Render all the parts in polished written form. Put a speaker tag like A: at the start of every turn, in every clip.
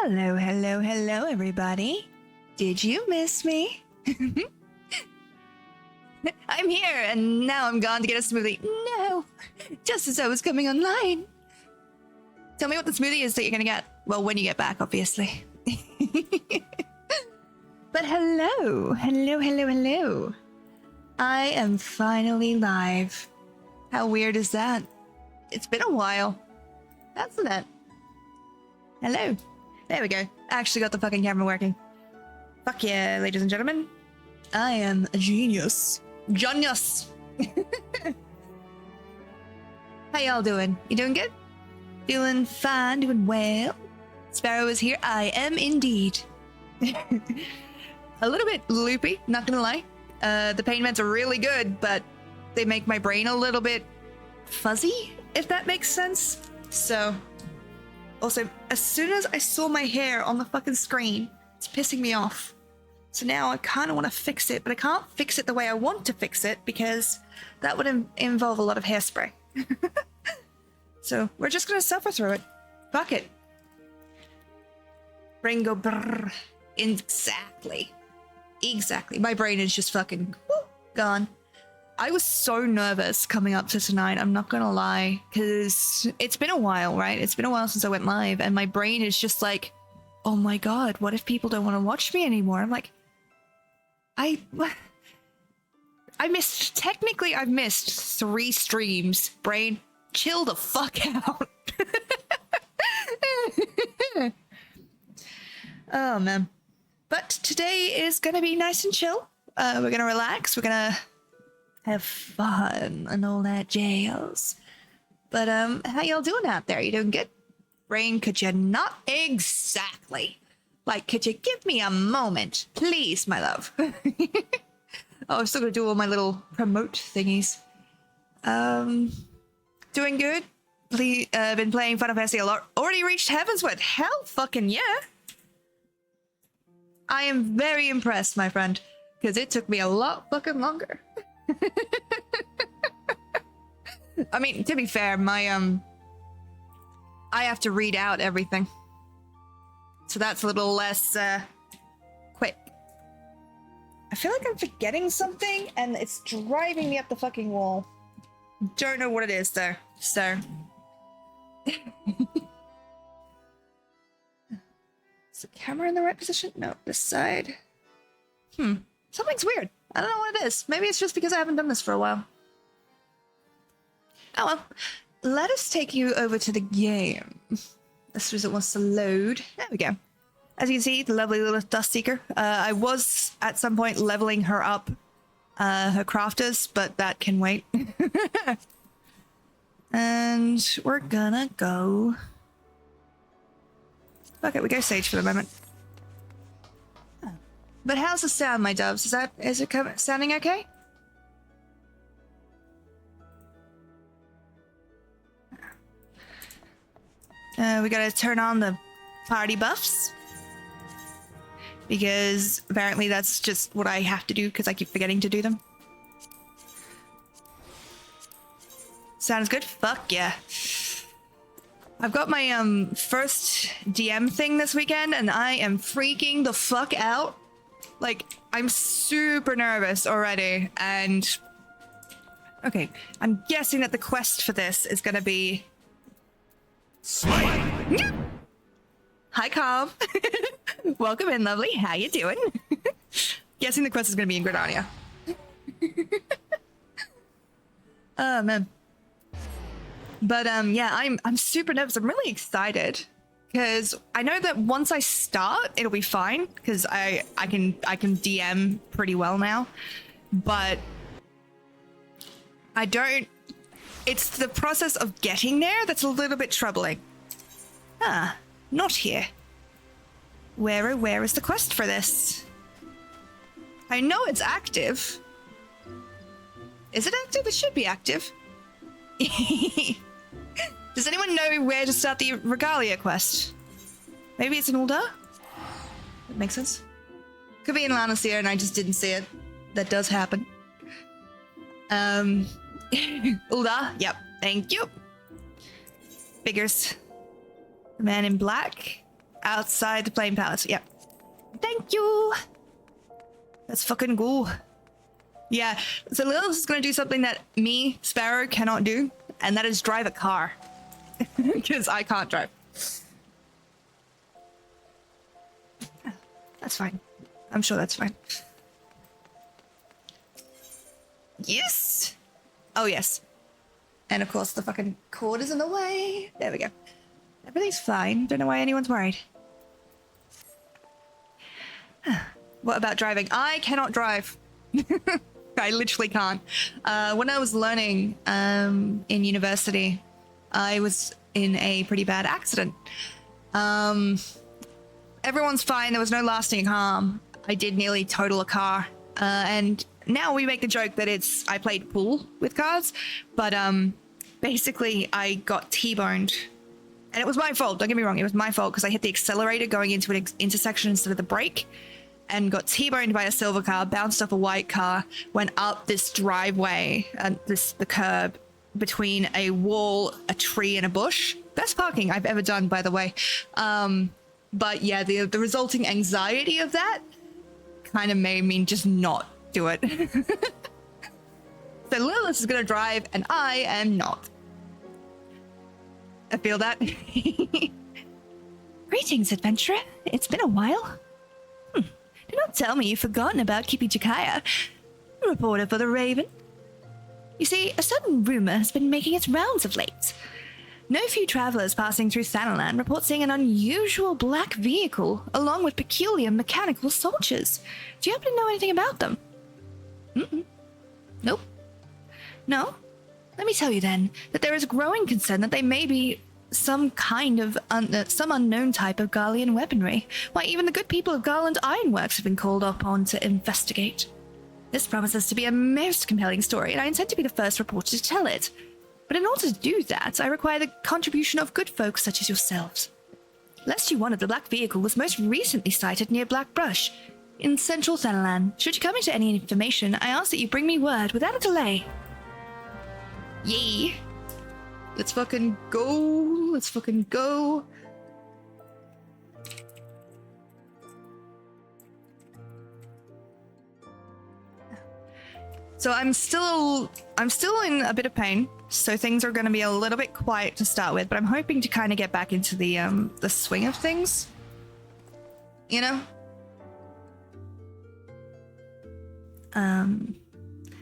A: Hello, hello, hello, everybody. Did you miss me? I'm here, and now I'm gone to get a smoothie. No! Just as I was coming online. Tell me what the smoothie is that you're gonna get. Well, when you get back, obviously. But hello, hello, hello, hello. I am finally live. How weird is that? It's been a while, hasn't it? Hello. There we go. I actually got the fucking camera working. Fuck yeah, ladies and gentlemen. I am a genius. Genius! How y'all doing? You doing good? Doing fine, doing well. Sparrow is here. I am indeed. A little bit loopy, not gonna lie. The pain meds are really good, but they make my brain a little bit fuzzy, if that makes sense. So, also, as soon as I saw my hair on the fucking screen, it's pissing me off. So now I kind of want to fix it, but I can't fix it the way I want to fix it because that would involve a lot of hairspray. So we're just going to suffer through it. Fuck it. Brain go brrr. Exactly. Exactly. My brain is just fucking gone. I was so nervous coming up to tonight, I'm not gonna lie, because it's been a while, right? It's been a while since I went live, and my brain is just like, oh my god, what if people don't want to watch me anymore? I'm like, I've missed 3 streams. Brain, chill the fuck out. Oh man. But today is gonna be nice and chill. We're gonna relax, we're gonna have fun and all that jazz. But how y'all doing out there? You doing good? Brain, could you not? Exactly. Like, could you give me a moment, please, my love? Oh, I'm still gonna do all my little promote thingies. Doing good. Been playing Final Fantasy a lot. Already reached Heavensward. Hell fucking yeah. I am very impressed, my friend, because it took me a lot fucking longer. I mean, to be fair, my I have to read out everything, so that's a little less quick. I feel like I'm forgetting something, and it's driving me up the fucking wall. Don't know what it is though, so. Is the camera in the right position? No, this side. Something's weird. I don't know what it is. Maybe it's just because I haven't done this for a while. Oh well. Let us take you over to the game. As soon as it wants to load. There we go. As you can see, the lovely Lillith Dust Seeker. I was at some point leveling her up, her crafters, but that can wait. And we're gonna go. Okay, we go Sage for the moment. But how's the sound, my doves? Is it sounding okay? We gotta turn on the party buffs. Because apparently that's just what I have to do because I keep forgetting to do them. Sounds good? Fuck yeah. I've got my first DM thing this weekend and I am freaking the fuck out. Like, I'm super nervous already, and okay, I'm guessing that the quest for this is gonna be Smite. Hi, Cobb. Welcome in, lovely. How you doing? Guessing the quest is gonna be in Gridania. Oh man. But yeah, I'm super nervous. I'm really excited. Because I know that once I start, it'll be fine. Because I can DM pretty well now, but I don't. It's the process of getting there that's a little bit troubling. Ah, not here. Where is the quest for this? I know it's active. Is it active? It should be active. Does anyone know where to start the Regalia quest? Maybe it's in Ul'dah? That makes sense. Could be in Lannister and I just didn't see it. That does happen. Ul'dah, yep, thank you. Figures. The man in black. outside the plane palace. Yep. Thank you. Let's fucking go. Yeah, so Lillith is going to do something that me, Sparrow, cannot do, and that is drive a car. Because I can't drive. That's fine. I'm sure that's fine. Yes! Oh, yes. And of course, the fucking cord is in the way. There we go. Everything's fine. Don't know why anyone's worried. What about driving? I cannot drive. I literally can't. When I was learning in university, I was in a pretty bad accident. Everyone's fine. There was no lasting harm. I did nearly total a car. And now we make the joke that I played pool with cars. But basically, I got T-boned. And it was my fault. Don't get me wrong. It was my fault because I hit the accelerator going into an intersection instead of the brake. And got T-boned by a silver car, bounced off a white car, went up this driveway, the curb, between a wall, a tree, and a bush. Best parking I've ever done, by the way. But yeah, the resulting anxiety of that kind of made me just not do it. So Lillith is going to drive, and I am not. I feel that. Greetings, adventurer. It's been a while. Do not tell me you've forgotten about Kippy Jakaya, reporter for the Raven. You see, a certain rumor has been making its rounds of late. No few travelers passing through Thanalan report seeing an unusual black vehicle along with peculiar mechanical soldiers. Do you happen to know anything about them? Nope. No? Let me tell you then that there is growing concern that they may be some kind of some unknown type of Garlean weaponry. Why, even the good people of Garland Ironworks have been called upon to investigate. This promises to be a most compelling story, and I intend to be the first reporter to tell it. But in order to do that, I require the contribution of good folks such as yourselves. Lest you wonder, the black vehicle was most recently sighted near Black Brush, in central Thanalan. Should you come into any information, I ask that you bring me word without a delay. Yay! Let's fucking go. Let's fucking go. So I'm still in a bit of pain. So things are going to be a little bit quiet to start with, but I'm hoping to kind of get back into the swing of things. You know?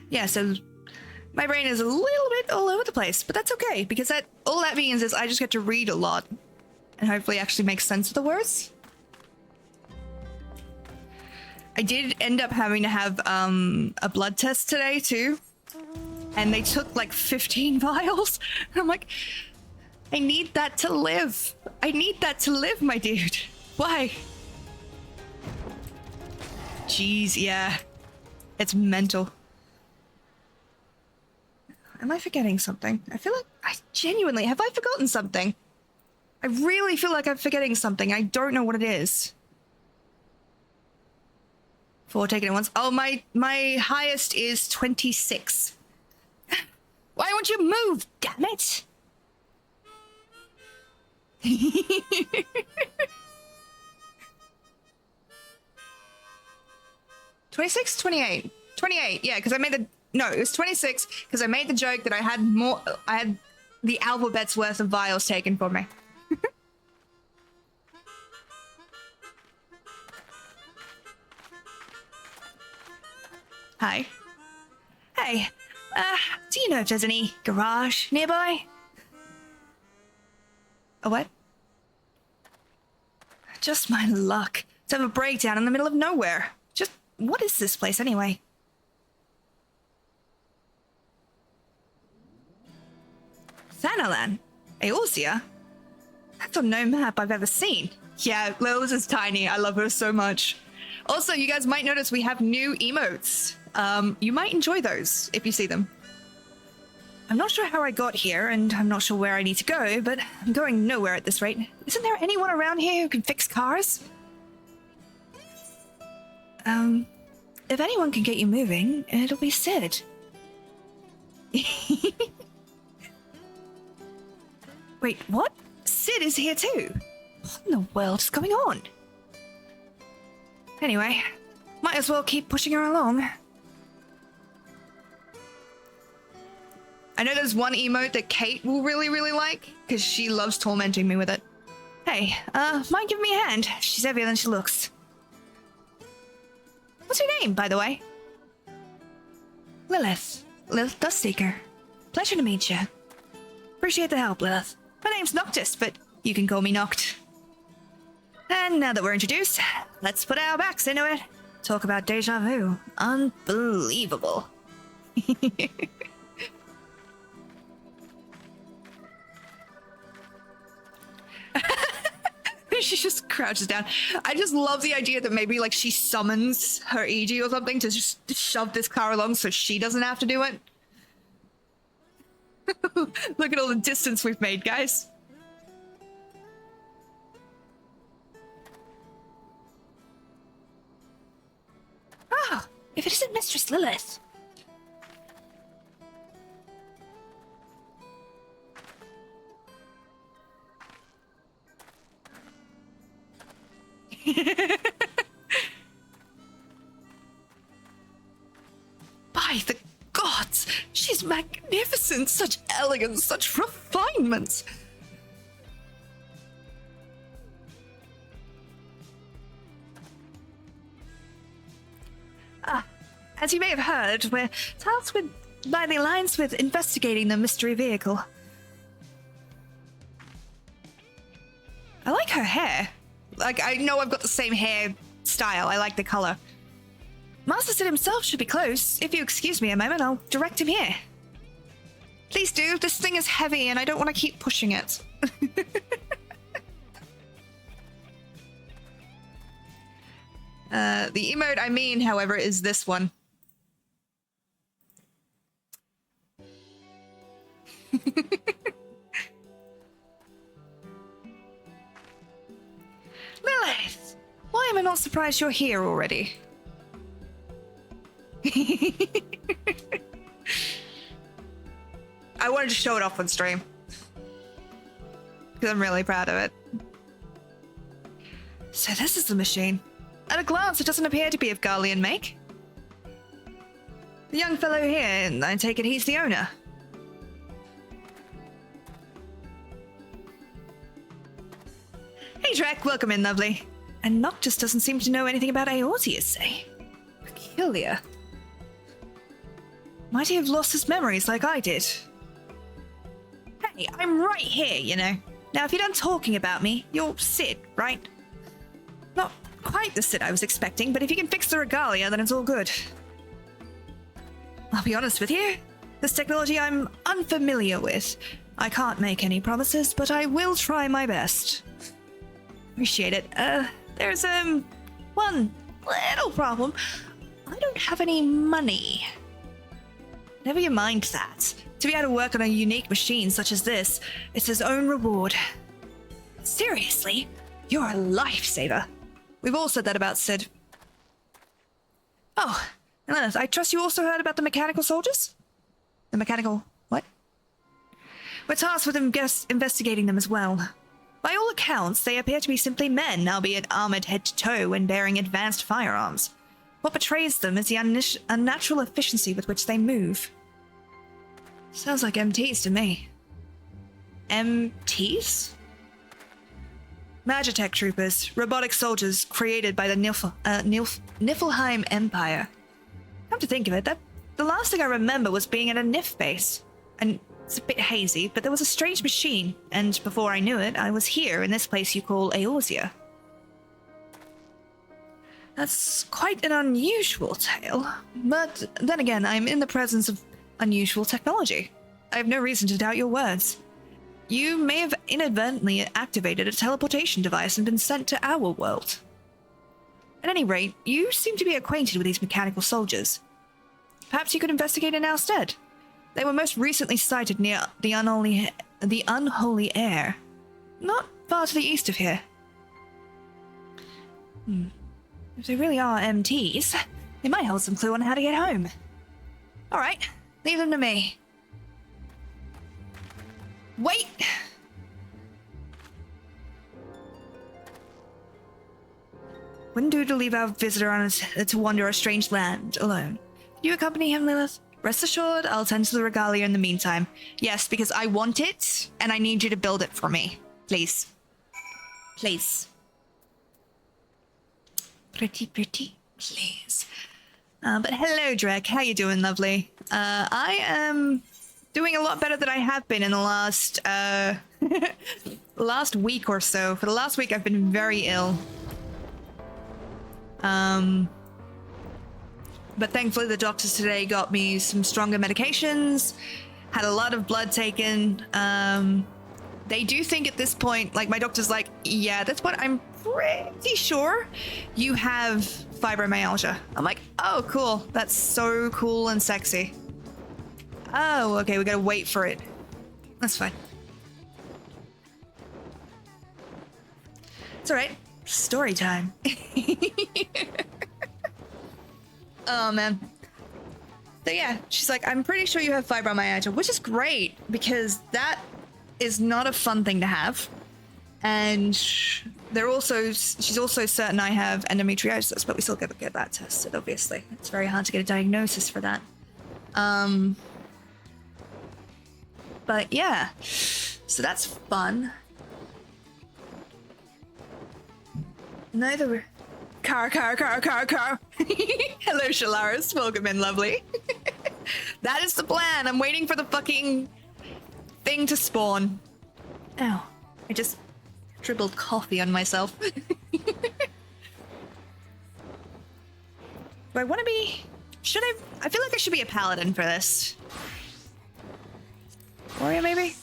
A: Yeah, so my brain is a little bit all over the place, but that's okay, because all that means is I just get to read a lot and hopefully actually make sense of the words. I did end up having to have a blood test today too, and they took like 15 vials. And I'm like, I need that to live. I need that to live, my dude. Why? Jeez, yeah. It's mental. Am I forgetting something? I feel like have I forgotten something? I really feel like I'm forgetting something. I don't know what it is. 4 taken at once. Oh, my highest is 26. Why won't you move, damn it? 26, 28. 28, yeah, because I made the... No, it was 26, because I made the joke that I had the alphabet's worth of vials taken for me. Hi. Hey, do you know if there's any garage nearby? A what? Just my luck to have a breakdown in the middle of nowhere. Just, what is this place anyway? Thanalan? Eorzea? That's on no map I've ever seen. Yeah, Lillith is tiny. I love her so much. Also, you guys might notice we have new emotes. You might enjoy those if you see them. I'm not sure how I got here, and I'm not sure where I need to go, but I'm going nowhere at this rate. Isn't there anyone around here who can fix cars? If anyone can get you moving, it'll be Sid. Wait, what? Sid is here too. What in the world is going on? Anyway, might as well keep pushing her along. I know there's one emote that Kate will really like, because she loves tormenting me with it. Hey, mind giving me a hand? She's heavier than she looks. What's your name, by the way? Lillith. Lillith Dustseeker. Pleasure to meet you. Appreciate the help, Lillith. My name's Noctis, but you can call me Noct. And now that we're introduced, let's put our backs into it. Talk about deja vu. Unbelievable. She just crouches down. I just love the idea that maybe like she summons her EG or something to just shove this car along so she doesn't have to do it. Look at all the distance we've made, guys. Ah, if it isn't Mistress Lillith. By the gods, she's magnificent, such elegance, such refinement. As you may have heard, we're tasked by the Alliance with investigating the mystery vehicle. I like her hair. Like, I know I've got the same hair style. I like the color. Master Sid himself should be close. If you excuse me a moment, I'll direct him here. Please do. This thing is heavy and I don't want to keep pushing it. The emote I mean, however, is this one. Lillith! Why am I not surprised you're here already? I wanted to show it off on stream. Because I'm really proud of it. So this is the machine. At a glance, it doesn't appear to be of Garlean make. The young fellow here, I take it he's the owner. Hey Drek, welcome in, lovely. And Noctis doesn't seem to know anything about Eorzeus, say. Peculiar. Might he have lost his memories like I did? Hey, I'm right here, you know. Now, if you're done talking about me, you're Sid, right? Not quite the Sid I was expecting, but if you can fix the regalia, then it's all good. I'll be honest with you. This technology I'm unfamiliar with. I can't make any promises, but I will try my best. Appreciate it. There's, one little problem. I don't have any money. Never you mind that. To be able to work on a unique machine such as this, it's his own reward. Seriously, you're a lifesaver. We've all said that about Sid. Oh, and Lillith, I trust you also heard about the mechanical soldiers? The mechanical... what? We're tasked with investigating them as well. By all accounts, they appear to be simply men, albeit armored head to toe and bearing advanced firearms. What betrays them is the unnatural efficiency with which they move. Sounds like MTs to me. MTs? Magitech troopers, robotic soldiers created by the Niflheim Empire. Come to think of it, the last thing I remember was being at a Nif base. And it's a bit hazy, but there was a strange machine, and before I knew it, I was here in this place you call Eorzea. That's quite an unusual tale, but then again, I'm in the presence of unusual technology. I have no reason to doubt your words. You may have inadvertently activated a teleportation device and been sent to our world. At any rate, you seem to be acquainted with these mechanical soldiers. Perhaps you could investigate in our stead. They were most recently sighted near the unholy air, not far to the east of here. If they really are MTs, they might hold some clue on how to get home. Alright, leave them to me. Wait! Wouldn't do to leave our visitor on to wander a strange land alone. Can you accompany him, Lillith? Rest assured, I'll tend to the regalia in the meantime. Yes, because I want it, and I need you to build it for me. Please. Please. Pretty, please. But hello, Drek. How you doing, lovely? I am doing a lot better than I have been in the last, last week or so. For the last week, I've been very ill. But thankfully the doctors today got me some stronger medications, had a lot of blood taken. They do think at this point, like my doctor's like, yeah, that's what I'm pretty sure you have fibromyalgia. I'm like, oh, cool. That's so cool and sexy. Oh, okay, we gotta wait for it. That's fine. It's all right. Story time. Oh, man. So yeah, she's like, I'm pretty sure you have fibromyalgia, which is great because that is not a fun thing to have. And she's also certain I have endometriosis, but we still gotta get that tested, obviously. It's very hard to get a diagnosis for that. But yeah, so that's fun. Neither. Car. Hello, Shalaris. Welcome in, lovely. That is the plan. I'm waiting for the fucking thing to spawn. Ow. I just dribbled coffee on myself. Do I want to be... Should I... I feel like I should be a paladin for this. Warrior, maybe?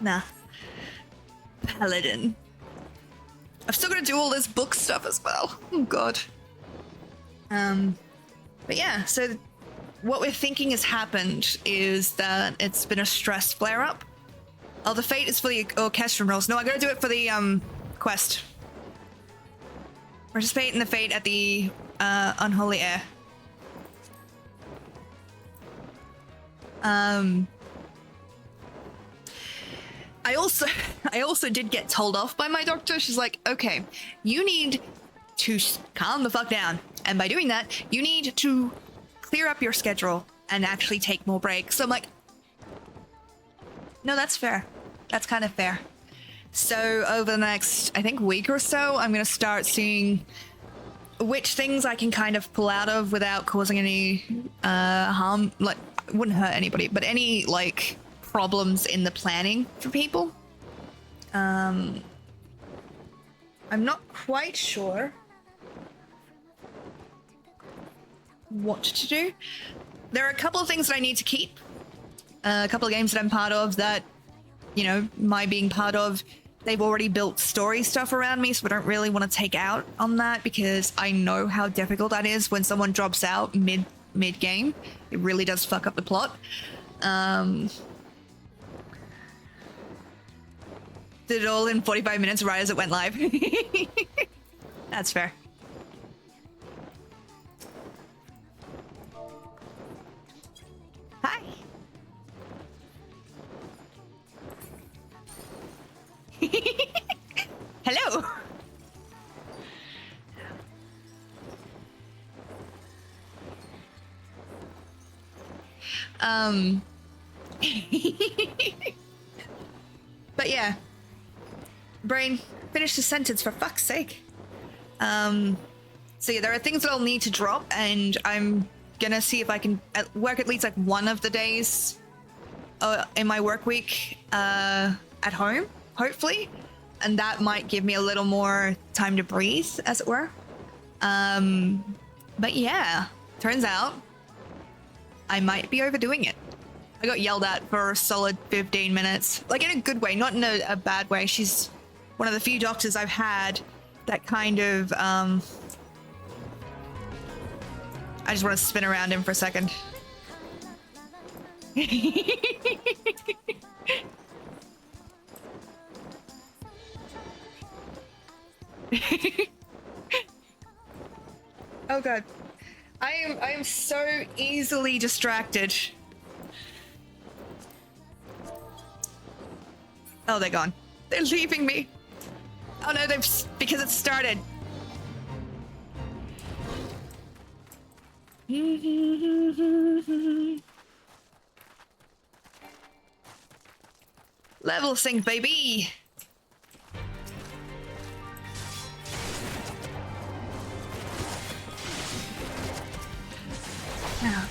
A: Nah. Paladin. I've still got to do all this book stuff as well. Oh god. But yeah, so what we're thinking has happened is that it's been a stress flare-up. Oh, the fate is for the orchestral rolls. No, I gotta do it for the quest. Participate in the fate at the unholy air. I also did get told off by my doctor. She's like, okay, you need to calm the fuck down. And by doing that, you need to clear up your schedule and actually take more breaks. So I'm like, no, that's fair. That's kind of fair. So over the next, I think, week or so, I'm going to start seeing which things I can kind of pull out of without causing any harm. Like, it wouldn't hurt anybody, but any, like, problems in the planning for people. I'm not quite sure what to do. There are a couple of things that I need to keep. A couple of games that I'm part of that, you know, my being part of, they've already built story stuff around me, so I don't really want to take out on that because I know how difficult that is when someone drops out mid-game. It really does fuck up the plot. Did it all in 45 minutes right as it went live. That's fair. Hi. Hello. But yeah. Brain, finish the sentence for fuck's sake. So yeah, there are things that I'll need to drop, and I'm gonna see if I can work at least like one of the days in my work week at home, hopefully, and that might give me a little more time to breathe, as it were. But yeah, turns out I might be overdoing it. I got yelled at for a solid 15 minutes, like in a good way, not in a bad way. She's one of the few doctors I've had that kind of, I just want to spin around him for a second. Oh god. I am so easily distracted. Oh, they're gone. They're leaving me. Oh no, because it started. Level sync, baby. Now.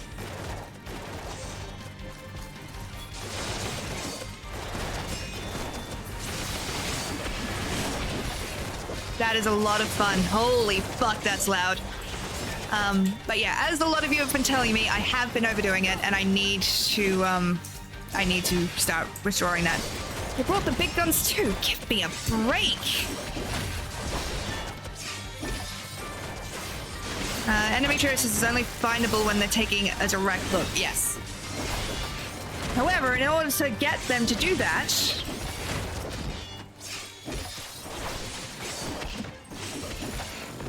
A: That is a lot of fun. Holy fuck, that's loud. But yeah, as a lot of you have been telling me, I have been overdoing it, and I need to start restoring that. They brought the big guns too. Give me a break. Endometriosis is only findable when they're taking a direct look. Yes. However, in order to get them to do that,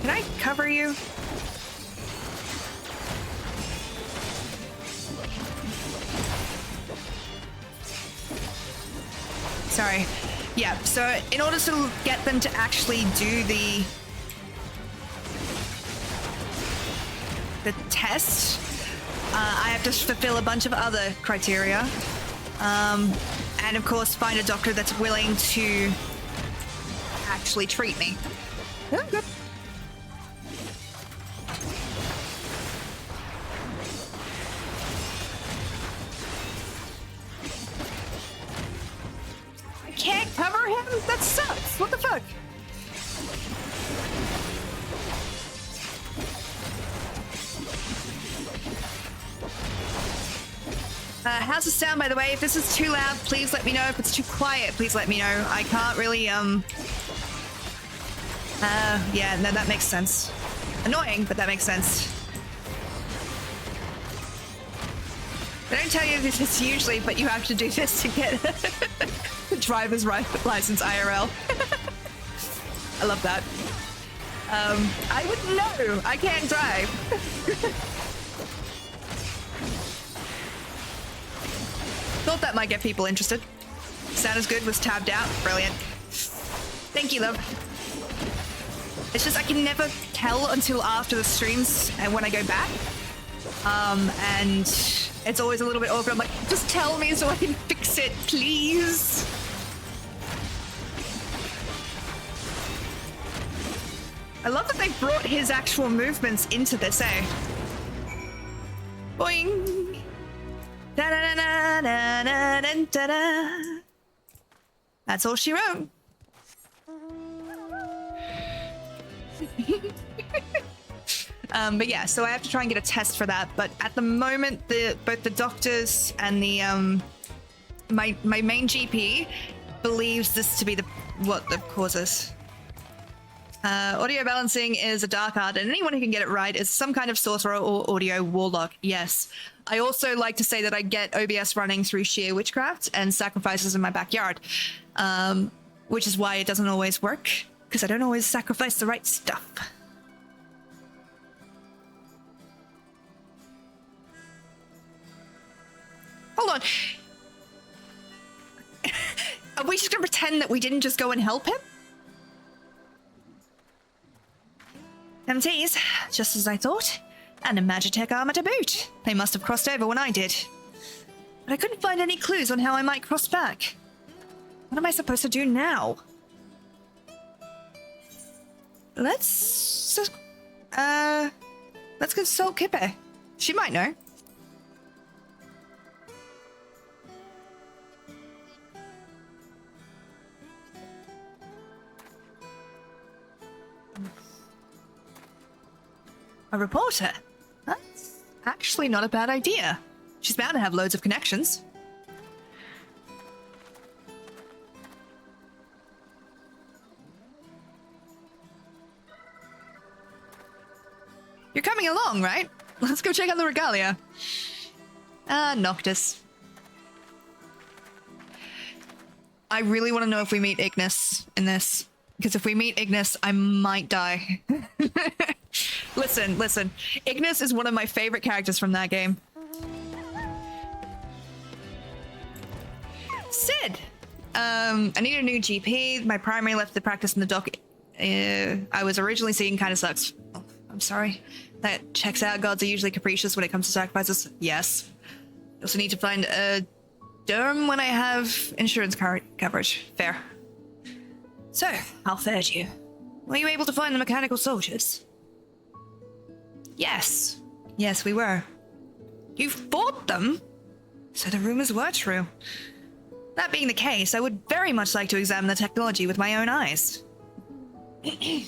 A: can I cover you? Sorry. Yeah, so in order to get them to actually do the test, I have to fulfill a bunch of other criteria. And of course, find a doctor that's willing to actually treat me. Oh, good. I can't cover him? That sucks. What the fuck? How's the sound, by the way? If this is too loud, please let me know. If it's too quiet, please let me know. I can't really, yeah, no, that makes sense. Annoying, but that makes sense. They don't tell you this usually, but you have to do this to get the driver's license IRL. I love that. I wouldn't know. I can't drive. Thought that might get people interested. Sound is good, was tabbed out. Brilliant. Thank you, love. It's just I can never tell until after the streams and when I go back. And it's always a little bit awkward. I'm like, just tell me so I can fix it, please. I love that they brought his actual movements into this, eh? Boing. Da da da da da da da da. That's all she wrote. But yeah, so I have to try and get a test for that. But at the moment, both the doctors and the my main GP believes this to be what the cause is. Audio balancing is a dark art, and anyone who can get it right is some kind of sorcerer or audio warlock. Yes. I also like to say that I get OBS running through sheer witchcraft and sacrifices in my backyard, which is why it doesn't always work, because I don't always sacrifice the right stuff. Hold on. Are we just gonna pretend that we didn't just go and help him? MTs, just as I thought. And a Magitech armor to boot. They must have crossed over when I did. But I couldn't find any clues on how I might cross back. What am I supposed to do now? Let's consult Kippe. She might know. A reporter? That's actually not a bad idea. She's bound to have loads of connections. You're coming along, right? Let's go check out the regalia. Noctis. I really want to know if we meet Ignis in this. Because if we meet Ignis, I might die. Listen. Ignis is one of my favorite characters from that game. Sid! I need a new GP. My primary left the practice in the dock I was originally seeing kind of sucks. Oh, I'm sorry. That checks out. Gods are usually capricious when it comes to sacrifices. Yes. I also need to find a derm when I have insurance coverage. Fair. So, how fared you? Were you able to find the mechanical soldiers? Yes. Yes, we were. You fought them? So the rumors were true. That being the case, I would very much like to examine the technology with my own eyes. I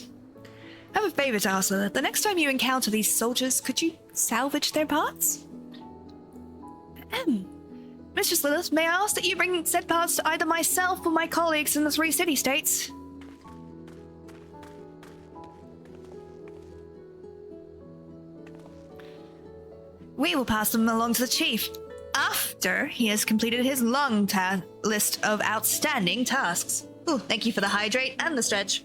A: have a favor to ask, Lillith. The next time you encounter these soldiers, could you salvage their parts? Mistress Lillith, may I ask that you bring said parts to either myself or my colleagues in the 3 city-states? We will pass them along to the chief after he has completed his long list of outstanding tasks. Ooh, thank you for the hydrate and the stretch.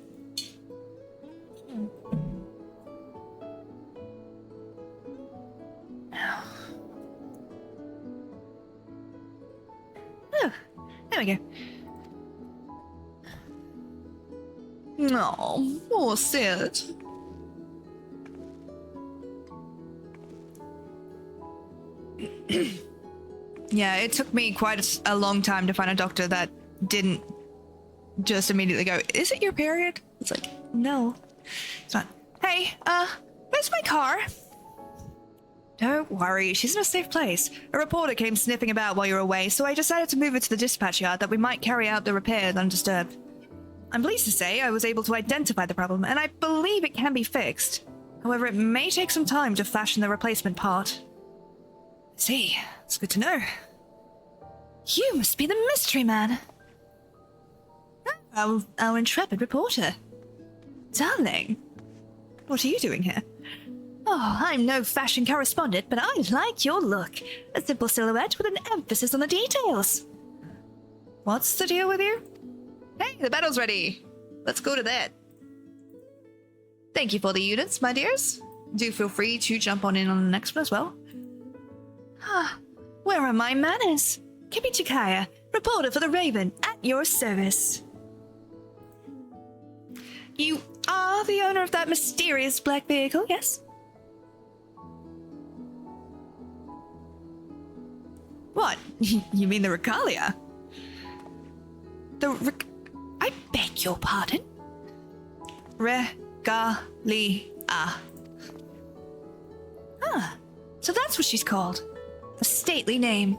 A: Oh, there we go. Oh, poor Sid. Yeah, it took me quite a long time to find a doctor that didn't just immediately go, "Is it your period?" It's like, no, it's not. Hey, where's my car? Don't worry, she's in a safe place. A reporter came sniffing about while you were away, so I decided to move it to the dispatch yard that we might carry out the repairs undisturbed. I'm pleased to say I was able to identify the problem, and I believe it can be fixed. However, it may take some time to fashion the replacement part. See, it's good to know. You must be the mystery man. Our intrepid reporter. Darling, what are you doing here? Oh, I'm no fashion correspondent, but I like your look. A simple silhouette with an emphasis on the details. What's the deal with you? Hey, the battle's ready. Let's go to that. Thank you for the units, my dears. Do feel free to jump on in on the next one as well. Where are my manners? Kippy Chikaya, reporter for the Raven, at your service. You are the owner of that mysterious black vehicle, yes? What? You mean the Regalia? I beg your pardon? Regalia. So that's what she's called. A stately name.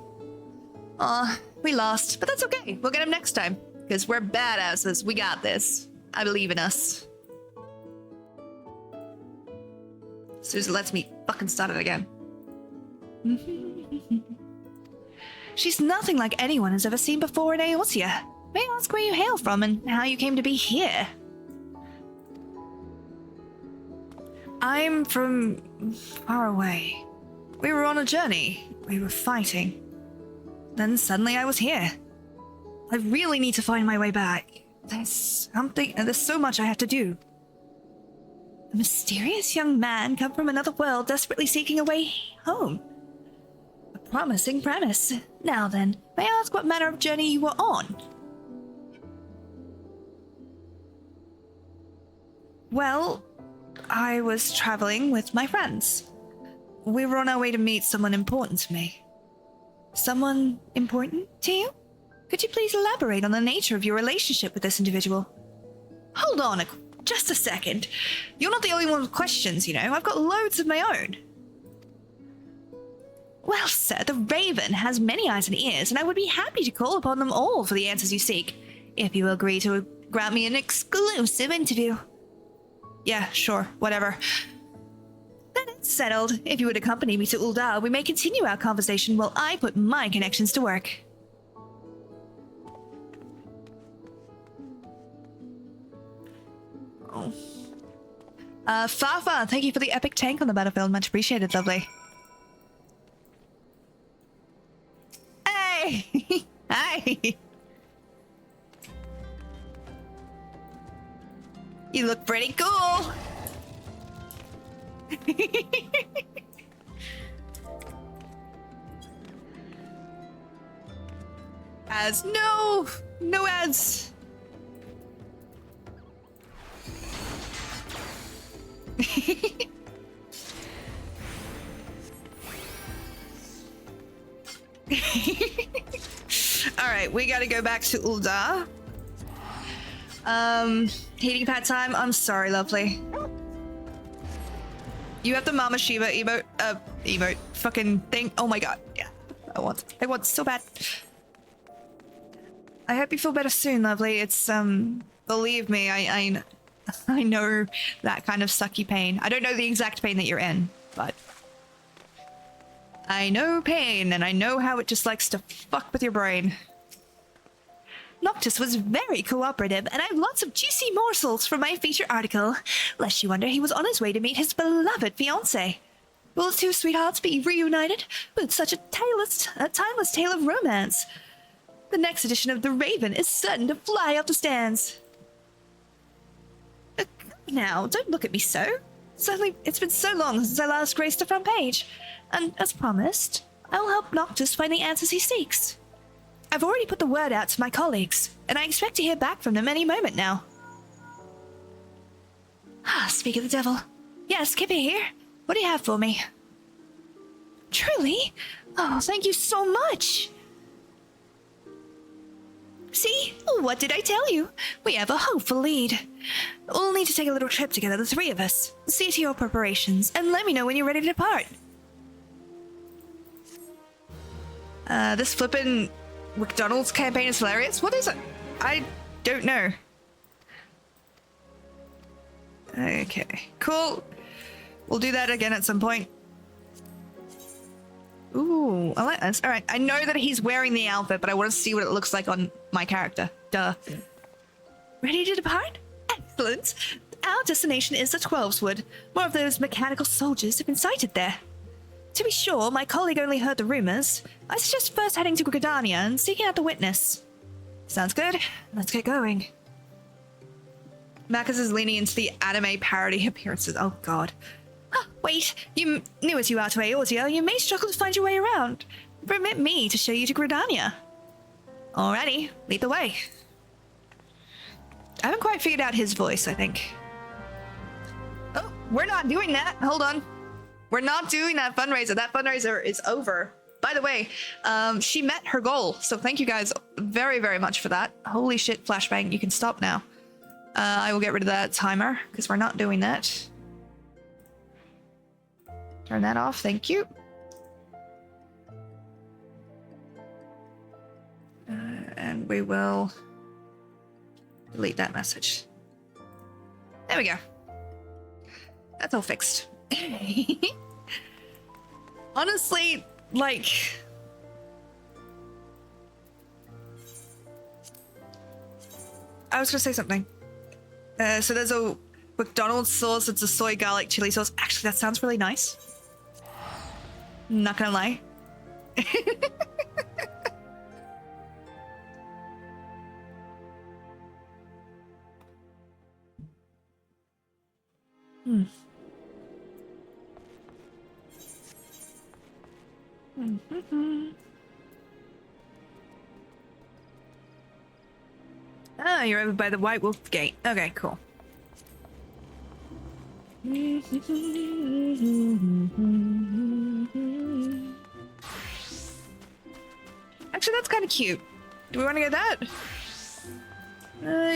A: Aw, we lost, but that's okay. We'll get him next time, because we're badasses. We got this. I believe in us. Susan lets me fucking start it again. She's nothing like anyone has ever seen before in Eorzea. May I ask where you hail from and how you came to be here? I'm from far away. We were on a journey. We were fighting. Then suddenly I was here. I really need to find my way back. There's so much I have to do. A mysterious young man come from another world desperately seeking a way home. A promising premise. Now then, may I ask what manner of journey you were on? Well, I was traveling with my friends. We were on our way to meet someone important to me. Someone important to you? Could you please elaborate on the nature of your relationship with this individual? Hold on just a second. You're not the only one with questions, you know. I've got loads of my own. Well, sir, the Raven has many eyes and ears, and I would be happy to call upon them all for the answers you seek, if you agree to grant me an exclusive interview. Yeah, sure, whatever. Then it's settled. If you would accompany me to Uldar, we may continue our conversation while I put my connections to work. Oh. Fafa, thank you for the epic tank on the battlefield. Much appreciated, lovely. Hey! Hi! You look pretty cool! Ads. No! No ads! Alright, we gotta go back to Ul'dah. Heating pad time. I'm sorry, lovely. You have the Mama Shiva emote fucking thing. Oh my god. Yeah. I want so bad. I hope you feel better soon, lovely. It's, believe me, I know that kind of sucky pain. I don't know the exact pain that you're in, but I know pain, and I know how it just likes to fuck with your brain. Noctis was very cooperative, and I have lots of juicy morsels from my feature article. Lest you wonder, he was on his way to meet his beloved fiancée. Will the two sweethearts be reunited with such a timeless tale of romance? The next edition of The Raven is certain to fly off the stands. Now, don't look at me so. Suddenly, it's been so long since I last graced the front page. And as promised, I will help Noctis find the answers he seeks. I've already put the word out to my colleagues, and I expect to hear back from them any moment now. Speak of the devil. Yes, Kippy here. What do you have for me? Truly? Oh, thank you so much. See? What did I tell you? We have a hopeful lead. We'll need to take a little trip together, the three of us. See to your preparations, and let me know when you're ready to depart. This flippin' McDonald's campaign is hilarious. What is it? I don't know. Okay, cool. We'll do that again at some point. Ooh, I like this. All right, I know that he's wearing the outfit, but I want to see what it looks like on my character. Duh. Ready to depart? Excellent. Our destination is the Twelveswood. More of those mechanical soldiers have been sighted there. To be sure, my colleague only heard the rumors. I suggest first heading to Gridania and seeking out the witness. Sounds good. Let's get going. Marcus is leaning into the anime parody appearances. Oh god. Wait, you new as you are to Eorzea, you may struggle to find your way around. Permit me to show you to Gridania. Alrighty, lead the way. I haven't quite figured out his voice, I think. Oh, we're not doing that. Hold on. We're not doing that fundraiser. That fundraiser is over. By the way, she met her goal. So thank you guys very, very much for that. Holy shit, flashbang. You can stop now. I will get rid of that timer because we're not doing that. Turn that off. Thank you. And we will delete that message. There we go. That's all fixed. Honestly, like... I was gonna say something. So there's a McDonald's sauce. It's a soy garlic chili sauce. Actually, that sounds really nice. Not gonna lie. Ah, you're over by the White Wolf Gate. Okay, cool. Actually, that's kind of cute. Do we want to get that?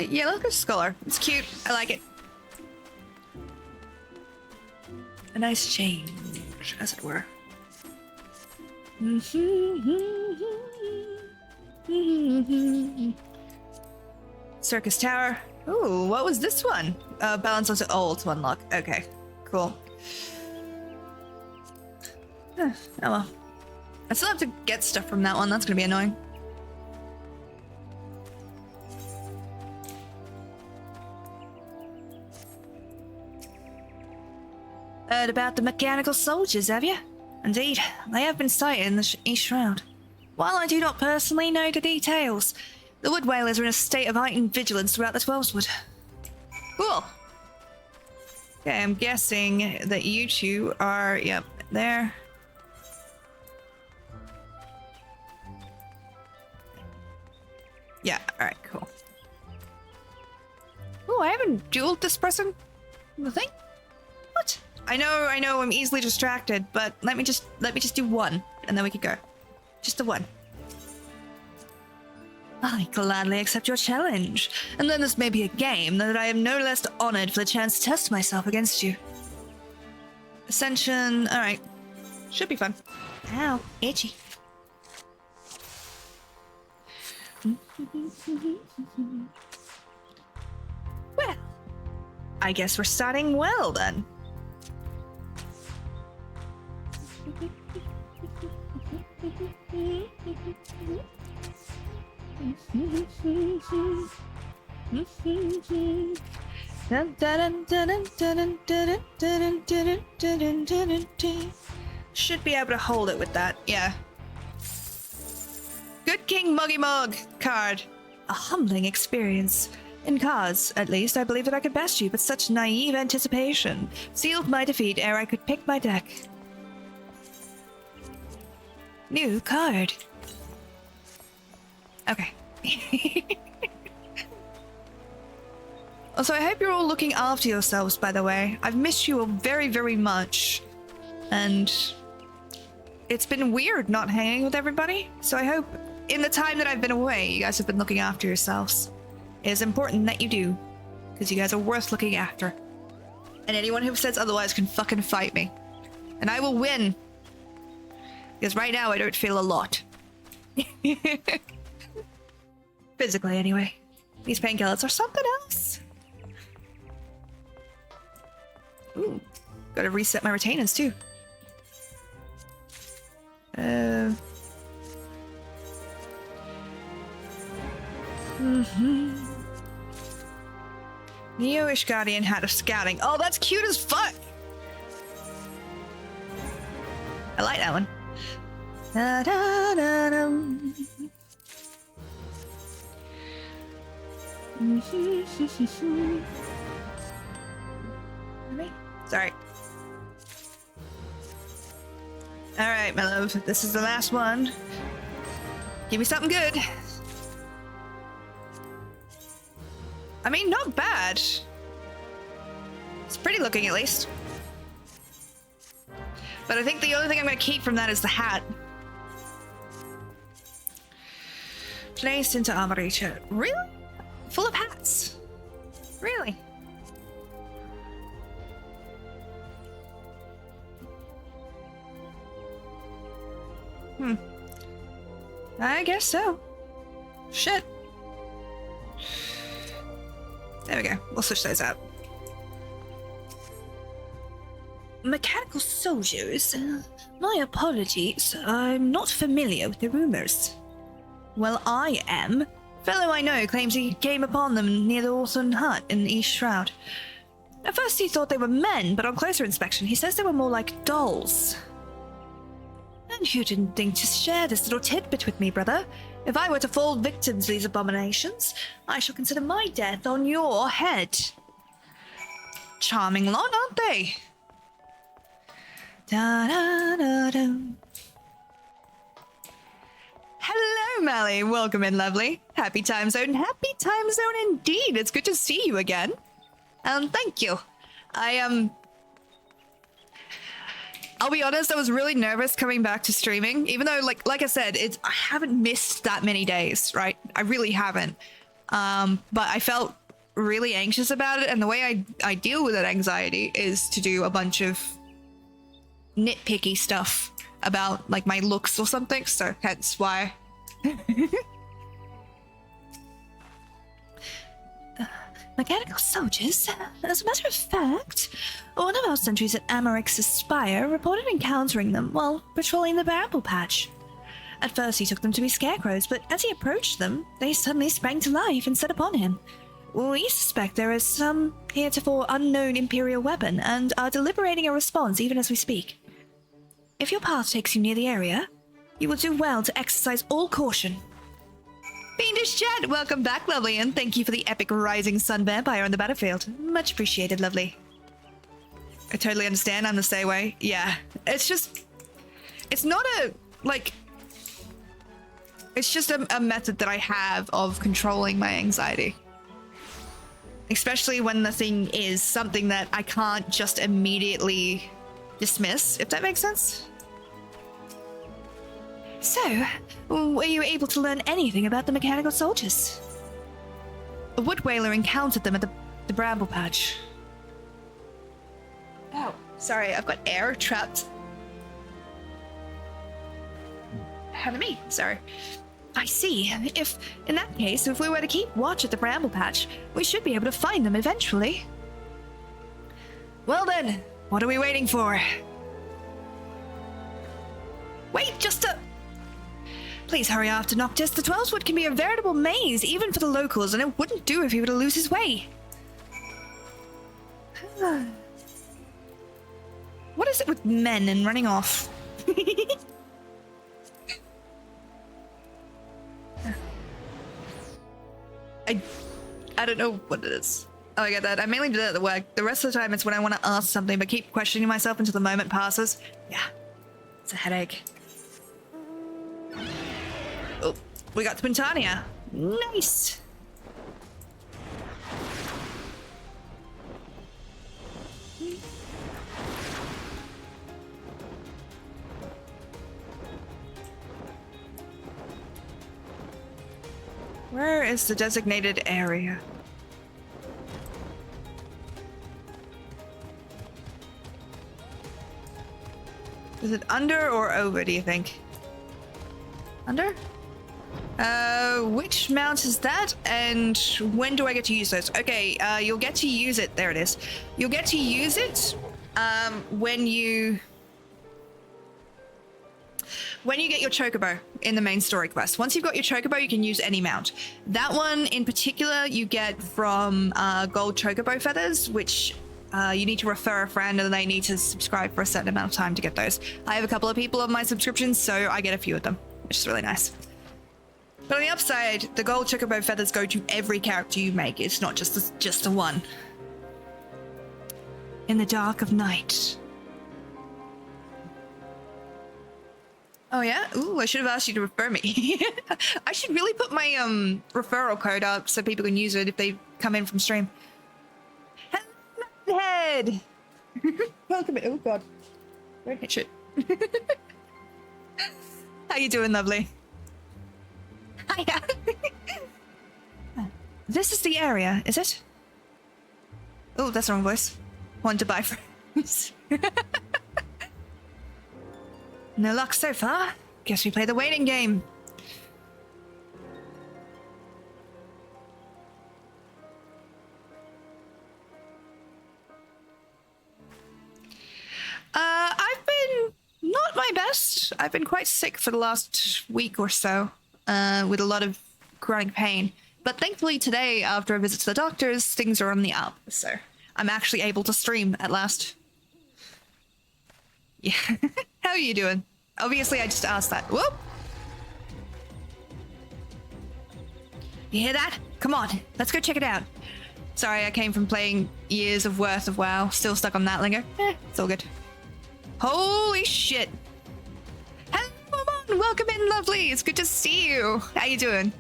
A: Yeah, let's go Scholar. It's cute. I like it. A nice change, as it were. Circus Tower. Ooh, what was this one? Balance onto old to unlock. Okay, cool. Oh well. I still have to get stuff from that one. That's gonna be annoying. Heard about the mechanical soldiers, have you? Indeed, they have been sighted in the East Shroud. While I do not personally know the details, the Wood Whalers are in a state of heightened vigilance throughout the Twelveswood. Cool. Okay, I'm guessing that you two are, yep, there. Yeah, alright, cool. Oh, I haven't dueled this person. The thing? What? I know, I'm easily distracted, but let me just do one, and then we can go. Just the one. I gladly accept your challenge, and then this may be a game that I am no less honored for the chance to test myself against you. Ascension, alright. Should be fun. Ow, itchy. Well, I guess we're starting well then. Should be able to hold it with that, yeah. Good King Muggy Mug card. A humbling experience. In cards, at least, I believe that I could best you, but such naive anticipation sealed my defeat ere I could pick my deck. New card. Okay. Also, I hope you're all looking after yourselves, by the way. I've missed you all very, very much. And it's been weird not hanging with everybody. So I hope in the time that I've been away, you guys have been looking after yourselves. It is important that you do, because you guys are worth looking after. And anyone who says otherwise can fucking fight me. And I will win. Because right now I don't feel a lot. Physically, anyway. These painkillers are something else. Ooh. Gotta reset my retainers, too. Neo-ish Guardian hat of scouting. Oh, that's cute as fuck! I like that one. Da, da, da, dum. Sorry. Alright, my love. This is the last one. Give me something good. I mean, not bad. It's pretty looking, at least. But I think the only thing I'm going to keep from that is the hat. Placed into armory. Really? Full of hats? Really? I guess so. Shit. There we go. We'll switch those out. Mechanical soldiers? My apologies. I'm not familiar with the rumors. Well, I am. Fellow I know claims he came upon them near the Orthon hut in the East Shroud. At first he thought they were men, but on closer inspection he says they were more like dolls. And you didn't think to share this little tidbit with me, brother. If I were to fall victim to these abominations, I shall consider my death on your head. Charming lot, aren't they? Da-da-da-da. Hello, Mally. Welcome in, lovely. Happy time zone. Happy time zone indeed. It's good to see you again. Thank you. I'll be honest, I was really nervous coming back to streaming, even though, like I said, I haven't missed that many days, right? I really haven't. But I felt really anxious about it, and the way I deal with that anxiety is to do a bunch of nitpicky stuff about, like, my looks or something, so hence why. Mechanical soldiers? As a matter of fact, one of our sentries at Amarix's Spire reported encountering them while patrolling the Ramble patch. At first he took them to be scarecrows, but as he approached them, they suddenly sprang to life and set upon him. We suspect there is some heretofore unknown Imperial weapon, and are deliberating a response even as we speak. If your path takes you near the area, you will do well to exercise all caution. Fiendish Chat, welcome back, lovely, and thank you for the epic rising sun vampire on the battlefield. Much appreciated, lovely. I totally understand, I'm the same way. Yeah, it's just... It's not a, like... It's just a method that I have of controlling my anxiety. Especially when the thing is something that I can't just immediately dismiss, if that makes sense. So, were you able to learn anything about the mechanical soldiers? A wood whaler encountered them at the bramble patch. Oh, sorry, I've got air trapped. Pardon me, sorry. I see. In that case, if we were to keep watch at the bramble patch, we should be able to find them eventually. Well then, what are we waiting for? Wait, just a... Please hurry after Noctis. The Twelveswood can be a veritable maze, even for the locals, and it wouldn't do if he were to lose his way. What is it with men and running off? I don't know what it is. Oh, I get that. I mainly do that at work. The rest of the time it's when I want to ask something but keep questioning myself until the moment passes. Yeah, it's a headache. Oh, we got Spontania. Nice. Where is the designated area? Is it under or over, do you think? Under? Which mount is that? And when do I get to use those? Okay, you'll get to use it. There it is. You'll get to use it, when you get your chocobo in the main story quest. Once you've got your chocobo, you can use any mount. That one in particular you get from gold chocobo feathers, which you need to refer a friend and they need to subscribe for a certain amount of time to get those. I have a couple of people on my subscriptions, so I get a few of them, which is really nice. But on the upside, the gold chocobo feathers go to every character you make. It's not just the one. In the dark of night. Oh yeah? Ooh, I should have asked you to refer me. I should really put my referral code up so people can use it if they come in from stream. Head. Welcome in. Oh god. Don't hit shit. How you doing, lovely? Hiya. This is the area, is it? Oh, that's the wrong voice. Want to buy friends. No luck so far. Guess we play the waiting game. I've been not my best. I've been quite sick for the last week or so, with a lot of chronic pain. But thankfully today, after a visit to the doctors, things are on the up. So I'm actually able to stream at last. Yeah. How are you doing? Obviously, I just asked that. Whoop! You hear that? Come on, let's go check it out. Sorry, I came from playing years of worth of WoW. Still stuck on that lingo. It's all good. Holy shit! Hello, Mom! Welcome in, lovely! It's good to see you! How you doing?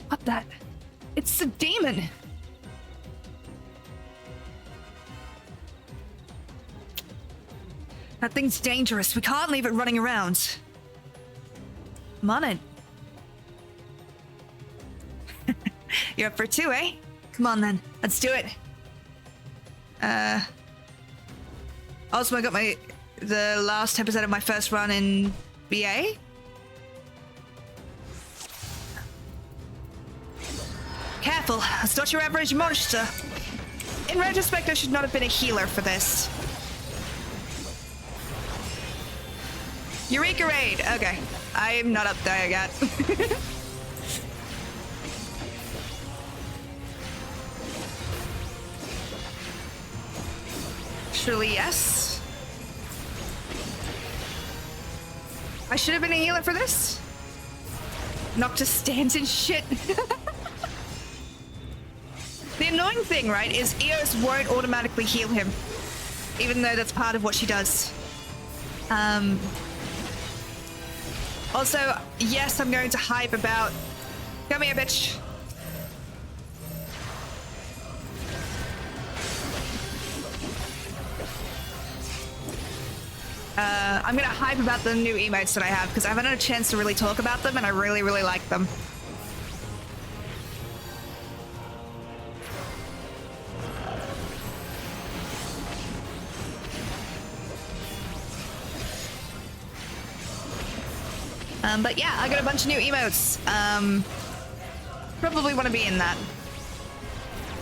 A: What that? It's the demon! That thing's dangerous. We can't leave it running around. I'm on it. You're up for two, eh? Come on then. Let's do it. Also, I got the last episode of my first run in BA. Careful. That's not your average monster. In retrospect, I should not have been a healer for this. Eureka Raid! Okay. I'm not up there yet. Surely yes. I should have been a healer for this. Noctis stands in shit. The annoying thing, right, is Eos won't automatically heal him. Even though that's part of what she does. Also, yes, I'm going to hype about... Come here, bitch. I'm gonna hype about the new emotes that I have because I haven't had a chance to really talk about them and I really, really like them. But yeah, I got a bunch of new emotes. Probably want to be in that.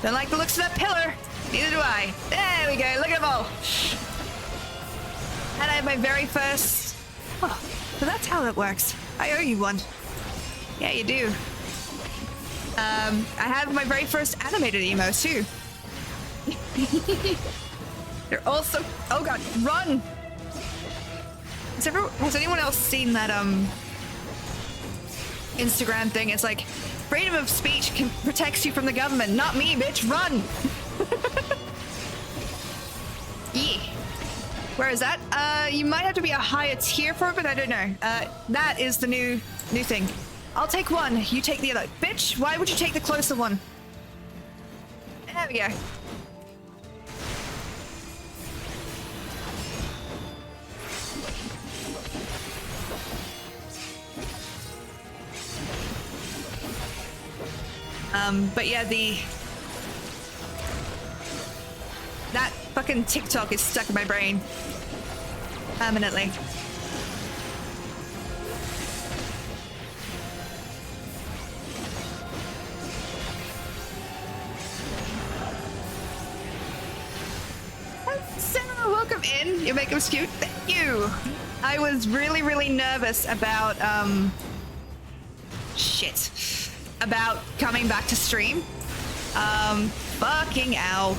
A: Don't like the looks of that pillar. Neither do I. There we go. Look at them all. And I have my very first... Oh, so that's how that works. I owe you one. Yeah, you do. I have my very first animated emotes too. They're also... Oh god, run! Has anyone else seen that Instagram thing? It's like, freedom of speech protects you from the government. Not me, bitch. Run! Yeah. Where is that? You might have to be a higher tier for it, but I don't know. That is the new thing. I'll take one. You take the other. Bitch, why would you take the closer one? There we go. But yeah, that fucking TikTok is stuck in my brain permanently. Sarah, welcome in. Your makeup's cute. Thank you. I was really, really nervous about shit. About coming back to stream. Fucking ow.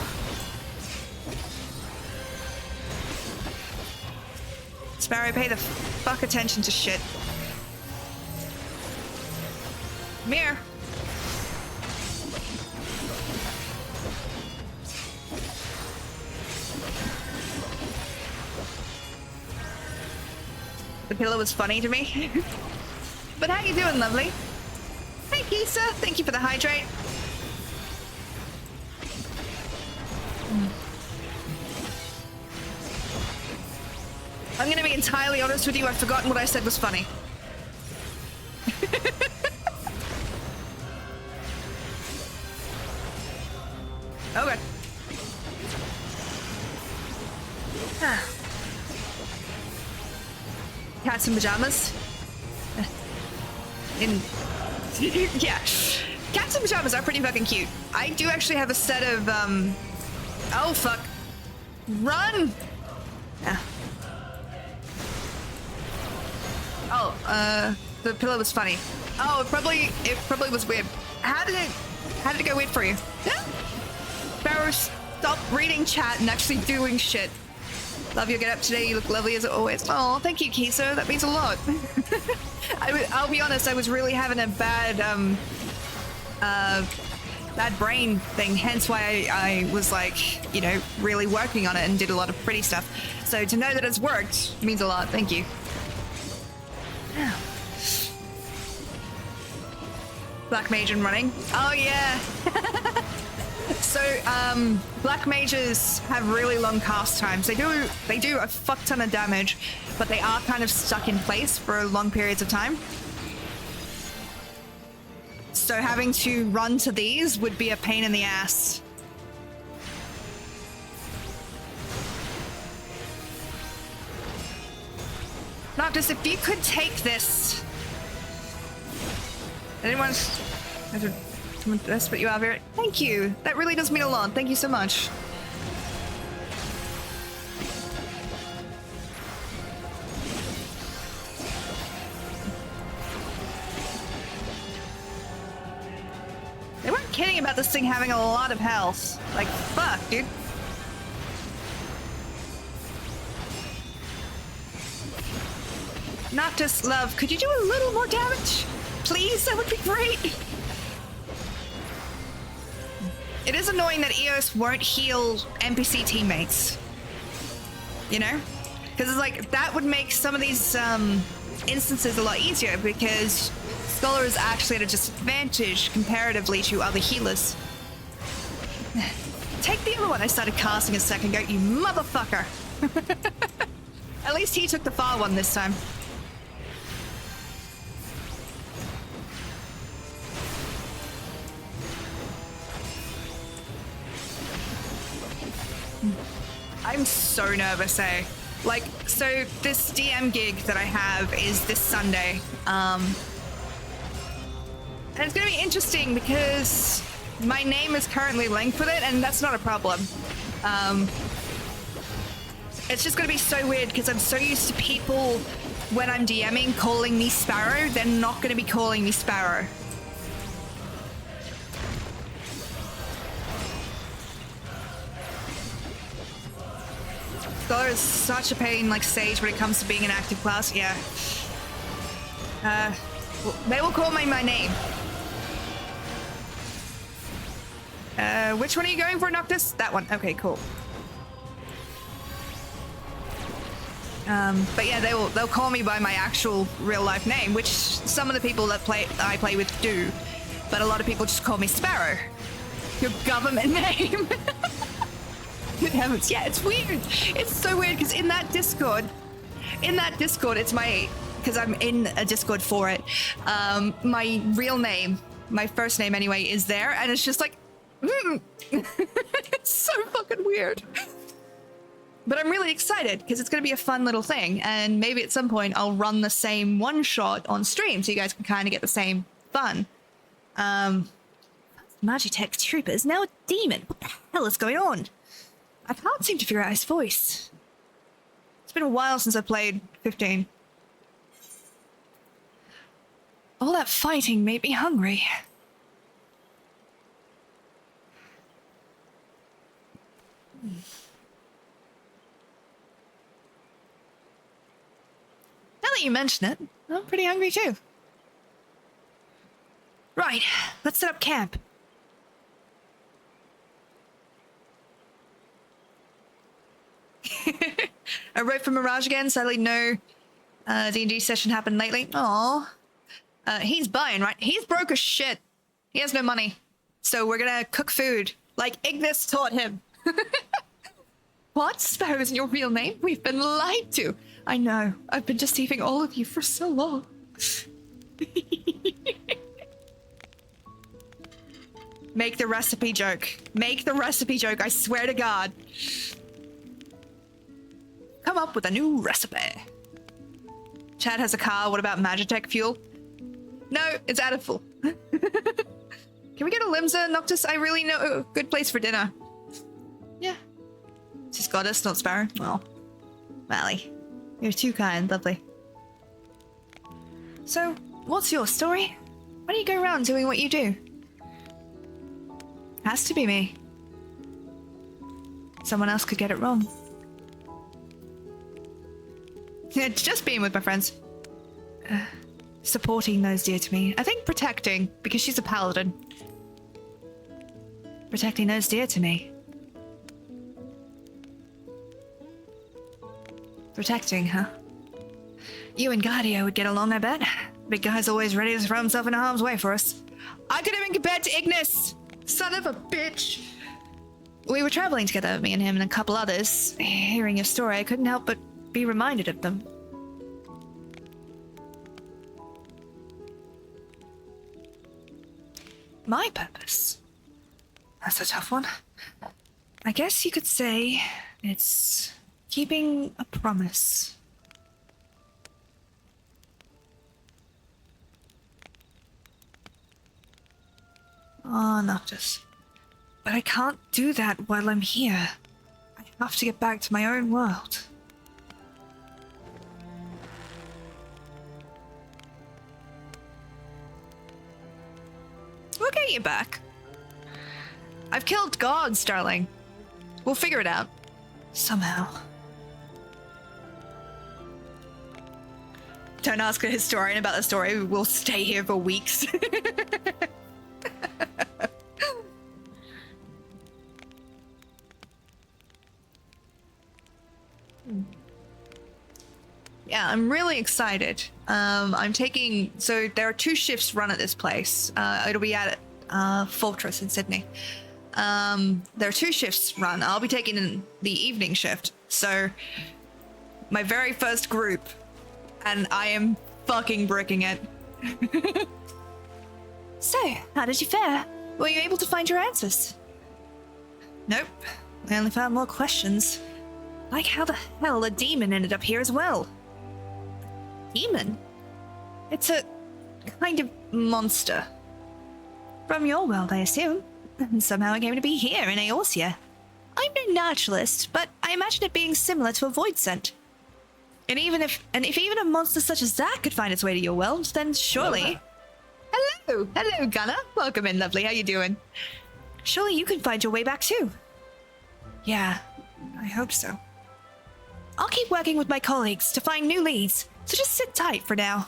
A: Sparrow, pay the fuck attention to shit. Come here. The pillow was funny to me. But how you doing, lovely? Hey, Kisa. Thank you for the hydrate. I'm gonna be entirely honest with you, I've forgotten what I said was funny. Okay. Cats in pajamas? Yeah. Cats in pajamas are pretty fucking cute. I do actually have a set of, oh fuck. Run! Yeah. Oh, the pillow was funny. Oh, it probably was weird. How did it go weird for you? Yeah. Sparrow, stop reading chat and actually doing shit. Love your get up today. You look lovely as always. Oh, thank you, Kiso. That means a lot. I'll be honest. I was really having a bad brain thing. Hence why I was like, you know, really working on it and did a lot of pretty stuff. So to know that it's worked means a lot. Thank you. Black mage and running. Oh yeah. So black mages have really long cast times. They do a fuck ton of damage, but they are kind of stuck in place for long periods of time. So having to run to these would be a pain in the ass. Noctis, if you could take this. Anyone? That's what you have here. Thank you. That really does mean a lot. Thank you so much. They weren't kidding about this thing having a lot of health. Like, fuck, dude. Noctis, love, could you do a little more damage? Please, that would be great. It is annoying that EOS won't heal NPC teammates. You know? Because it's like, that would make some of these instances a lot easier because Scholar is actually at a disadvantage comparatively to other healers. Take the other one I started casting a second ago, you motherfucker! At least he took the far one this time. I'm so nervous, eh? Like, so this DM gig that I have is this Sunday. And it's gonna be interesting because my name is currently linked with it, and that's not a problem. It's just gonna be so weird because I'm so used to people, when I'm DMing, calling me Sparrow. They're not gonna be calling me Sparrow. Scholar is such a pain, like Sage, when it comes to being an active class. Yeah. They will call me my name. Which one are you going for, Noctis? That one. Okay, cool. But yeah, they'll call me by my actual real life name, which some of the people that I play with do. But a lot of people just call me Sparrow. Your government name. Good heavens, yeah, it's weird. It's so weird because in that Discord, it's my, because I'm in a Discord for it, my real name, my first name anyway, is there, and it's just like, it's so fucking weird. But I'm really excited because it's going to be a fun little thing, and maybe at some point I'll run the same one shot on stream so you guys can kind of get the same fun. Magitech Trooper is now a demon. What the hell is going on? I can't seem to figure out his voice. It's been a while since I played 15. All that fighting made me hungry. Now that you mention it, I'm pretty hungry too. Right, let's set up camp. I wrote for Mirage again. Sadly, no D&D session happened lately. Aww. He's buying, right? He's broke as shit. He has no money. So we're gonna cook food, like Ignis taught him. What? Sparrow isn't your real name? We've been lied to. I know. I've been deceiving all of you for so long. Make the recipe joke. Make the recipe joke, I swear to God. Come up with a new recipe. Chad has a car. What about Magitech fuel? No, it's out of full. Can we go to Limsa, Noctis? I really know a good place for dinner. Yeah. She's Goddess, not Sparrow. Well, Mally, you're too kind, lovely. So, what's your story? Why do you go around doing what you do? Has to be me. Someone else could get it wrong. It's just being with my friends. Supporting those dear to me. I think protecting, because she's a paladin. Protecting those dear to me. Protecting, huh? You and Guardia would get along, I bet. Big guy's always ready to throw himself into harm's way for us. I could have been compared to Ignis! Son of a bitch! We were traveling together, me and him and a couple others. Hearing your story, I couldn't help but be reminded of them. My purpose? That's a tough one. I guess you could say it's keeping a promise. Oh, Noctis. But I can't do that while I'm here. I have to get back to my own world. We'll get you back. I've killed gods, darling. We'll figure it out. Somehow. Don't ask a historian about the story. We'll stay here for weeks. yeah, I'm really excited. I'm taking, so there are 2 shifts run at this place. It'll be at Fortress in Sydney. There are 2 shifts run. I'll be taking the evening shift. So my very first group, and I am fucking bricking it. So, how did you fare? Were you able to find your answers? Nope. I only found more questions. Like how the hell a demon ended up here as well. Demon? It's a kind of monster. From your world, I assume. And somehow it came to be here in Eorzea. I'm no naturalist, but I imagine it being similar to a void scent. And if even a monster such as that could find its way to your world, then surely... Hello, Gunnar. Welcome in, lovely. How you doing? Surely you can find your way back too. Yeah, I hope so. I'll keep working with my colleagues to find new leads, so just sit tight for now.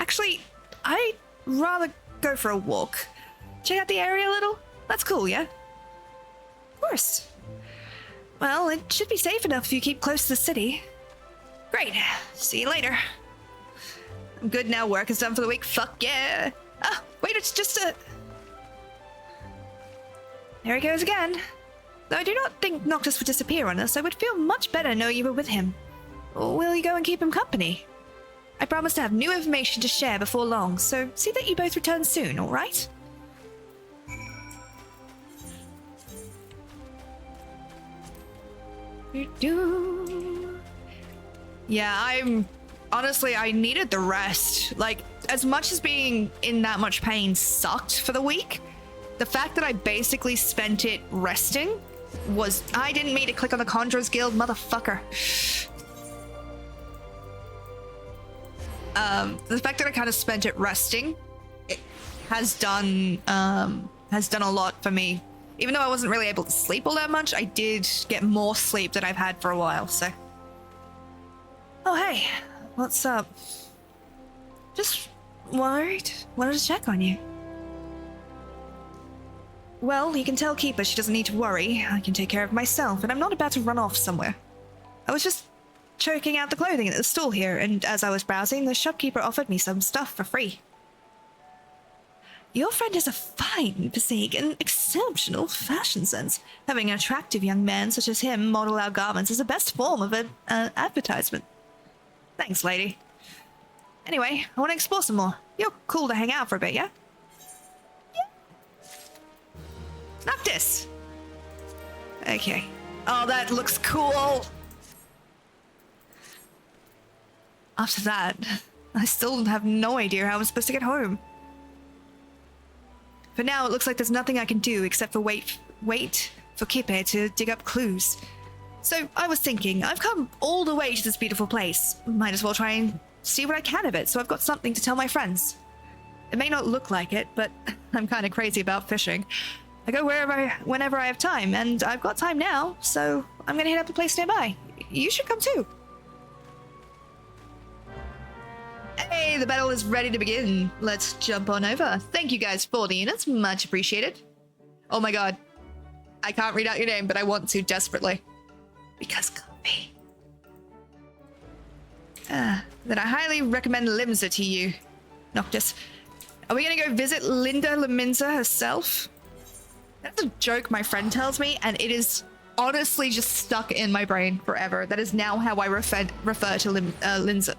A: Actually, I'd rather go for a walk. Check out the area a little? That's cool, yeah? Of course. Well, it should be safe enough if you keep close to the city. Great. See you later. I'm good now. Work is done for the week. Fuck yeah. Ah, wait, it's just a... There he goes again. Though I do not think Noctis would disappear on us, I would feel much better knowing you were with him. Will you go and keep him company? I promise to have new information to share before long, so see that you both return soon, alright? Yeah, honestly, I needed the rest. Like, as much as being in that much pain sucked for the week, the fact that I basically spent it resting was... I didn't mean to click on the Conjurers Guild, motherfucker. The fact that I kind of spent it resting, it has done a lot for me. Even though I wasn't really able to sleep all that much, I did get more sleep than I've had for a while, so... Oh, hey. What's up? Just worried. Wanted to check on you. Well, you can tell Keeper she doesn't need to worry. I can take care of myself, and I'm not about to run off somewhere. I was just checking out the clothing at the stall here, and as I was browsing, the shopkeeper offered me some stuff for free. Your friend has a fine physique and exceptional fashion sense. Having an attractive young man such as him model our garments is the best form of an advertisement. Thanks, lady. Anyway, I want to explore some more. You're cool to hang out for a bit, yeah? Yeah. Noctis! Okay. Oh, that looks cool! After that, I still have no idea how I'm supposed to get home. For now, it looks like there's nothing I can do except for wait for Kippe to dig up clues. So I was thinking, I've come all the way to this beautiful place. Might as well try and see what I can of it, so I've got something to tell my friends. It may not look like it, but I'm kind of crazy about fishing. I go whenever I have time, and I've got time now, so I'm gonna hit up a place nearby. You should come too. Hey, the battle is ready to begin. Let's jump on over. Thank you guys for the units. Much appreciated. Oh my god. I can't read out your name, but I want to desperately. Because comfy. Then I highly recommend Limsa to you, Noctis. Are we gonna go visit Linda Leminza herself? That's a joke my friend tells me, and it is honestly just stuck in my brain forever. That is now how I refer to Linza.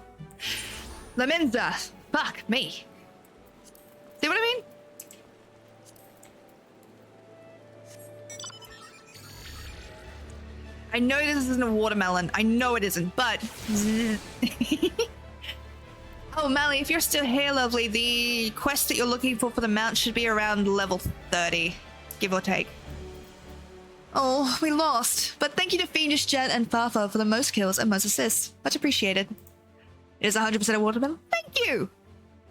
A: Leminza. Fuck me. See what I mean? I know this isn't a watermelon. I know it isn't, but... Oh, Mally, if you're still here, lovely, the quest that you're looking for the mount should be around level 30, give or take. Oh, we lost. But thank you to Fiendish Jet and Farfa for the most kills and most assists. Much appreciated. It is 100% a watermelon? Thank you!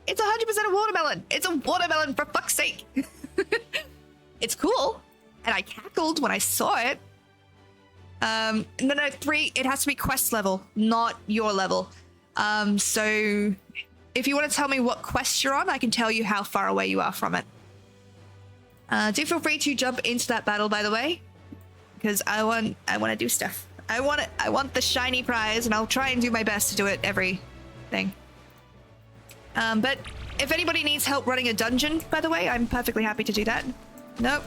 A: It's 100% a watermelon! It's a watermelon, for fuck's sake! It's cool, and I cackled when I saw it. No, 3, it has to be quest level, not your level. So if you want to tell me what quest you're on, I can tell you how far away you are from it. Do feel free to jump into that battle, by the way, because I want to do stuff. I want it. I want the shiny prize, and I'll try and do my best to do it every thing. But if anybody needs help running a dungeon, by the way, I'm perfectly happy to do that. Nope.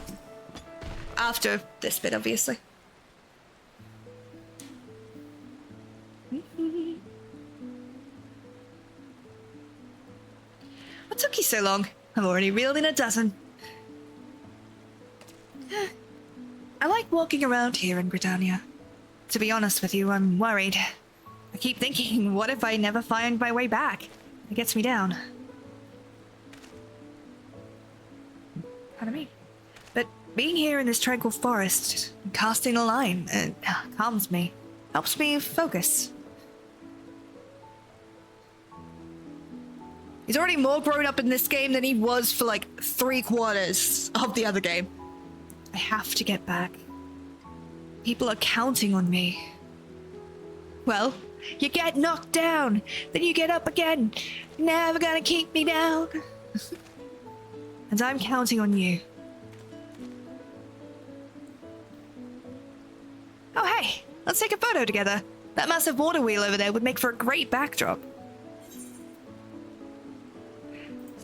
A: After this bit, obviously. What took you so long? I've already reeled in a dozen. I like walking around here in Britannia. To be honest with you, I'm worried. I keep thinking, what if I never find my way back? It gets me down. Pardon me. But being here in this tranquil forest, casting a line, calms me. Helps me focus. He's already more grown up in this game than he was for like 3/4 of the other game. I have to get back. People are counting on me. Well, you get knocked down, then you get up again. Never gonna keep me down. And I'm counting on you. Oh hey, let's take a photo together. That massive water wheel over there would make for a great backdrop.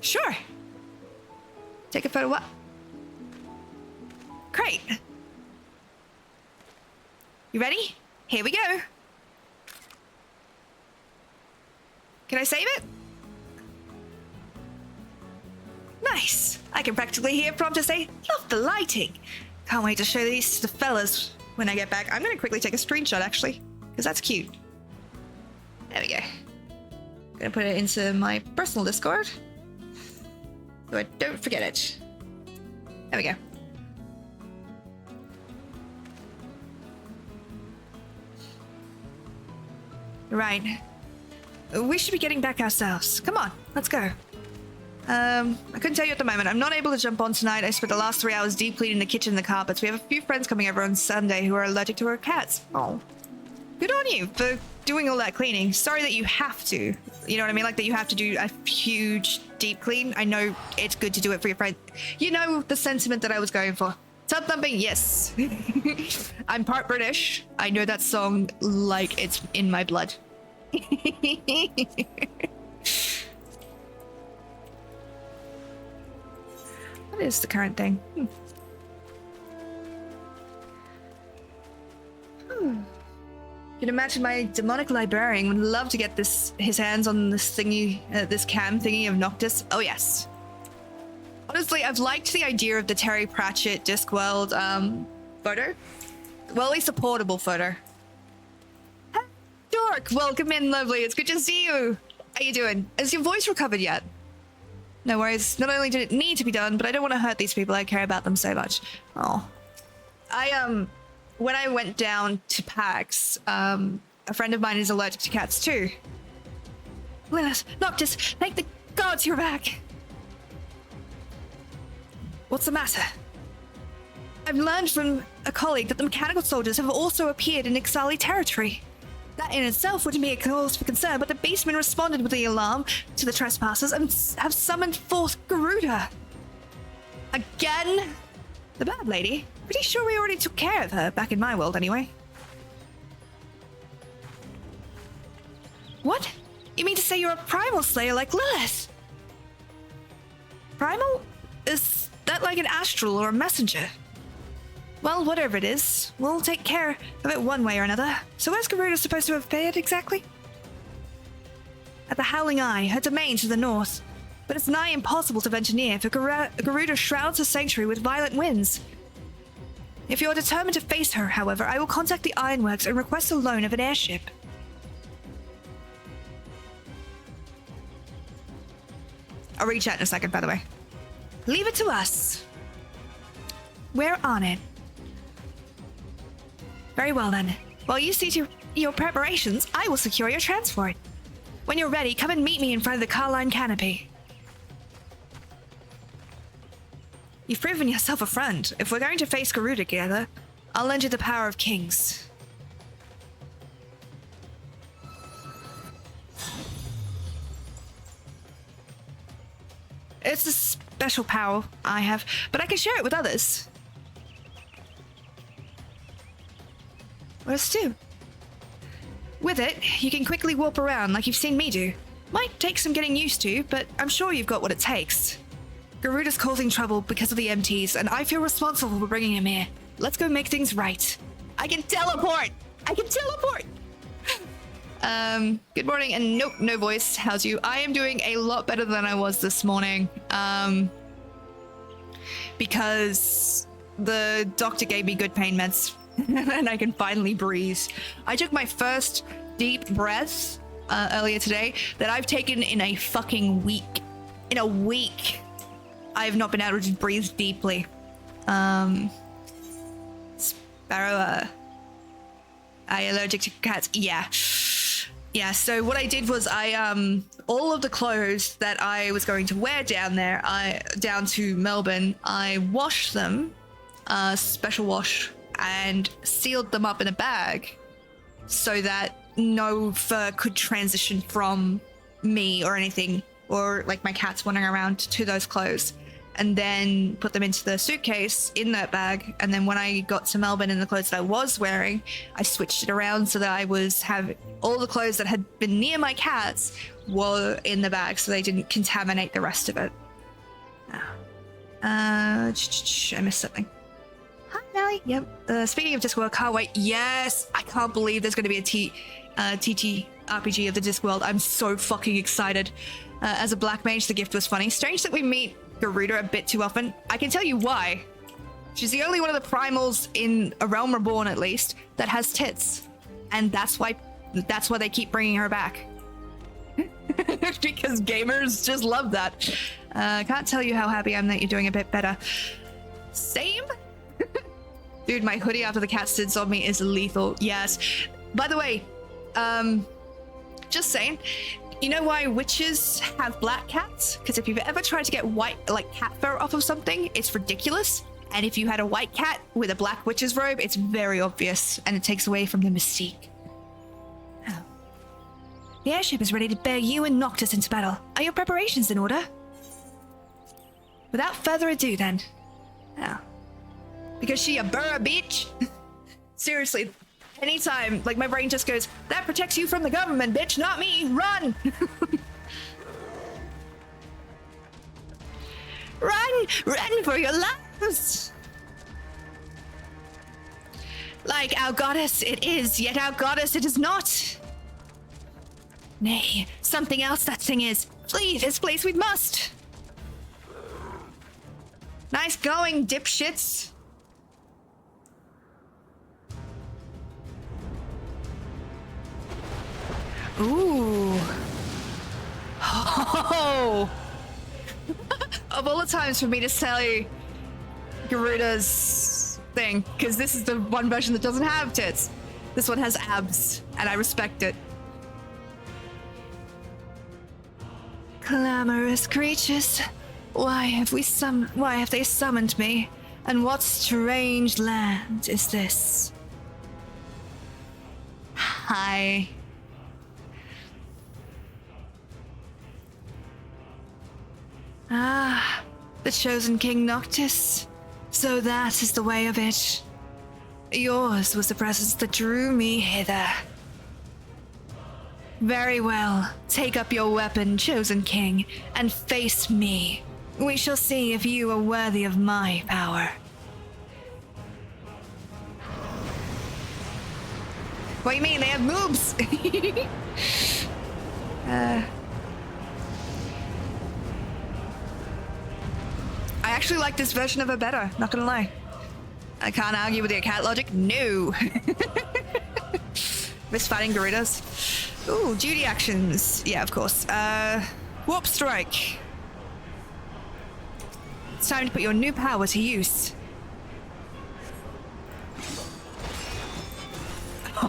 A: Sure. Take a photo what? Great. You ready? Here we go. Can I save it? Nice. I can practically hear Prompter say, love the lighting. Can't wait to show these to the fellas when I get back. I'm going to quickly take a screenshot, actually, because that's cute. There we go. I'm going to put it into my personal Discord so I don't forget it. There we go. Right. We should be getting back ourselves. Come on, let's go. I couldn't tell you at the moment. I'm not able to jump on tonight. I spent the last 3 hours deep cleaning the kitchen and the carpets. We have a few friends coming over on Sunday who are allergic to our cats. Oh. Good on you for doing all that cleaning. Sorry that you have to. You know what I mean? Like that you have to do a huge deep clean. I know it's good to do it for your friends. You know the sentiment that I was going for. Tub thumping, yes. I'm part British. I know that song like it's in my blood. What is the current thing? You can imagine my demonic librarian would love to get his hands on this thingy, this cam thingy of Noctis. Oh yes. Honestly, I've liked the idea of the Terry Pratchett Discworld photo. Well, at least a portable photo. Dork, welcome in, lovely. It's good to see you. How you doing? Has your voice recovered yet? No worries. Not only did it need to be done, but I don't want to hurt these people. I care about them so much. Oh. When I went down to PAX, a friend of mine is allergic to cats too. Lillith, Noctis, thank the gods you're back. What's the matter? I've learned from a colleague that the mechanical soldiers have also appeared in Ixali territory. That in itself wouldn't be a cause for concern, but the beastmen responded with the alarm to the trespassers and have summoned forth Garuda. Again? The bad lady? Pretty sure we already took care of her, back in my world anyway. What? You mean to say you're a primal slayer like Lillith? Primal? Is that like an astral or a messenger? Well, whatever it is, we'll take care of it one way or another. So where's Garuda supposed to have appeared exactly? At the Howling Eye, her domain to the north. But it's nigh impossible to venture near, for Garuda shrouds her sanctuary with violent winds. If you're determined to face her, however, I will contact the Ironworks and request a loan of an airship. I'll reach out in a second, by the way. Leave it to us. We're on it. Very well then. While you see to your preparations, I will secure your transport. When you're ready, come and meet me in front of the Carline Canopy. You've proven yourself a friend. If we're going to face Garuda together, I'll lend you the power of kings. It's a special power I have, but I can share it with others. Where's Stu? With it, you can quickly warp around like you've seen me do. Might take some getting used to, but I'm sure you've got what it takes. Garuda's causing trouble because of the MTs, and I feel responsible for bringing him here. Let's go make things right. I can teleport! I can teleport! Good morning, and nope, no voice. How's you? I am doing a lot better than I was this morning. Because the doctor gave me good pain meds, and I can finally breathe. I took my first deep breath earlier today that I've taken in a fucking week. In a week, I have not been able to breathe deeply. Sparrow, are you allergic to cats? Yeah. Yeah, so what I did was all of the clothes that I was going to wear down there, down to Melbourne, I washed them, special wash, and sealed them up in a bag so that no fur could transition from me or anything, or like my cats wandering around, to those clothes. And then put them into the suitcase in that bag. And then when I got to Melbourne in the clothes that I was wearing, I switched it around so that I was have all the clothes that had been near my cats were in the bag so they didn't contaminate the rest of it. I missed something. Hi, Nelly. Yep. Speaking of Discworld, can't wait. Yes, I can't believe there's going to be a TT RPG of the Discworld. I'm so fucking excited. As a black mage, the gift was funny. Strange that we meet Garuda a bit too often. I can tell you why. She's the only one of the primals in A Realm Reborn, at least, that has tits, and that's why they keep bringing her back. Because gamers just love that. Can't tell you how happy I am that you're doing a bit better. Same. Dude, my hoodie after the cat sits on me is lethal. Yes. By the way, just saying. You know why witches have black cats? Because if you've ever tried to get white, like cat fur off of something, it's ridiculous. And if you had a white cat with a black witch's robe, it's very obvious, and it takes away from the mystique. Oh. The airship is ready to bear you and Noctis into battle. Are your preparations in order? Without further ado, then. Oh. Because she a burra bitch? Seriously. Anytime, like, my brain just goes, that protects you from the government, bitch, not me, run! Run for your lives! Like our goddess it is, yet our goddess it is not. Nay, something else that thing is. Flee this place we must! Nice going, dipshits! Ooh. Oh. Of all the times for me to say Garuda's thing, because this is the one version that doesn't have tits. This one has abs, and I respect it. Clamorous creatures, why have they summoned me? And what strange land is this? Hi. Ah, the chosen King Noctis. So that is the way of it. Yours was the presence that drew me hither. Very well. Take up your weapon, chosen King, and face me. We shall see if you are worthy of my power. What do you mean? They have moves! I actually like this version of her better, not gonna lie. I can't argue with your cat logic. No. Miss fighting Garudas. Ooh, duty actions. Yeah, of course. Warp strike. It's time to put your new power to use.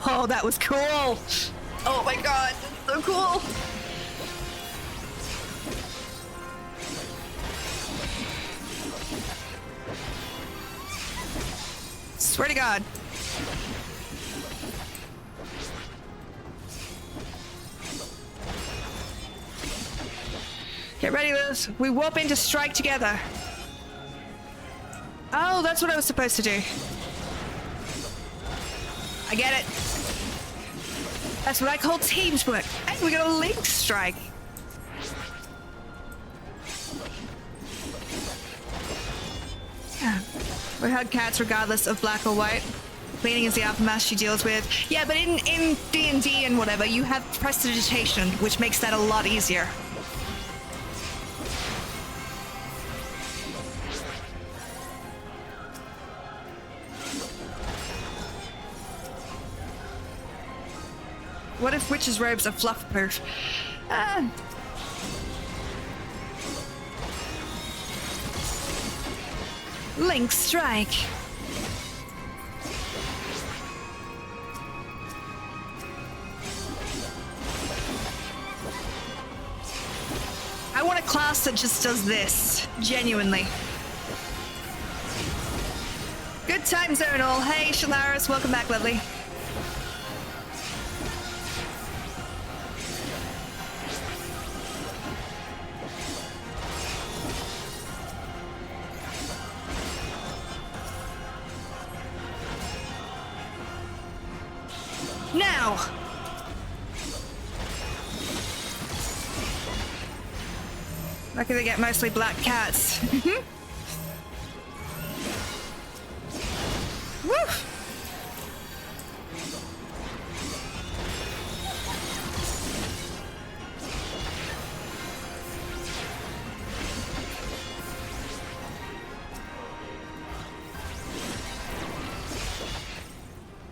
A: Oh, that was cool. Oh my god, that's so cool. Swear to God. Get ready, Lillith. We warp in to strike together. Oh, that's what I was supposed to do. I get it. That's what I call teams work. Hey, we got a link strike. Yeah. We hug cats regardless of black or white. Cleaning is the aftermath she deals with. Yeah, but in D&D and whatever, you have prestidigitation, which makes that a lot easier. What if witches' robes are fluff proof? Link strike. I want a class that just does this, genuinely. Good time zone all. Hey, Shalaris, welcome back, lovely. Now! Lucky they get mostly black cats. Woo!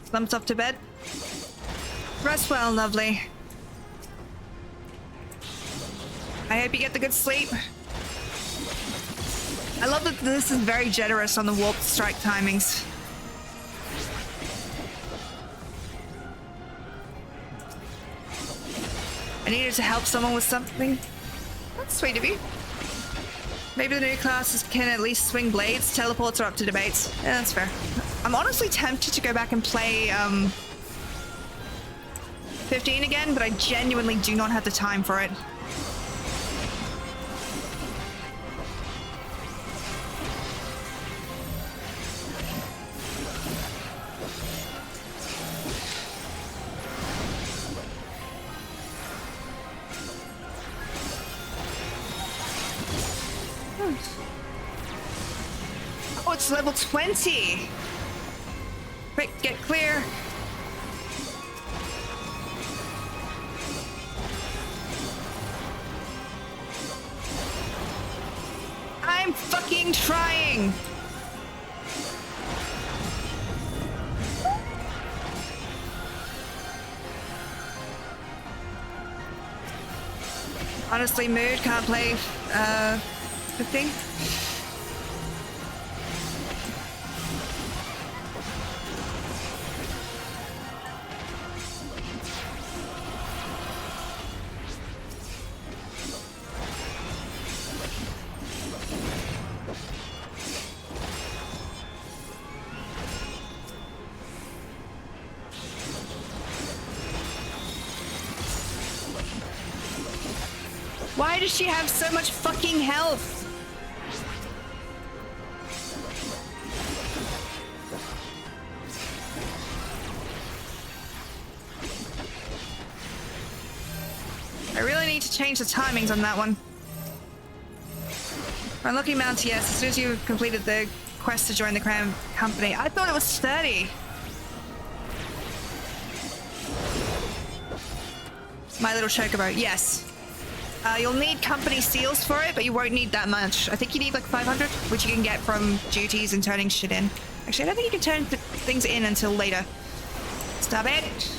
A: Slumped off to bed. Rest well, lovely. I hope you get the good sleep. I love that this is very generous on the warp strike timings. I needed to help someone with something. That's sweet of you. Maybe the new classes can at least swing blades. Teleports are up to debates. Yeah, that's fair. I'm honestly tempted to go back and play 15 again, but I genuinely do not have the time for it. Oh, it's level 20. Quick, get clear. I'm fucking trying. Honestly, mood, can't play 15. Why does she have so much fucking health? I really need to change the timings on that one. Unlocking Mount, yes, as soon as you completed the quest to join the Crown Company. I thought it was 30. My little chocobo, yes. You'll need company seals for it, but you won't need that much. I think you need like 500, which you can get from duties and turning shit in. Actually, I don't think you can turn things in until later. Stop it.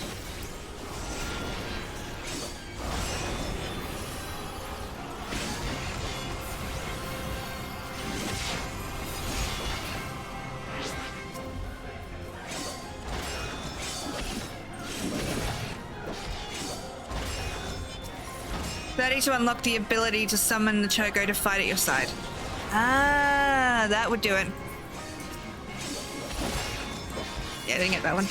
A: To unlock the ability to summon the Choco to fight at your side. Ah, that would do it. Yeah, I didn't get that one.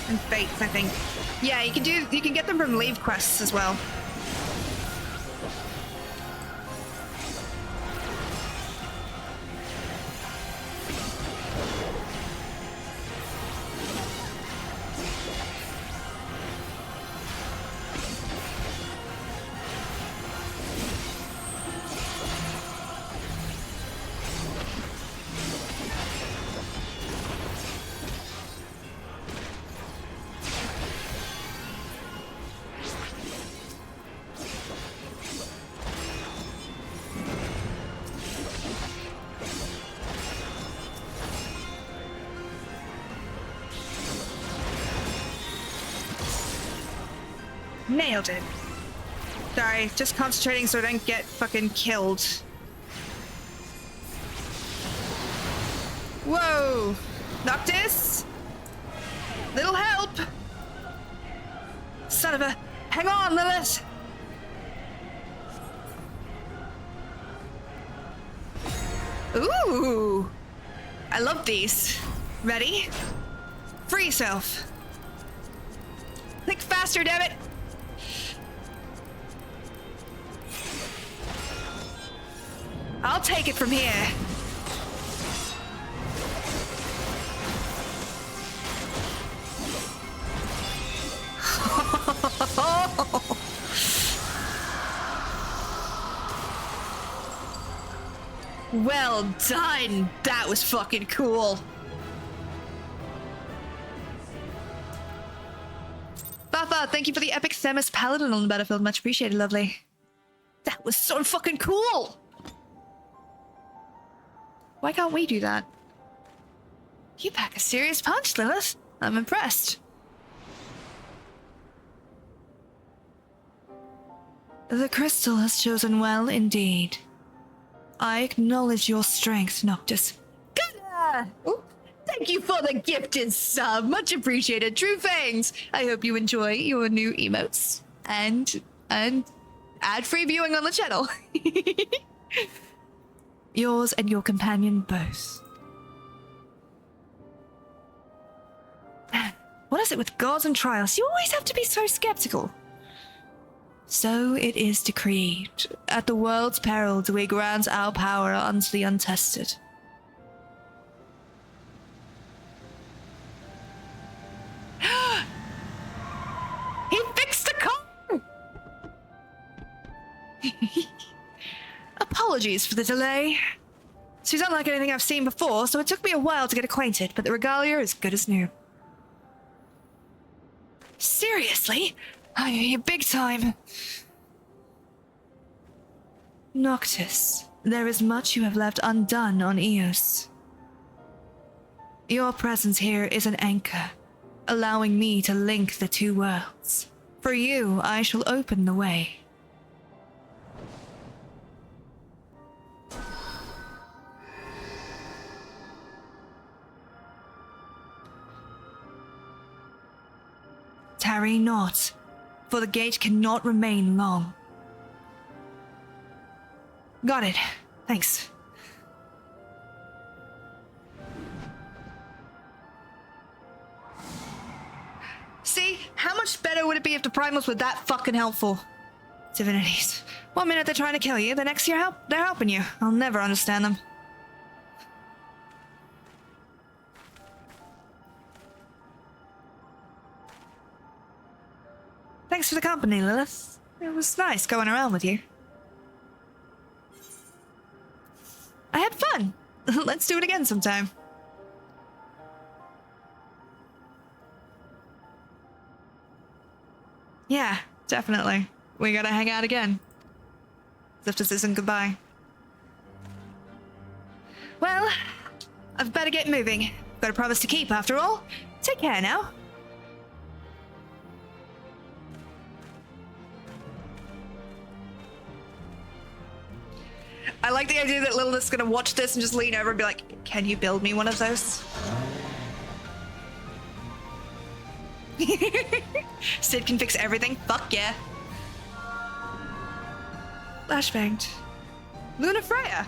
A: And fates, I think. Yeah, you can get them from leave quests as well. Nailed it. Sorry, just concentrating so I don't get fucking killed. Whoa! Noctis? Little help! Son of a... Hang on, Lillith! Ooh! I love these. Ready? Free yourself. Think faster, damn it! I'll take it from here. Well done! That was fucking cool. Fafa, thank you for the epic Themis Paladin on the battlefield. Much appreciated, lovely. That was so fucking cool! Why can't we do that? You pack a serious punch, Lillith. I'm impressed. The crystal has chosen well indeed. I acknowledge your strength, Noctis. Ooh, thank you for the gifted sub. Much appreciated. True Fangs. I hope you enjoy your new emotes and ad-free viewing on the channel. Yours and your companion both. What is it with gods and trials? You always have to be so skeptical. So it is decreed. At the world's peril do we grant our power unto the untested. He fixed the car! Apologies for the delay. She's unlike anything I've seen before, so it took me a while to get acquainted, but the regalia is good as new. Seriously? I owe you big time. Noctis, there is much you have left undone on Eos. Your presence here is an anchor, allowing me to link the two worlds. For you, I shall open the way. Tarry not, for the gate cannot remain long. Got it. Thanks. See? How much better would it be if the primals were that fucking helpful? Divinities. 1 minute they're trying to kill you, the next they're helping you. I'll never understand them. Thanks for the company, Lillith. It was nice going around with you. I had fun. Let's do it again sometime. Yeah, definitely. We gotta hang out again. As if this isn't goodbye. Well, I've better get moving. Got a promise to keep after all. Take care now. I like the idea that Lilith's gonna watch this and just lean over and be like, can you build me one of those? Sid can fix everything? Fuck yeah. Flashbanged. Luna Freya.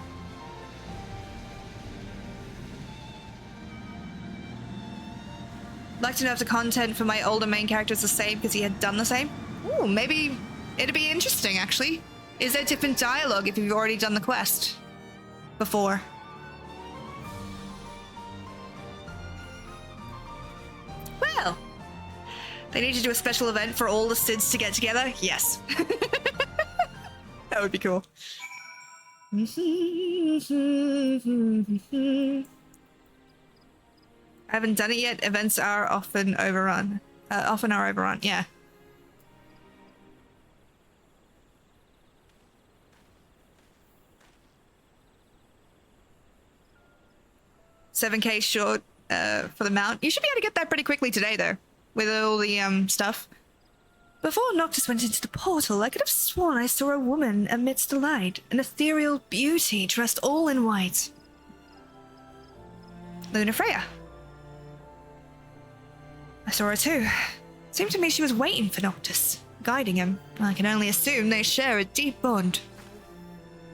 A: Like to know if the content for my older main character is the same because he had done the same. Ooh, maybe it'd be interesting actually. Is there different dialogue if you've already done the quest before? Well, they need to do a special event for all the Sids to get together? Yes. That would be cool. I haven't done it yet. Events are often overrun. Yeah. $7K short for the mount. You should be able to get that pretty quickly today, though, with all the stuff. Before Noctis went into the portal, I could have sworn I saw a woman amidst the light, an ethereal beauty dressed all in white. Luna Freya. I saw her too. Seemed to me she was waiting for Noctis, guiding him. I can only assume they share a deep bond.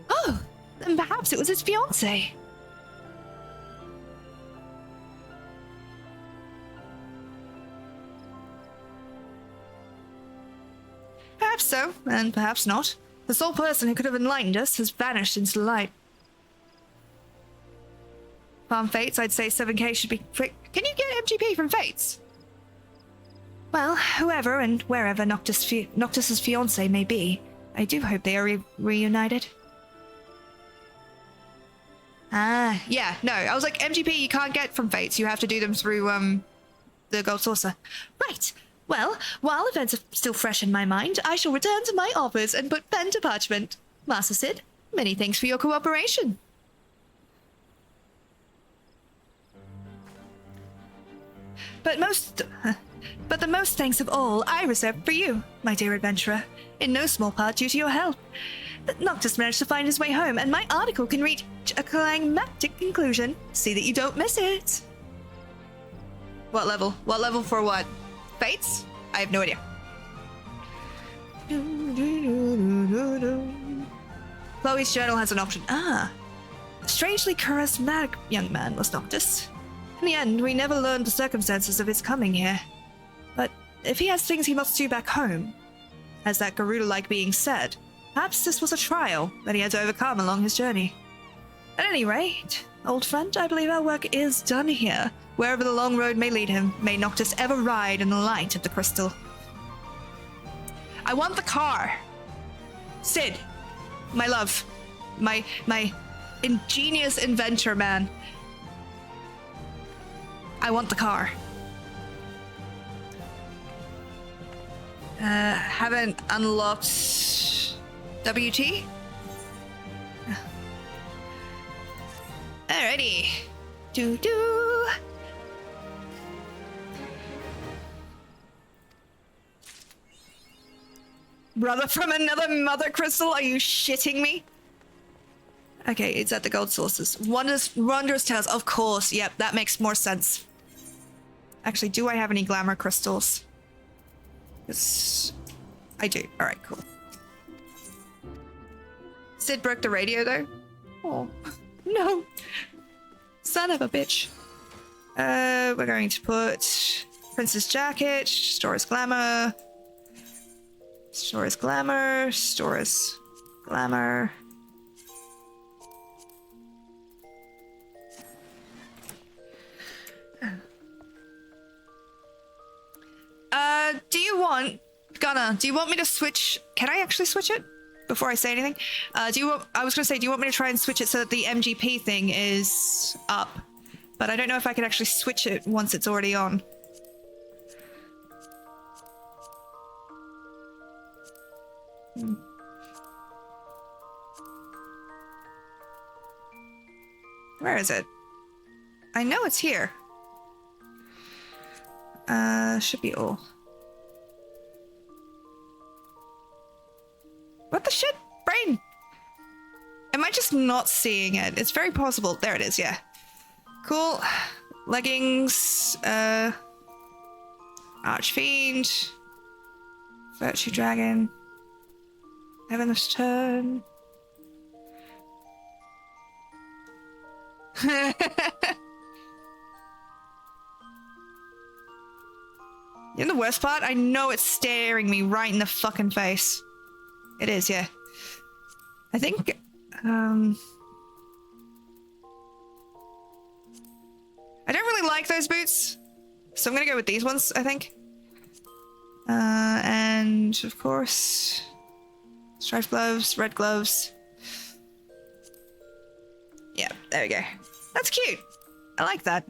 A: Oh, then perhaps it was his fiancée. Perhaps so, and perhaps not. The sole person who could have enlightened us has vanished into the light. Farm Fates, I'd say 7K should be quick. Can you get MGP from Fates? Well, whoever and wherever Noctis's fiancé may be, I do hope they are reunited. Ah, yeah, no, I was like, MGP you can't get from Fates, you have to do them through, the Gold Saucer. Right, well, while events are still fresh in my mind, I shall return to my office and put pen to parchment. Master Sid, many thanks for your cooperation. But the most thanks of all I reserve for you, my dear adventurer, in no small part due to your help. But Noctis managed to find his way home, and my article can reach a climactic conclusion. See that you don't miss it. What level? What level for what? Fates? I have no idea. Chloe's journal has an option. Ah. A strangely charismatic young man was Noctis. In the end, we never learned the circumstances of his coming here. But if he has things he must do back home, as that Garuda-like being said, perhaps this was a trial that he had to overcome along his journey. At any rate, old friend, I believe our work is done here. Wherever the long road may lead him, may Noctis ever ride in the light of the crystal. I want the car. Sid, my love, my ingenious inventor man. I want the car. Haven't unlocked WT? Alrighty. Doo-doo. Brother from another mother crystal? Are you shitting me? Okay, it's at the gold sources. Wondrous tales, of course. Yep, that makes more sense. Actually, do I have any glamour crystals? Yes, I do. All right, cool. Sid broke the radio, though. Oh, no. Son of a bitch. We're going to put Princess Jacket, Stora's Glamour, Stora's Glamour, Stora's Glamour. Do you want, Gunnar, do you want me to switch? Can I actually switch it before I say anything? I was gonna say, do you want me to try and switch it so that the MGP thing is up? But I don't know if I can actually switch it once it's already on. Where is it? I know it's here. Should be all. What the shit? Brain! Am I just not seeing it? It's very possible. There it is, yeah. Cool. Leggings, Archfiend, Virtue Dragon, Heaven's Turn. You know the worst part? I know it's staring me right in the fucking face. It is, yeah. I think, I don't really like those boots, so I'm gonna go with these ones, I think. And of course, striped gloves, red gloves. Yeah, there we go. That's cute. I like that.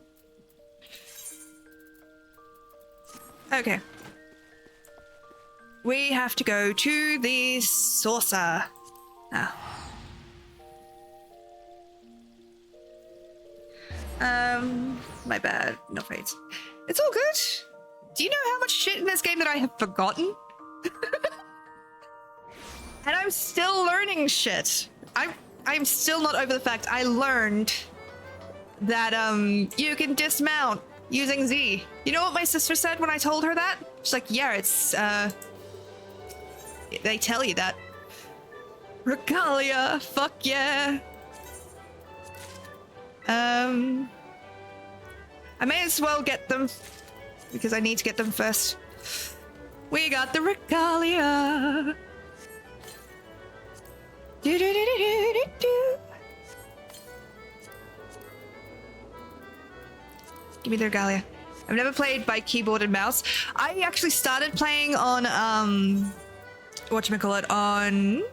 A: Okay. We have to go to the saucer now. My bad. No fades. It's all good. Do you know how much shit in this game that I have forgotten? And I'm still learning shit. I'm still not over the fact I learned that you can dismount using Z. You know what my sister said when I told her that? She's like, yeah, it's they tell you that. Regalia, fuck yeah. I may as well get them because I need to get them first. We got the regalia. Do, do, do, do, do, do. Give me the regalia. I've never played by keyboard and mouse. I actually started playing on whatchamacallit, on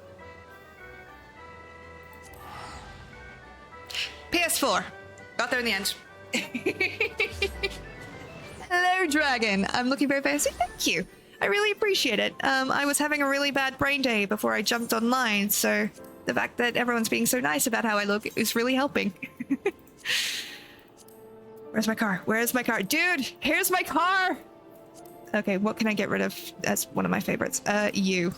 A: PS4. Got there in the end. Hello, dragon. I'm looking very fancy. Thank you. I really appreciate it. I was having a really bad brain day before I jumped online, so the fact that everyone's being so nice about how I look is really helping. Where's my car? Where's my car? Dude, here's my car! Okay, what can I get rid of as one of my favorites? You.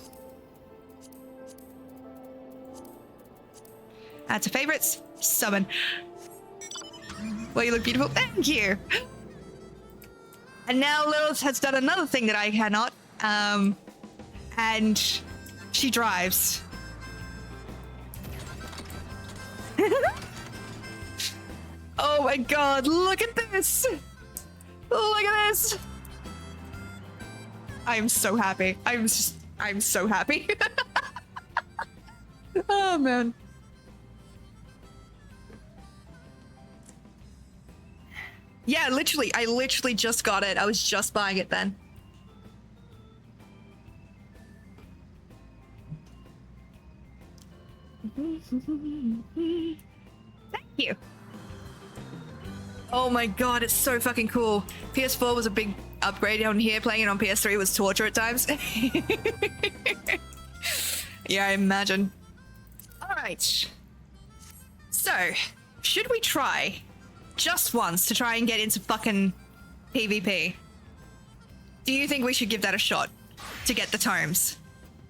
A: Add to favorites. Summon. Well, you look beautiful. Thank you! And now Lilith has done another thing that I cannot. And she drives. Oh my god, look at this! Look at this! I'm so happy. I'm so happy. Oh man. Yeah, literally, I literally just got it. I was just buying it then. Thank you. Oh my god, it's so fucking cool. PS4 was a big upgrade on here. Playing it on PS3 was torture at times. Yeah, I imagine. Alright. So, should we try just once to try and get into fucking PvP? Do you think we should give that a shot to get the tomes?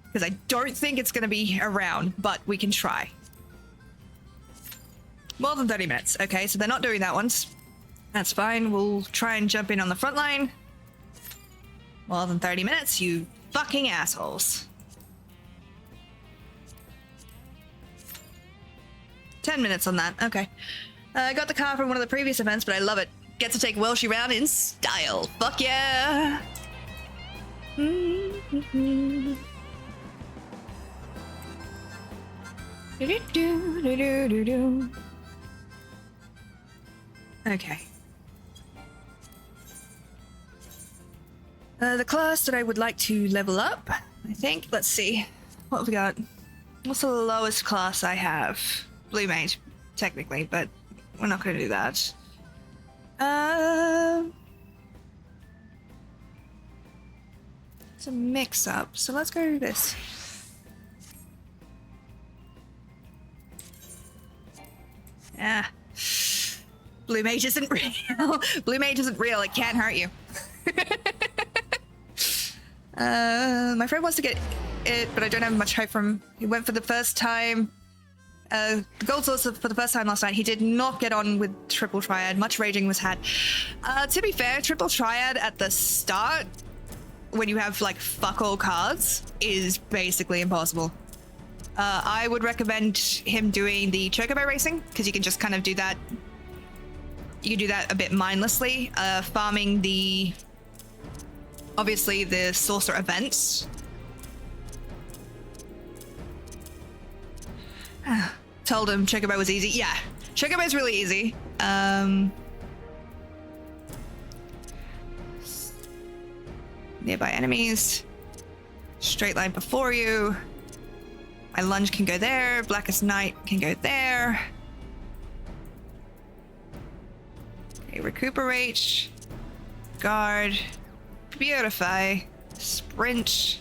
A: Because I don't think it's going to be around, but we can try. More than 30 minutes. Okay, so they're not doing that once. That's fine. We'll try and jump in on the front line. More than 30 minutes, you fucking assholes. 10 minutes on that. Okay. I got the car from one of the previous events, but I love it. Get to take Welshie around in style. Fuck yeah! Okay. The class that I would like to level up, I think. Let's see. What have we got? What's the lowest class I have? Blue Mage, technically, but we're not going to do that. It's a mix-up, so let's go do this. Yeah. Blue Mage isn't real. Blue Mage isn't real. It can't hurt you. My friend wants to get it, but I don't have much hope from. He went for the first time. The gold source for the first time last night. He did not get on with triple triad. Much raging was had. To be fair, triple triad at the start, when you have like fuck all cards, is basically impossible. I would recommend him doing the chocobo racing because you can just kind of do that. You can do that a bit mindlessly, farming the obviously the sorcerer events. Told him chocobo was easy. Yeah, chocobo is really easy. Nearby enemies. Straight line before you. My lunge can go there. Blackest Night can go there. Okay, recuperate. Guard. Beautify. Sprint.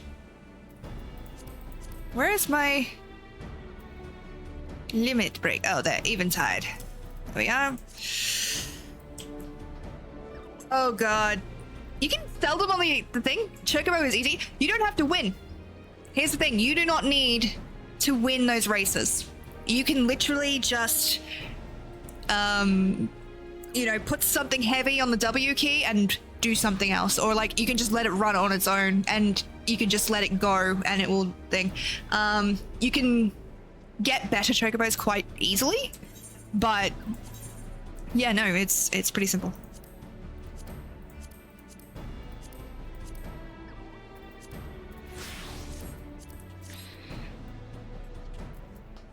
A: Where is my limit break? Oh, there. Eventide. There we are. Oh, God. You can sell them on the thing. Chocobo is easy. You don't have to win. Here's the thing. You do not need to win those races. You can literally just, you know, put something heavy on the W key and do something else. Or like you can just let it run on its own and you can just let it go and it will thing. You can get better chocobos quite easily, but yeah, no, it's pretty simple.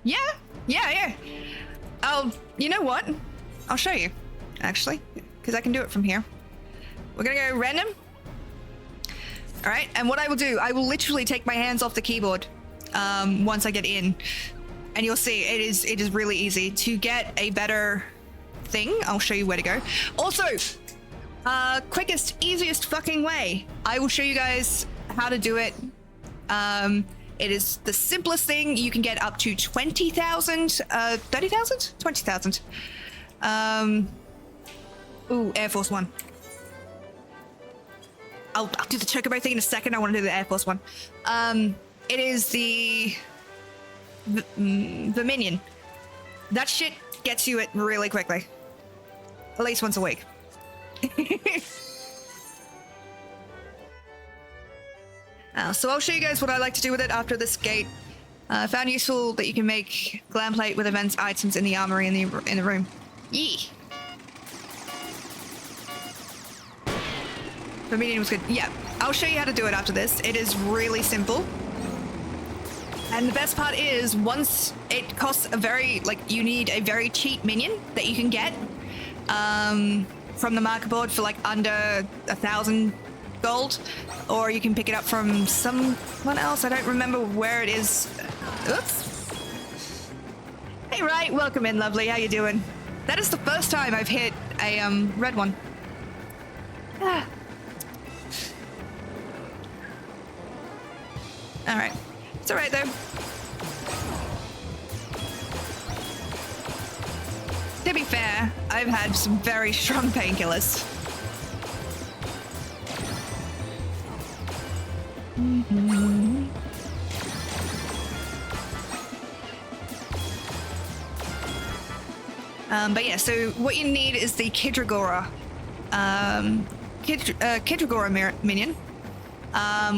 A: Yeah. Oh, you know what? I'll show you, actually, because I can do it from here. We're gonna go random. All right, and what I will do, I will literally take my hands off the keyboard once I get in, and you'll see it is really easy to get a better thing. I'll show you where to go. Also, quickest, easiest fucking way. I will show you guys how to do it. It is the simplest thing. You can get up to 20,000, 30,000, 20,000. Ooh, Air Force One. I'll do the chocobo thing in a second. I want to do the Air Force One. It is the minion. That shit gets you it really quickly. At least once a week. So I'll show you guys what I like to do with it after this gate. Found useful that you can make glam plate with events items in the armory in the room. Yee. The minion was good. Yeah, I'll show you how to do it after this. It is really simple. And the best part is once it costs a very, like, you need a very cheap minion that you can get from the market board for like under 1,000 gold, or you can pick it up from someone else. I don't remember where it is. Oops. Hey, right, welcome in, lovely. How you doing? That is the first time I've hit a red one. Ah. All right, it's all right though. To be fair, I've had some very strong painkillers. But yeah, so what you need is the Kidragora, Kidragora minion,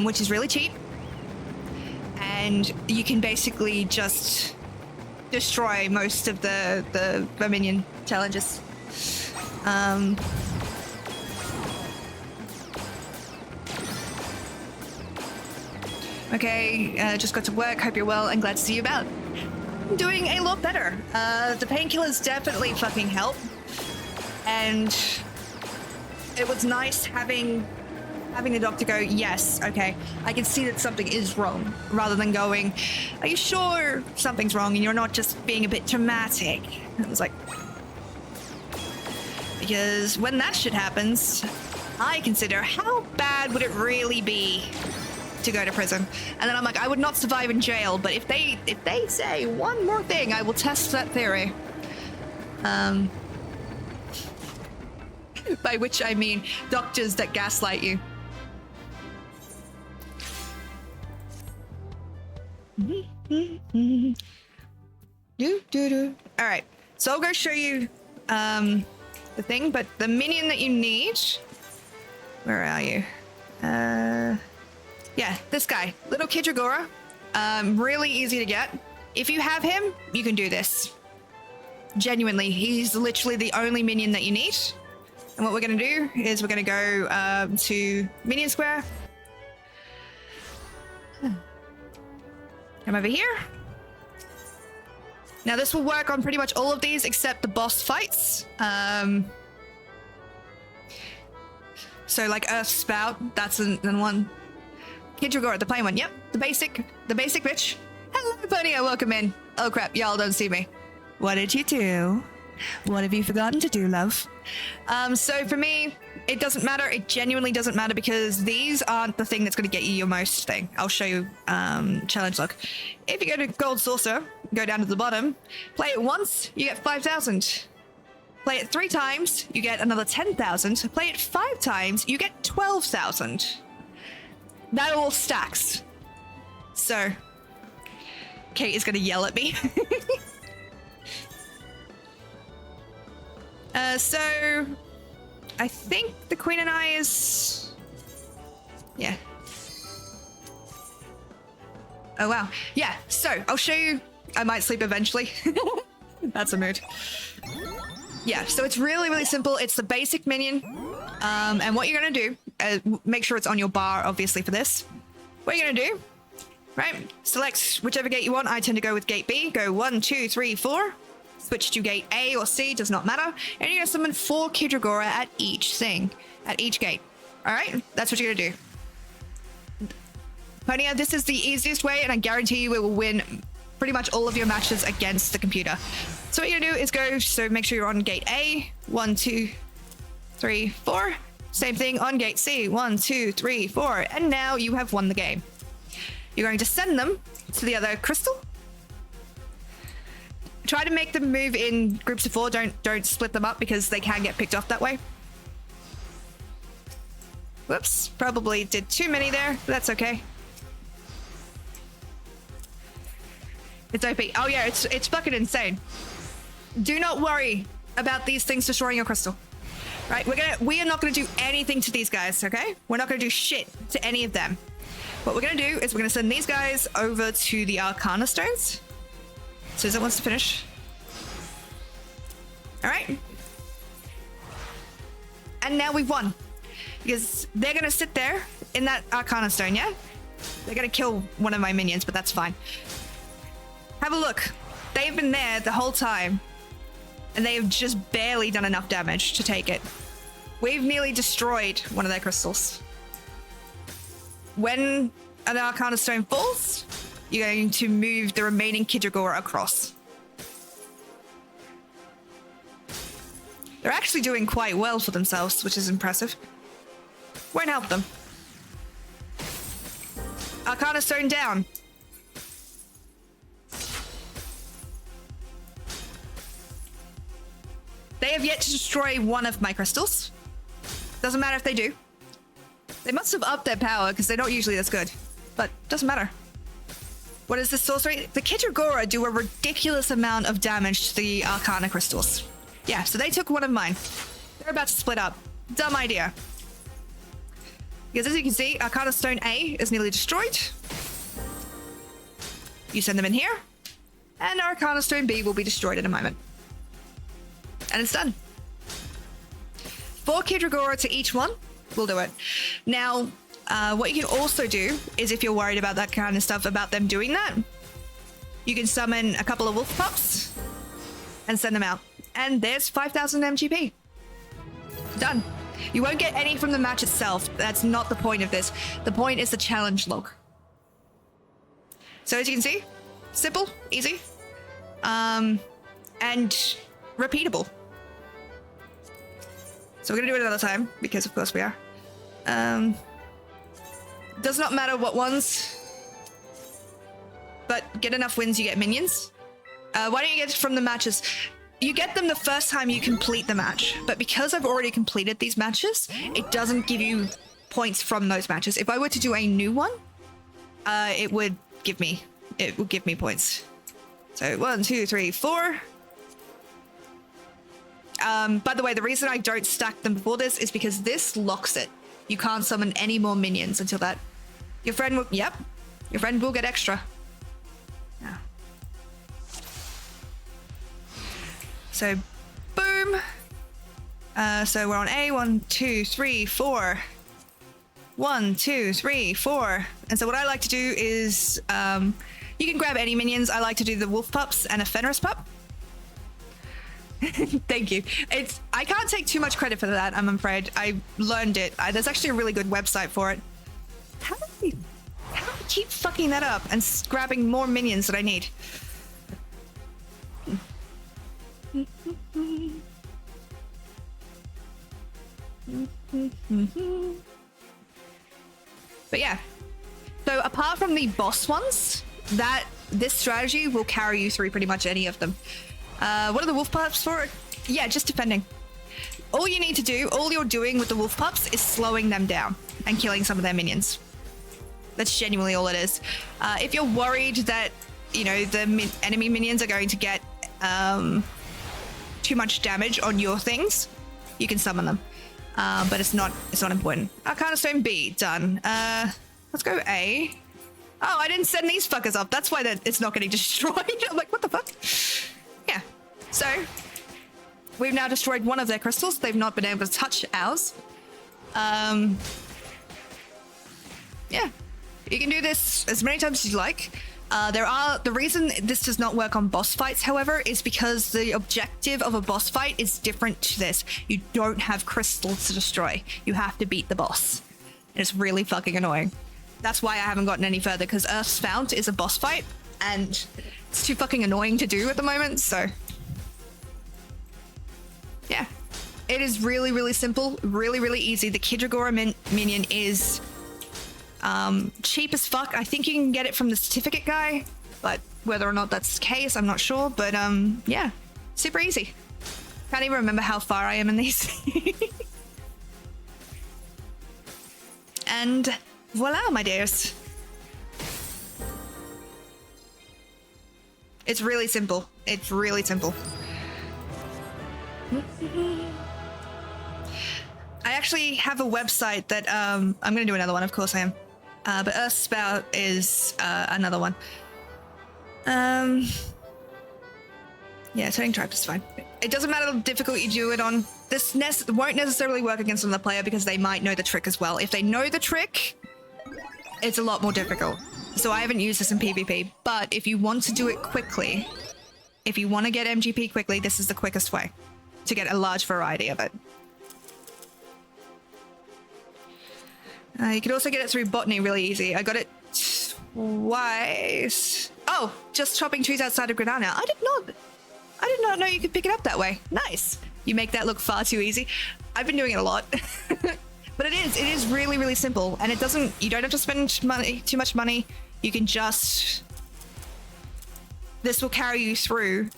A: which is really cheap, and you can basically just destroy most of the minion challenges. Okay, just got to work. Hope you're well and glad to see you about. I'm doing a lot better. The painkillers definitely fucking help. And it was nice having the doctor go, yes, okay, I can see that something is wrong, rather than going, are you sure something's wrong and you're not just being a bit dramatic? It was like, because when that shit happens, I consider how bad would it really be to go to prison. And then I'm like, I would not survive in jail, but if they say one more thing, I will test that theory. By which I mean doctors that gaslight you. All right, so I'll go show you the thing, but the minion that you need, where are you? Yeah, this guy, little Kidragora, really easy to get. If you have him, you can do this. Genuinely, he's literally the only minion that you need. And what we're gonna do is we're gonna go to Minion Square. Come over here. Now this will work on pretty much all of these except the boss fights. So like Earth Spout, that's the one. Kidragora, the plain one. Yep, the basic bitch. Hello, Ponyo, welcome in. Oh crap, y'all don't see me. What did you do? What have you forgotten to do, love? So for me, it doesn't matter. It genuinely doesn't matter because these aren't the thing that's going to get you your most thing. I'll show you challenge log. If you go to Gold Saucer, go down to the bottom, play it once, you get 5,000. Play it 3 times, you get another 10,000. Play it 5 times, you get 12,000. That all stacks. So, Kate is gonna yell at me. So, I think the Queen and I is... Yeah. Oh, wow. Yeah, so I'll show you. I might sleep eventually. That's a mood. Yeah, so it's really, really simple. It's the basic minion. And what you're going to do, make sure it's on your bar, obviously, for this. What you're going to do, right? Select whichever gate you want. I tend to go with gate B. Go 1, 2, 3, 4. Switch to gate A or C, does not matter. And you're going to summon 4 Kidragora at each thing, at each gate. All right? That's what you're going to do. Ponia, this is the easiest way, and I guarantee you it will win pretty much all of your matches against the computer. So what you're gonna do is go, so make sure you're on gate A, 1, 2, 3, 4. Same thing on gate C, 1, 2, 3, 4. And now you have won the game. You're going to send them to the other crystal. Try to make them move in groups of 4. Don't split them up because they can get picked off that way. Whoops, probably did too many there, but that's okay. It's OP. Oh yeah, it's fucking insane. Do not worry about these things destroying your crystal. Right? We are not gonna do anything to these guys, okay? We're not gonna do shit to any of them. What we're gonna do is we're gonna send these guys over to the Arcana Stones. Susan wants to finish. Alright. And now we've won. Because they're gonna sit there in that Arcana Stone, yeah? They're gonna kill one of my minions, but that's fine. Have a look. They've been there the whole time, and they have just barely done enough damage to take it. We've nearly destroyed one of their crystals. When an Arcana Stone falls, you're going to move the remaining Kidragora across. They're actually doing quite well for themselves, which is impressive. Won't help them. Arcana Stone down. They have yet to destroy one of my crystals. Doesn't matter if they do. They must have upped their power because they're not usually this good. But doesn't matter. What is this sorcery? The Kidragora do a ridiculous amount of damage to the Arcana crystals. Yeah, so they took one of mine. They're about to split up. Dumb idea. Because as you can see, Arcana Stone A is nearly destroyed. You send them in here. And Arcana Stone B will be destroyed in a moment. And it's done. 4 Kidragora to each one. We'll do it. Now, what you can also do is if you're worried about that kind of stuff, about them doing that, you can summon a couple of wolf pups and send them out. And there's 5,000 MGP. Done. You won't get any from the match itself. That's not the point of this. The point is the challenge log. So as you can see, simple, easy, and repeatable. So we're gonna do it another time, because of course we are. Does not matter what ones, but get enough wins, you get minions. Why don't you get it from the matches? You get them the first time you complete the match, but because I've already completed these matches, it doesn't give you points from those matches. If I were to do a new one, it would give me points. So 1, 2, 3, 4. By the way, the reason I don't stack them before this is because this locks it. You can't summon any more minions until that. Your friend will, yep, your friend will get extra. Yeah. So, boom. So we're on A, 1, 2, 3, 4. 1, 2, 3, 4. And so what I like to do is, you can grab any minions. I like to do the wolf pups and a Fenris pup. Thank you. I can't take too much credit for that, I'm afraid. I learned it. There's actually a really good website for it. How do I keep fucking that up and grabbing more minions that I need? But yeah. So apart from the boss ones, this strategy will carry you through pretty much any of them. What are the wolf pups for? Yeah, just defending. All you need to do, all you're doing with the wolf pups is slowing them down and killing some of their minions. That's genuinely all it is. If you're worried that, you know, the enemy minions are going to get too much damage on your things, you can summon them. But it's not important. Arcana Stone B, done. Let's go A. Oh, I didn't send these fuckers up. That's why it's not getting destroyed. I'm like, what the fuck? Yeah. So, we've now destroyed one of their crystals. They've not been able to touch ours. Yeah. You can do this as many times as you like. The reason this does not work on boss fights, however, is because the objective of a boss fight is different to this. You don't have crystals to destroy. You have to beat the boss. And it's really fucking annoying. That's why I haven't gotten any further, because Earth's Fount is a boss fight, and it's too fucking annoying to do at the moment, so... Yeah. It is really, really simple, really, really easy. The Kidragora minion is... cheap as fuck. I think you can get it from the certificate guy, but whether or not that's the case, I'm not sure. But yeah, super easy. Can't even remember how far I am in these. And voila, my dears. It's really simple. It's really simple. I actually have a website that I'm gonna do another one, of course I am. But Earthspout is another one. Yeah, turning trap is fine. It doesn't matter how difficult you do it on. This won't necessarily work against another player because they might know the trick as well. If they know the trick, it's a lot more difficult. So I haven't used this in PvP, but if you want to do it quickly, if you want to get MGP quickly, this is the quickest way to get a large variety of it. You could also get it through botany really easy. I got it twice. Oh, just chopping trees outside of Granada. I did not know you could pick it up that way. Nice. You make that look far too easy. I've been doing it a lot. But it is really, really simple. And you don't have to spend too much money. You can just... This will carry you through.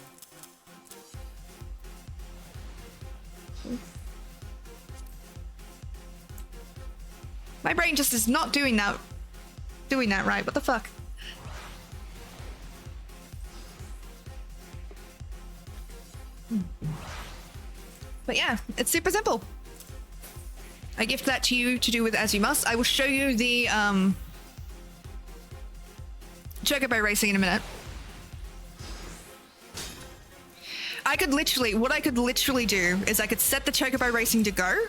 A: My brain just is not doing that right. What the fuck? But yeah, it's super simple. I gift that to you to do with as you must. I will show you the chocobo racing in a minute. What I could literally do is I could set the chocobo racing to go,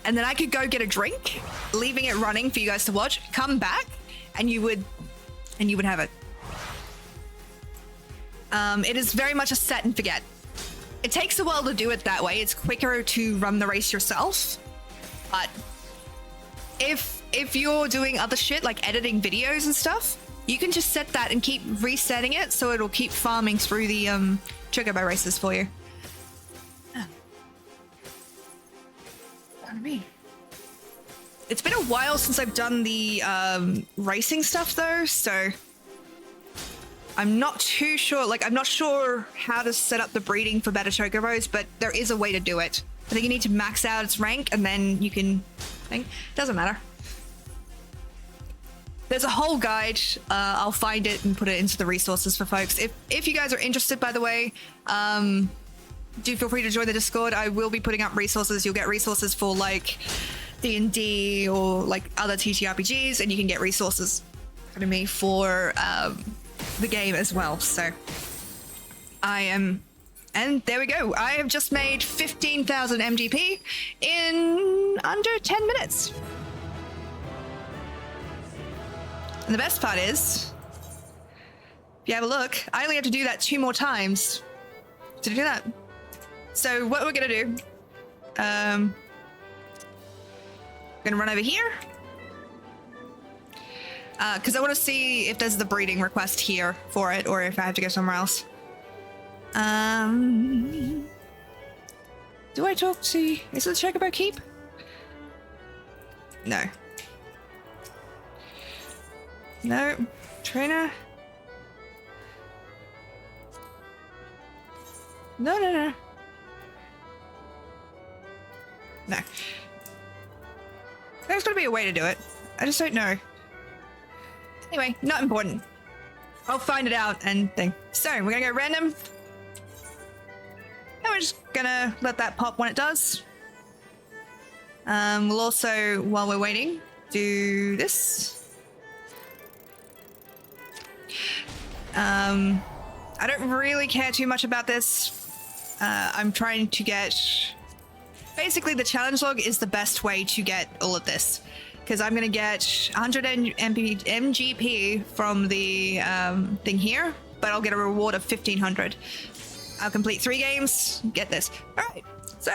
A: and then I could go get a drink, leaving it running for you guys to watch, come back, and you would have it. It is very much a set and forget. It takes a while to do it that way. It's quicker to run the race yourself. But if you're doing other shit like editing videos and stuff, you can just set that and keep resetting it so it'll keep farming through the chocobo races for you. Pardon me. It's been a while since I've done the racing stuff though, so I'm not too sure. Like, I'm not sure how to set up the breeding for better chocobos, but there is a way to do it. I think you need to max out its rank and then you can... Doesn't matter. There's a whole guide. I'll find it and put it into the resources for folks. If you guys are interested, by the way, do feel free to join the Discord. I will be putting up resources. You'll get resources for like D&D or like other TTRPGs, and you can get resources from me for the game as well. So I am... And there we go. I have just made 15,000 MGP in under 10 minutes. And the best part is, if you have a look, I only have to do that 2 more times to do that. So what we're gonna do, gonna run over here. Because I want to see if there's the breeding request here for it, or if I have to go somewhere else. Do I talk to... Is it the Chocobo Keep? No. No. Trainer? No. a way to do it. I just don't know. Anyway, not important. I'll find it out and thing. So we're gonna go random. And we're just gonna let that pop when it does. We'll also, while we're waiting, do this. I don't really care too much about this. I'm trying to get... Basically, the challenge log is the best way to get all of this. Because I'm going to get 100 MGP from the thing here, but I'll get a reward of 1,500. I'll complete 3 games, get this. All right, so...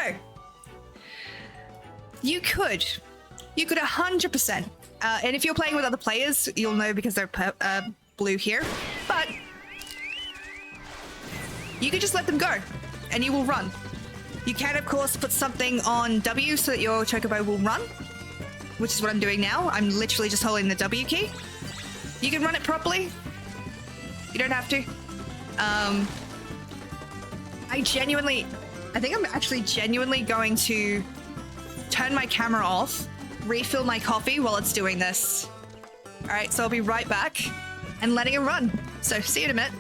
A: You could 100%. And if you're playing with other players, you'll know because they're blue here. But you could just let them go, and you will run. You can, of course, put something on W so that your chocobo will run, which is what I'm doing now. I'm literally just holding the W key. You can run it properly. You don't have to. I think I'm actually genuinely going to turn my camera off, refill my coffee while it's doing this. All right, so I'll be right back and letting it run. So see you in a minute.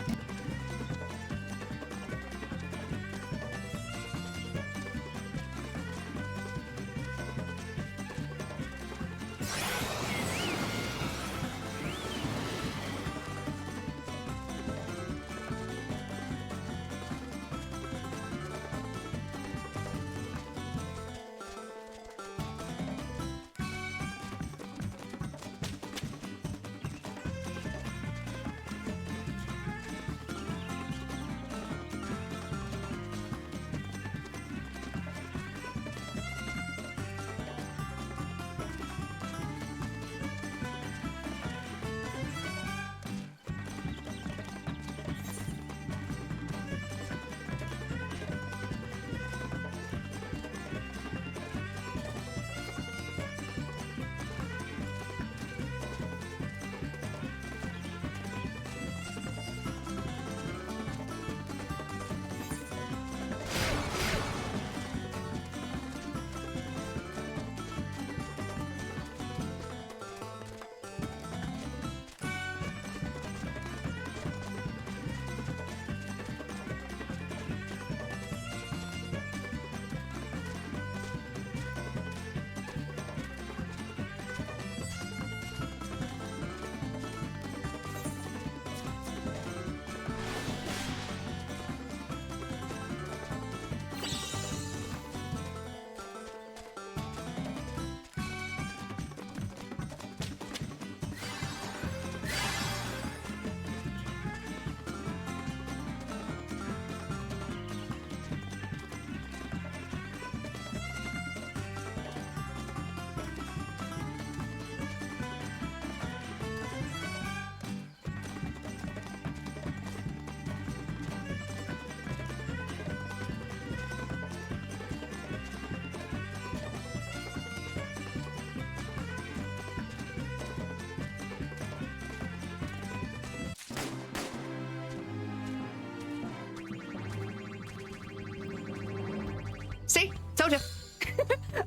A: See? Told you.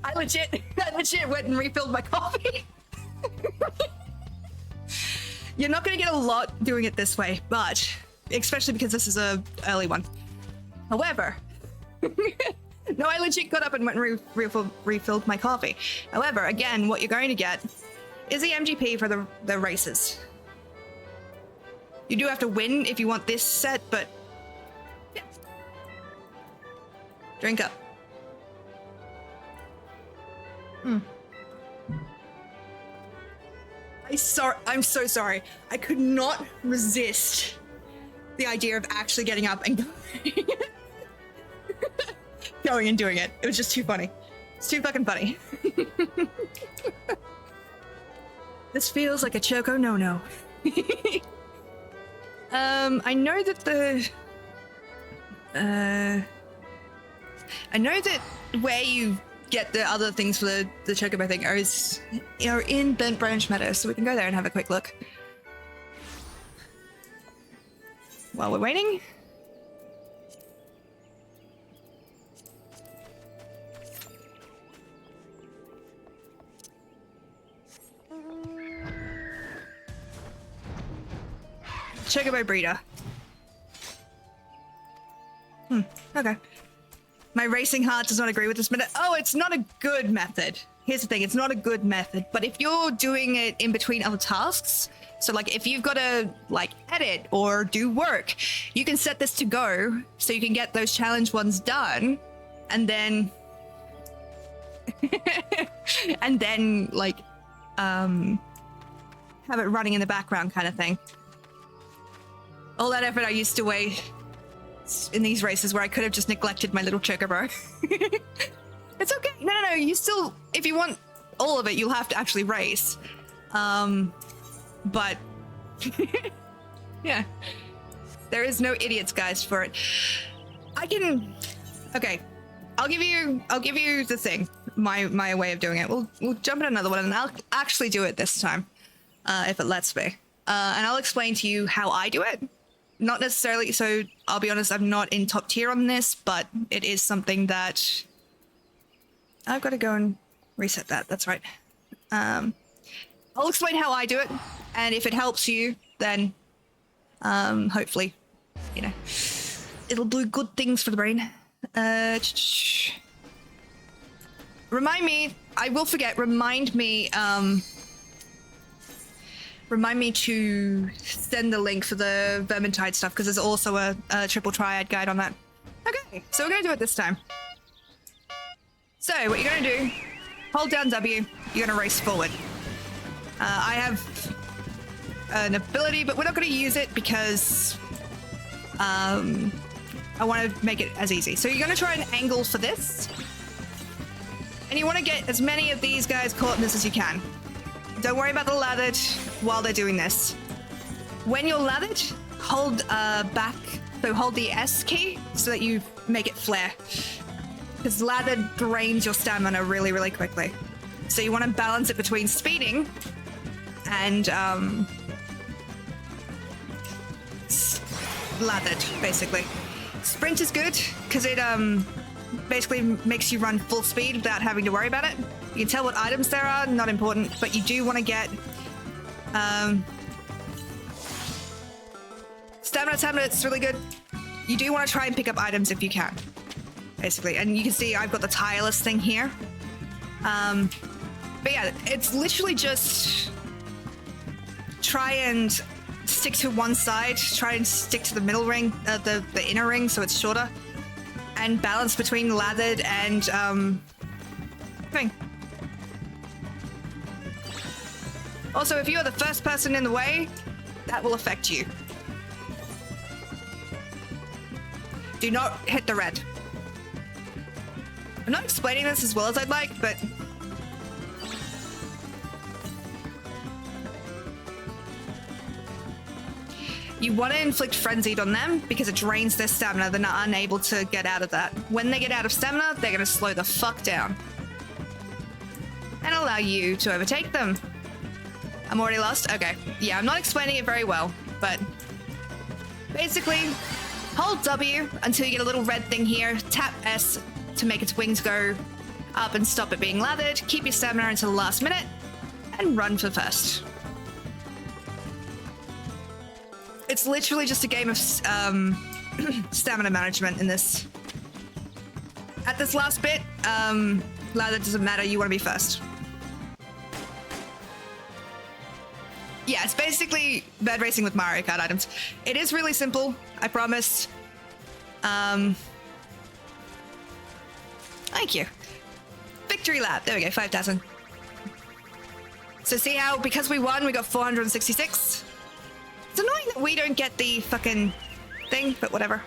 A: I legit went and refilled my coffee. You're not going to get a lot doing it this way, but especially because this is a early one. However, no, I legit got up and went and refilled my coffee. However, again, what you're going to get is the MGP for the races. You do have to win if you want this set, but yeah. Drink up. I'm so sorry. I could not resist the idea of actually getting up and going and doing it. It was just too funny. It's too fucking funny. This feels like a choco no-no. I know that I know that where you get the other things for the chocobo thing are in Burnt Branch Meadow, so we can go there and have a quick look. While we're waiting. Chocobo breeder. Okay. My racing heart does not agree with this method. Oh, it's not a good method. Here's the thing, it's not a good method, but if you're doing it in between other tasks, so like if you've got to like edit or do work, you can set this to go so you can get those challenge ones done and then and then like have it running in the background kind of thing. All that effort I used to waste in these races where I could have just neglected my little chocobo. It's okay. No. You still, if you want all of it, you'll have to actually race. But yeah, there is no idiots, guys, for it. I can. Okay, I'll give you the thing. My way of doing it. We'll jump in another one, and I'll actually do it this time, if it lets me. And I'll explain to you how I do it. Not necessarily. So I'll be honest, I'm not in top tier on this, but it is something that I've got to go and reset that. That's right. I'll explain how I do it, and if it helps you, then hopefully, you know, it'll do good things for the brain. Remind me. I will forget. Remind me to send the link for the Vermintide stuff, because there's also a triple triad guide on that. Okay, so we're gonna do it this time. So what you're gonna do, hold down W, you're gonna race forward. I have an ability, but we're not gonna use it because I want to make it as easy. So you're gonna try and angle for this, and you want to get as many of these guys caught in this as you can. Don't worry about the lathered while they're doing this. When you're lathered, hold back, so hold the S key so that you make it flare. Because lathered drains your stamina really, really quickly. So you want to balance it between speeding and lathered, basically. Sprint is good because it basically makes you run full speed without having to worry about it. You can tell what items there are, not important, but you do want to get stamina, it's really good. You do want to try and pick up items if you can, basically. And you can see I've got the tireless thing here. But yeah, it's literally just try and stick to one side, try and stick to the middle ring, the inner ring, so it's shorter, and balance between lathered and thing. Also, if you're the first person in the way, that will affect you. Do not hit the red. I'm not explaining this as well as I'd like, but you want to inflict frenzied on them because it drains their stamina. They're not unable to get out of that. When they get out of stamina, they're going to slow the fuck down and allow you to overtake them. I'm already lost? Okay. Yeah, I'm not explaining it very well, but basically, hold W until you get a little red thing here. Tap S to make its wings go up and stop it being lathered. Keep your stamina until the last minute and run for first. It's literally just a game of stamina management in this. At this last bit, lather doesn't matter, you want to be first. Yeah, it's basically bad racing with Mario Kart items. It is really simple, I promise. Thank you. Victory lap. There we go, 5,000. So see how, because we won, we got 466. It's annoying that we don't get the fucking thing, but whatever.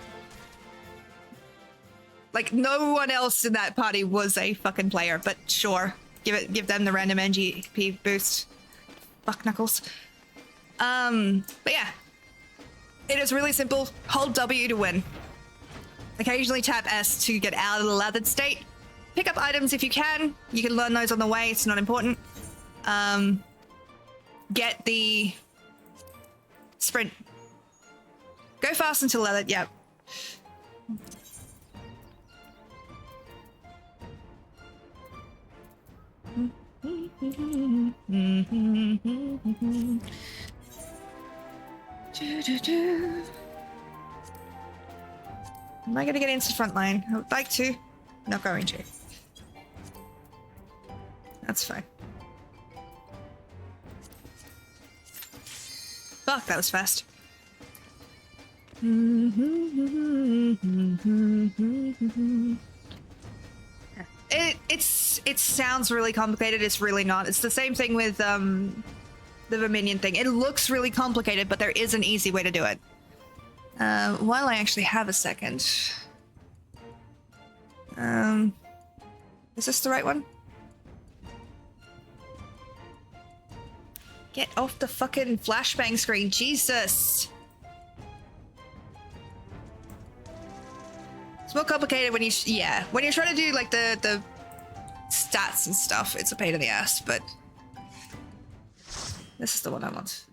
A: Like, no one else in that party was a fucking player, but sure. Give them the random NGP boost. Fuck Knuckles. But yeah. It is really simple. Hold W to win. Occasionally tap S to get out of the lathered state. Pick up items if you can. You can learn those on the way, it's not important. Get the sprint. Go fast until lathered, yeah. Am I gonna get into the front line? I would like to. Not going to. That's fine. Fuck, that was fast. It sounds really complicated. It's really not. It's the same thing with the Verminion thing. It looks really complicated, but there is an easy way to do it. While I actually have a second. Is this the right one? Get off the fucking flashbang screen, Jesus! It's more complicated when you, yeah, when you're trying to do like the stats and stuff, it's a pain in the ass, but this is the one I want.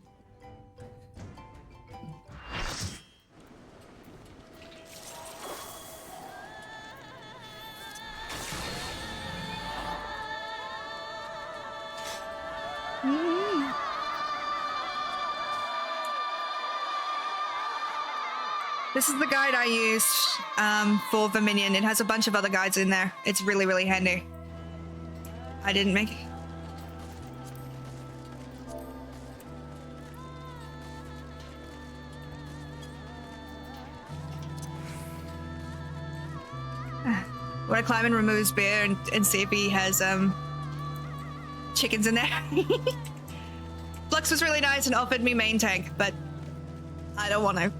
A: This is the guide I used for Verminion. It has a bunch of other guides in there. It's really, really handy. I didn't make it. Want to climb and remove his bear and see if he has chickens in there. Flux was really nice and offered me main tank, but I don't want to.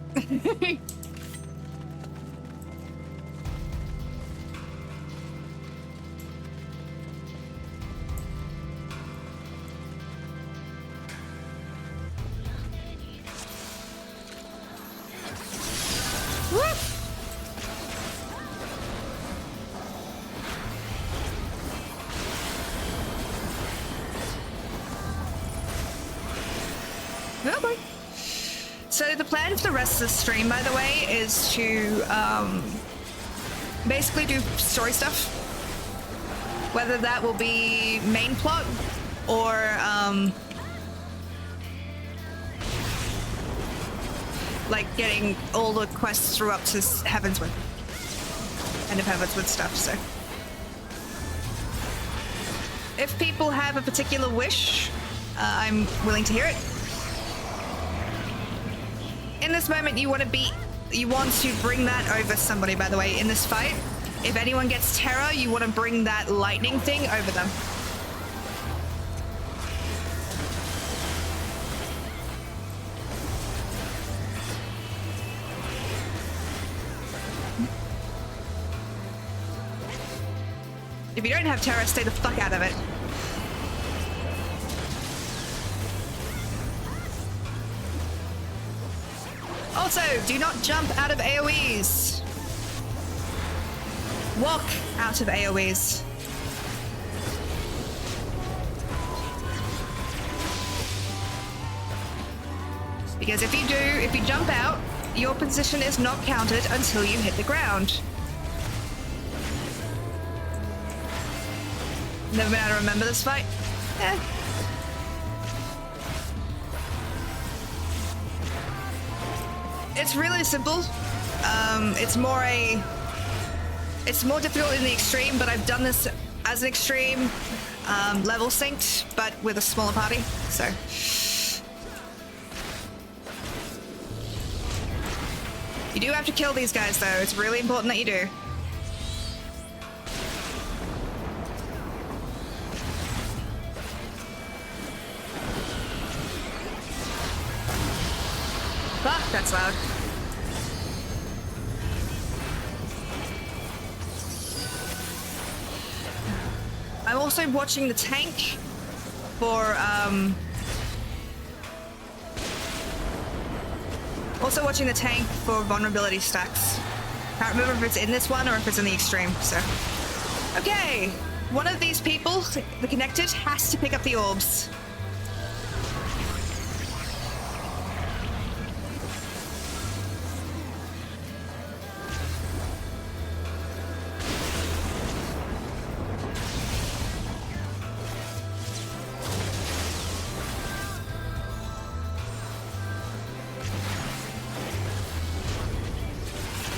A: Oh boy. So the plan for the rest of the stream, by the way, is to basically do story stuff. Whether that will be main plot or like getting all the quests through up to Heavensward. End of Heavensward stuff, so. If people have a particular wish, I'm willing to hear it. In this moment, you want to bring that over somebody, by the way, in this fight. If anyone gets terror, you want to bring that lightning thing over them. If you don't have terror, stay the fuck out of it. Also, do not jump out of AoEs. Walk out of AoEs. Because if you jump out, your position is not counted until you hit the ground. Never been able to remember this fight? Eh. It's really simple. It's more difficult in the extreme, but I've done this as an extreme level synced, but with a smaller party. So you do have to kill these guys, though. It's really important that you do. Fuck, that's loud. I'm also watching the tank for vulnerability stacks. Can't remember if it's in this one or if it's in the extreme, so. Okay, one of these people, the connected, has to pick up the orbs.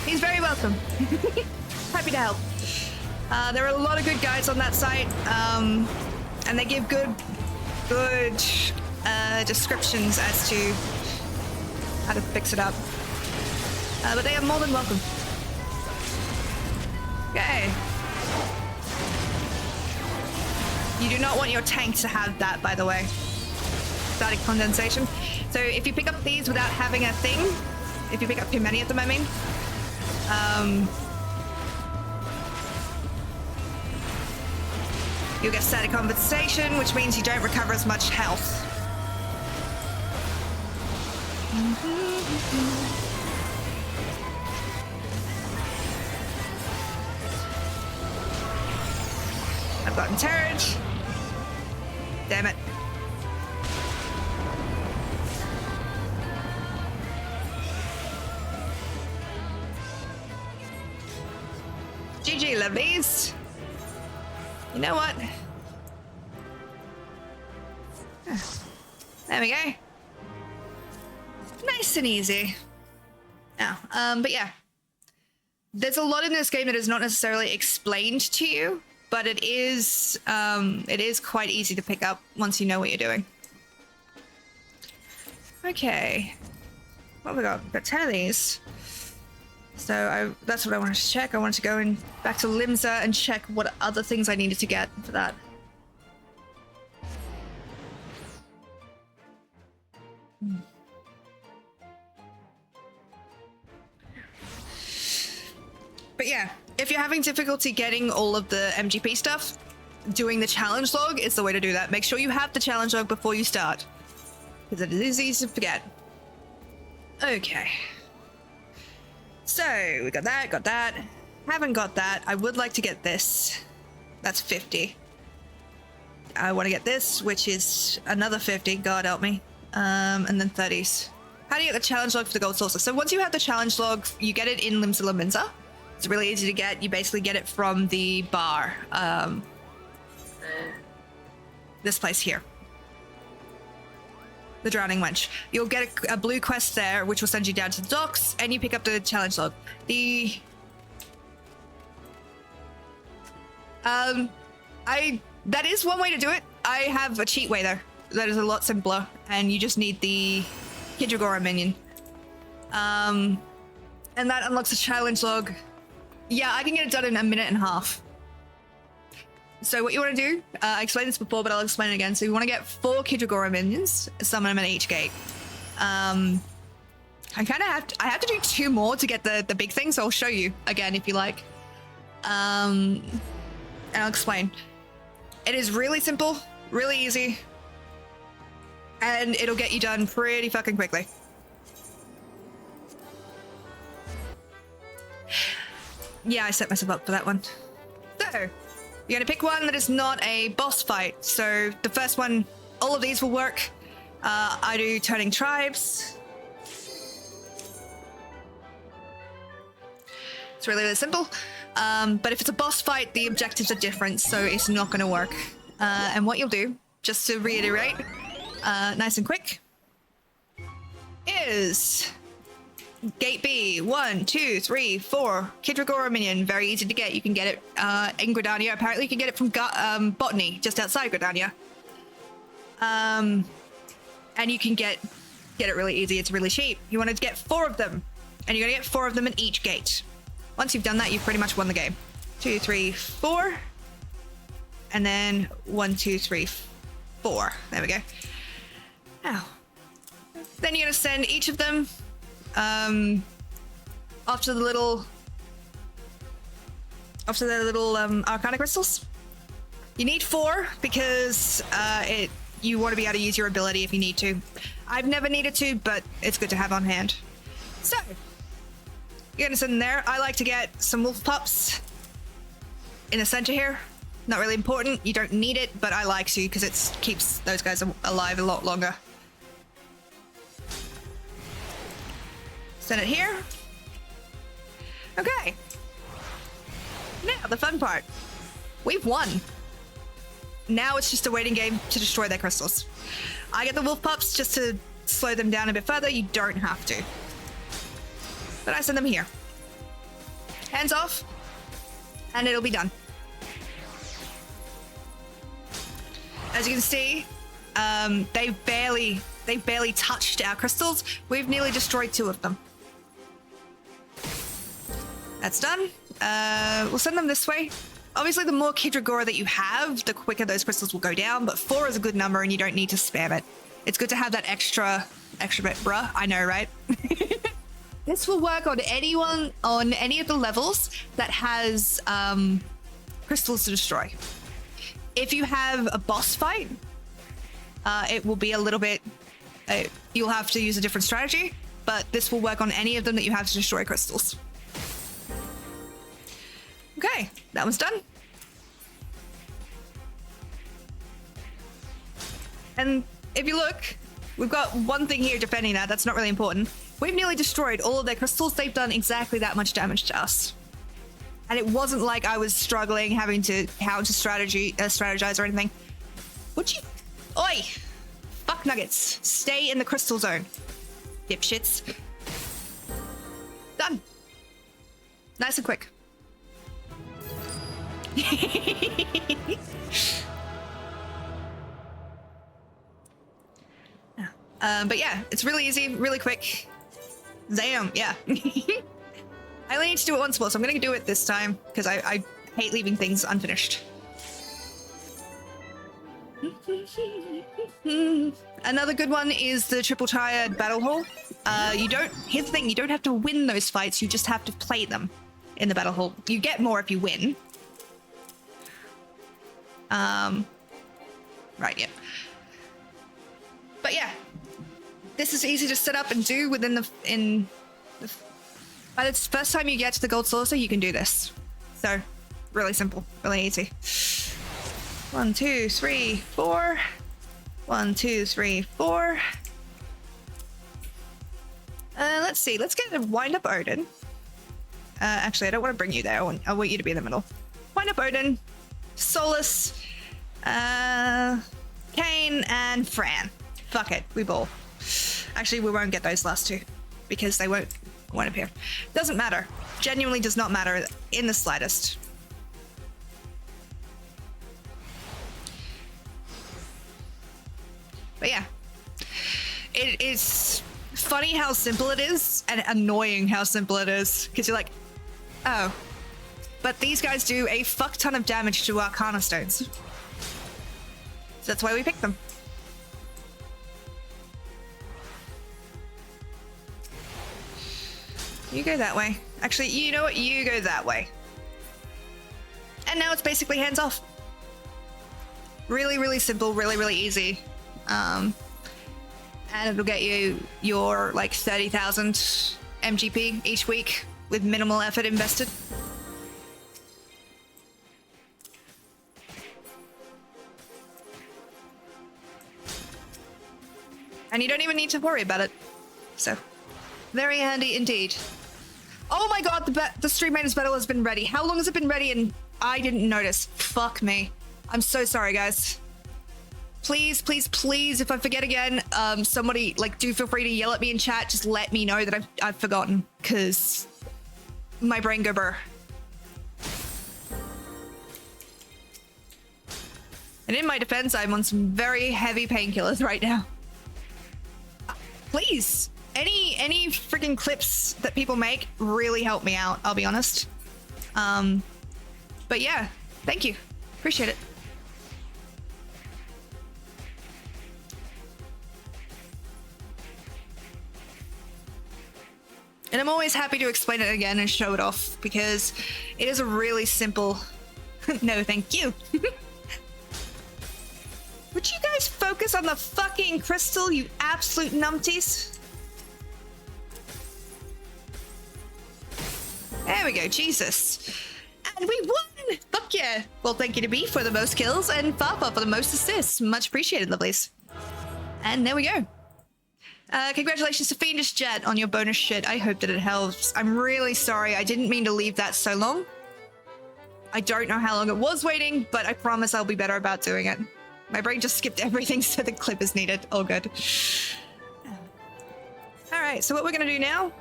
A: He's very welcome. Happy to help. There are a lot of good guides on that site, and they give good descriptions as to how to fix it up. But they are more than welcome. Okay. You do not want your tank to have that, by the way. Static condensation. So if you pick up these without having a thing, if you pick up too many of them, I mean, you'll get static compensation, which means you don't recover as much health. I've gotten turret. Damn it. GG, lovelies. You know what? There we go. Nice and easy. Now, but yeah. There's a lot in this game that is not necessarily explained to you, but it is quite easy to pick up once you know what you're doing. Okay. What have we got? We've got 10 of these. So that's what I wanted to check. I wanted to go back to Limsa and check what other things I needed to get for that. But yeah, if you're having difficulty getting all of the MGP stuff, doing the challenge log is the way to do that. Make sure you have the challenge log before you start, because it is easy to forget. Okay. So, we got that. Haven't got that. I would like to get this. That's 50. I want to get this, which is another 50. God help me. And then 30s. How do you get the challenge log for the gold saucer? So once you have the challenge log, you get it in Limsa Lominsa. It's really easy to get. You basically get it from the bar. This place here. The Drowning Wench. You'll get a blue quest there, which will send you down to the docks, and you pick up the challenge log. That is one way to do it. I have a cheat way there. That is a lot simpler, and you just need the Kidragora minion. And that unlocks a challenge log. Yeah, I can get it done in a minute and a half. So what you want to do, I explained this before, but I'll explain it again. So you want to get 4 Kidragora minions, summon them at each gate. I have to do 2 more to get the big thing, so I'll show you again if you like. And I'll explain. It is really simple, really easy, and it'll get you done pretty fucking quickly. Yeah, I set myself up for that one. So, you're gonna pick one that is not a boss fight. So the first one, all of these will work. I do turning tribes. It's really, really simple. But if it's a boss fight, the objectives are different, so it's not gonna work. And what you'll do, just to reiterate, nice and quick, is Gate B, 1, 2, 3, 4, Kidragora minion, very easy to get. You can get it in Gridania. Apparently you can get it from Botany, just outside Gridania. And you can get it really easy. It's really cheap. You want to get 4 of them, and you're going to get 4 of them in each gate. Once you've done that, you've pretty much won the game. 2, 3, 4, and then 1, 2, 3, 4. There we go. Now, then you're going to send each of them off to the little Arcana crystals. You need 4 because you want to be able to use your ability if you need to. I've never needed to, but it's good to have on hand. So you're gonna send them there. I like to get some wolf pups in the center here. Not really important. You don't need it, but I like to because it keeps those guys alive a lot longer. Send it here. Okay. Now, the fun part. We've won. Now it's just a waiting game to destroy their crystals. I get the wolf pups just to slow them down a bit further. You don't have to. But I send them here. Hands off, and it'll be done. As you can see, they barely touched our crystals. We've nearly destroyed 2 of them. That's done. We'll send them this way. Obviously, the more Kidragora that you have, the quicker those crystals will go down, but 4 is a good number and you don't need to spam it. It's good to have that extra bit, bruh. I know, right? This will work on anyone, on any of the levels that has crystals to destroy. If you have a boss fight, it will be a little bit, you'll have to use a different strategy, but this will work on any of them that you have to destroy crystals. Okay, that one's done. And if you look, we've got one thing here defending that. That's not really important. We've nearly destroyed all of their crystals. They've done exactly that much damage to us. And it wasn't like I was struggling, having to strategize or anything. Would you? Oi! Fuck nuggets. Stay in the crystal zone. Dipshits. Done. Nice and quick. But yeah, it's really easy, really quick. Damn, yeah. I only need to do it once more, so I'm gonna do it this time because I hate leaving things unfinished. Another good one is the triple tired battle hall. Here's the thing, you don't have to win those fights, you just have to play them in the battle hall. You get more if you win. Right, yeah. But yeah, this is easy to set up and do within by the first time you get to the gold saucer, you can do this. So, really simple, really easy. 1, 2, 3, 4. 1, 2, 3, 4. Let's see, let's get a wind up Odin. Actually, I don't want to bring you there. I want you to be in the middle. Wind up Odin, Solus, Kane, and Fran. Fuck it, we ball. Actually, we won't get those last 2 because they won't appear. Doesn't matter. Genuinely does not matter in the slightest. But yeah, it is funny how simple it is and annoying how simple it is because you're like, oh, but these guys do a fuck ton of damage to Arcana stones. So that's why we picked them. You go that way. Actually, you know what? You go that way. And now it's basically hands off. Really, really simple, really, really easy. And it'll get you your like 30,000 MGP each week with minimal effort invested. And you don't even need to worry about it. So, very handy indeed. Oh my god, the Stream Raiders battle has been ready. How long has it been ready and I didn't notice? Fuck me. I'm so sorry, guys. Please, please, please, if I forget again, somebody, like, do feel free to yell at me in chat. Just let me know that I've forgotten, because my brain go burr. And in my defense, I'm on some very heavy painkillers right now. Please, any freaking clips that people make really help me out, I'll be honest. But yeah, thank you. Appreciate it. And I'm always happy to explain it again and show it off because it is a really simple... No, thank you. Would you guys focus on the fucking crystal, you absolute numpties? There we go, Jesus. And we won! Fuck yeah. Well, thank you to B for the most kills and Fafa for the most assists. Much appreciated, lovelies. And there we go. Congratulations to Fiendish Jet on your bonus shit. I hope that it helps. I'm really sorry. I didn't mean to leave that so long. I don't know how long it was waiting, but I promise I'll be better about doing it. My brain just skipped everything so the clip is needed. All good. All right, so what we're going to do now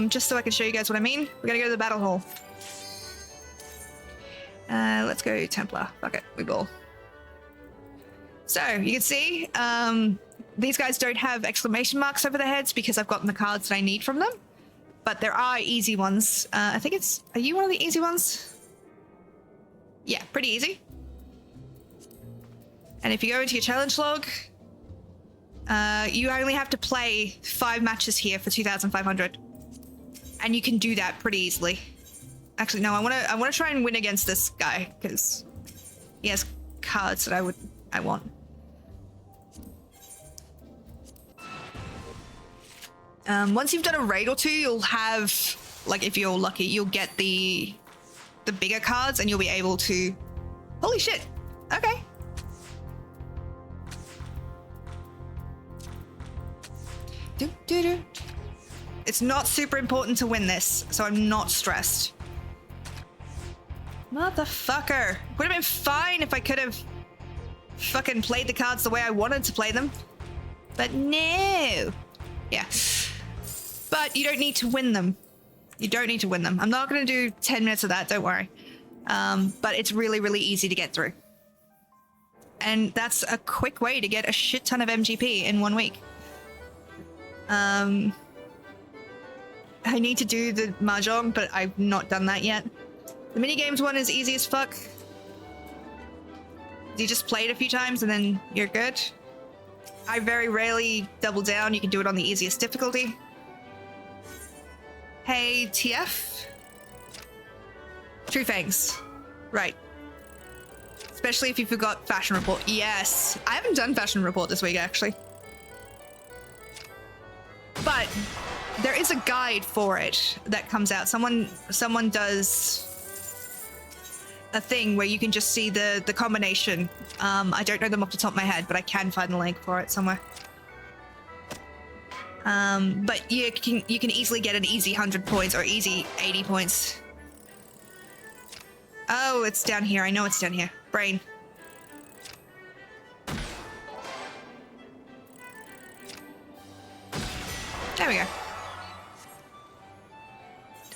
A: just so I can show you guys what I mean. We're gonna go to the battle hall. Let's go Templar. Fuck it, we ball. So you can see these guys don't have exclamation marks over their heads because I've gotten the cards that I need from them. But there are easy ones. I think it's... Are you one of the easy ones? Yeah, pretty easy. And if you go into your challenge log, you only have to play 5 matches here for 2,500. And you can do that pretty easily. Actually, no, I want to try and win against this guy because he has cards that I want. Once you've done a raid or two, you'll have, like, if you're lucky, you'll get the bigger cards and you'll be able to... Holy shit! Okay. It's not super important to win this, so I'm not stressed. Motherfucker. Would have been fine if I could have fucking played the cards the way I wanted to play them. But no. Yeah. But you don't need to win them. You don't need to win them. I'm not going to do 10 minutes of that, don't worry. But it's really, really easy to get through. And that's a quick way to get a shit ton of MGP in 1 week. I need to do the Mahjong, but I've not done that yet. The minigames one is easy as fuck. You just play it a few times and then you're good. I very rarely double down. You can do it on the easiest difficulty. Hey, TF? True Fangs. Right. Especially if you forgot Fashion Report. Yes. I haven't done Fashion Report this week, actually. But there is a guide for it that comes out. Someone does a thing where you can just see the combination. I don't know them off the top of my head, but I can find the link for it somewhere. But you can easily get an easy 100 points or easy 80 points. Oh, it's down here. I know it's down here. Brain. There we go.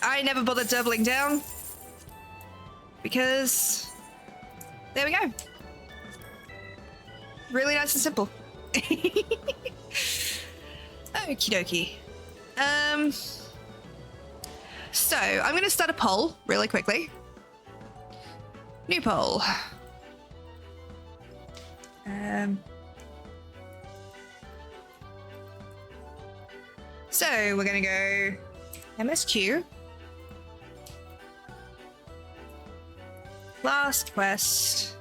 A: I never bothered doubling down because there we go. Really nice and simple. Okie dokie. So I'm going to start a poll really quickly. New poll. So we're going to go MSQ. Last quest.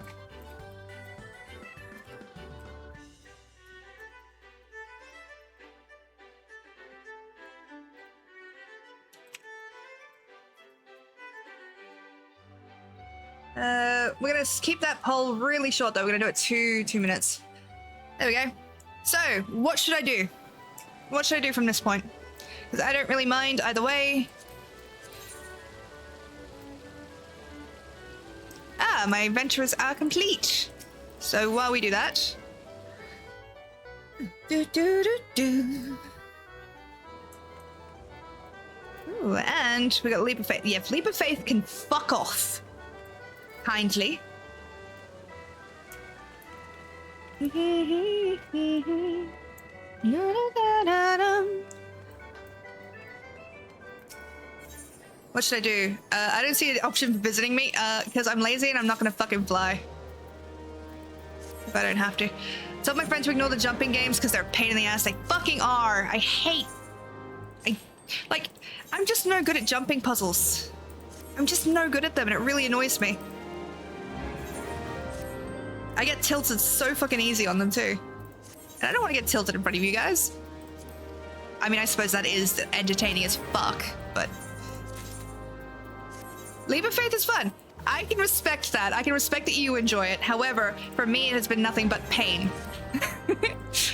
A: We're going to keep that poll really short, though. We're going to do it 2 minutes. There we go. So, what should I do? What should I do from this point? Because I don't really mind either way. Ah, my adventures are complete. So while we do that... Ooh, and we got Leap of Faith. Yeah, Leap of Faith can fuck off. Kindly. What should I do? I don't see an option for visiting me, because I'm lazy and I'm not gonna fucking fly. If I don't have to. Tell my friends to ignore the jumping games because they're a pain in the ass. They fucking are. I hate... I'm just no good at jumping puzzles. I'm just no good at them and it really annoys me. I get tilted so fucking easy on them too. And I don't want to get tilted in front of you guys. I mean, I suppose that is entertaining as fuck, but... Leap of Faith is fun. I can respect that. I can respect that you enjoy it. However, for me, it has been nothing but pain.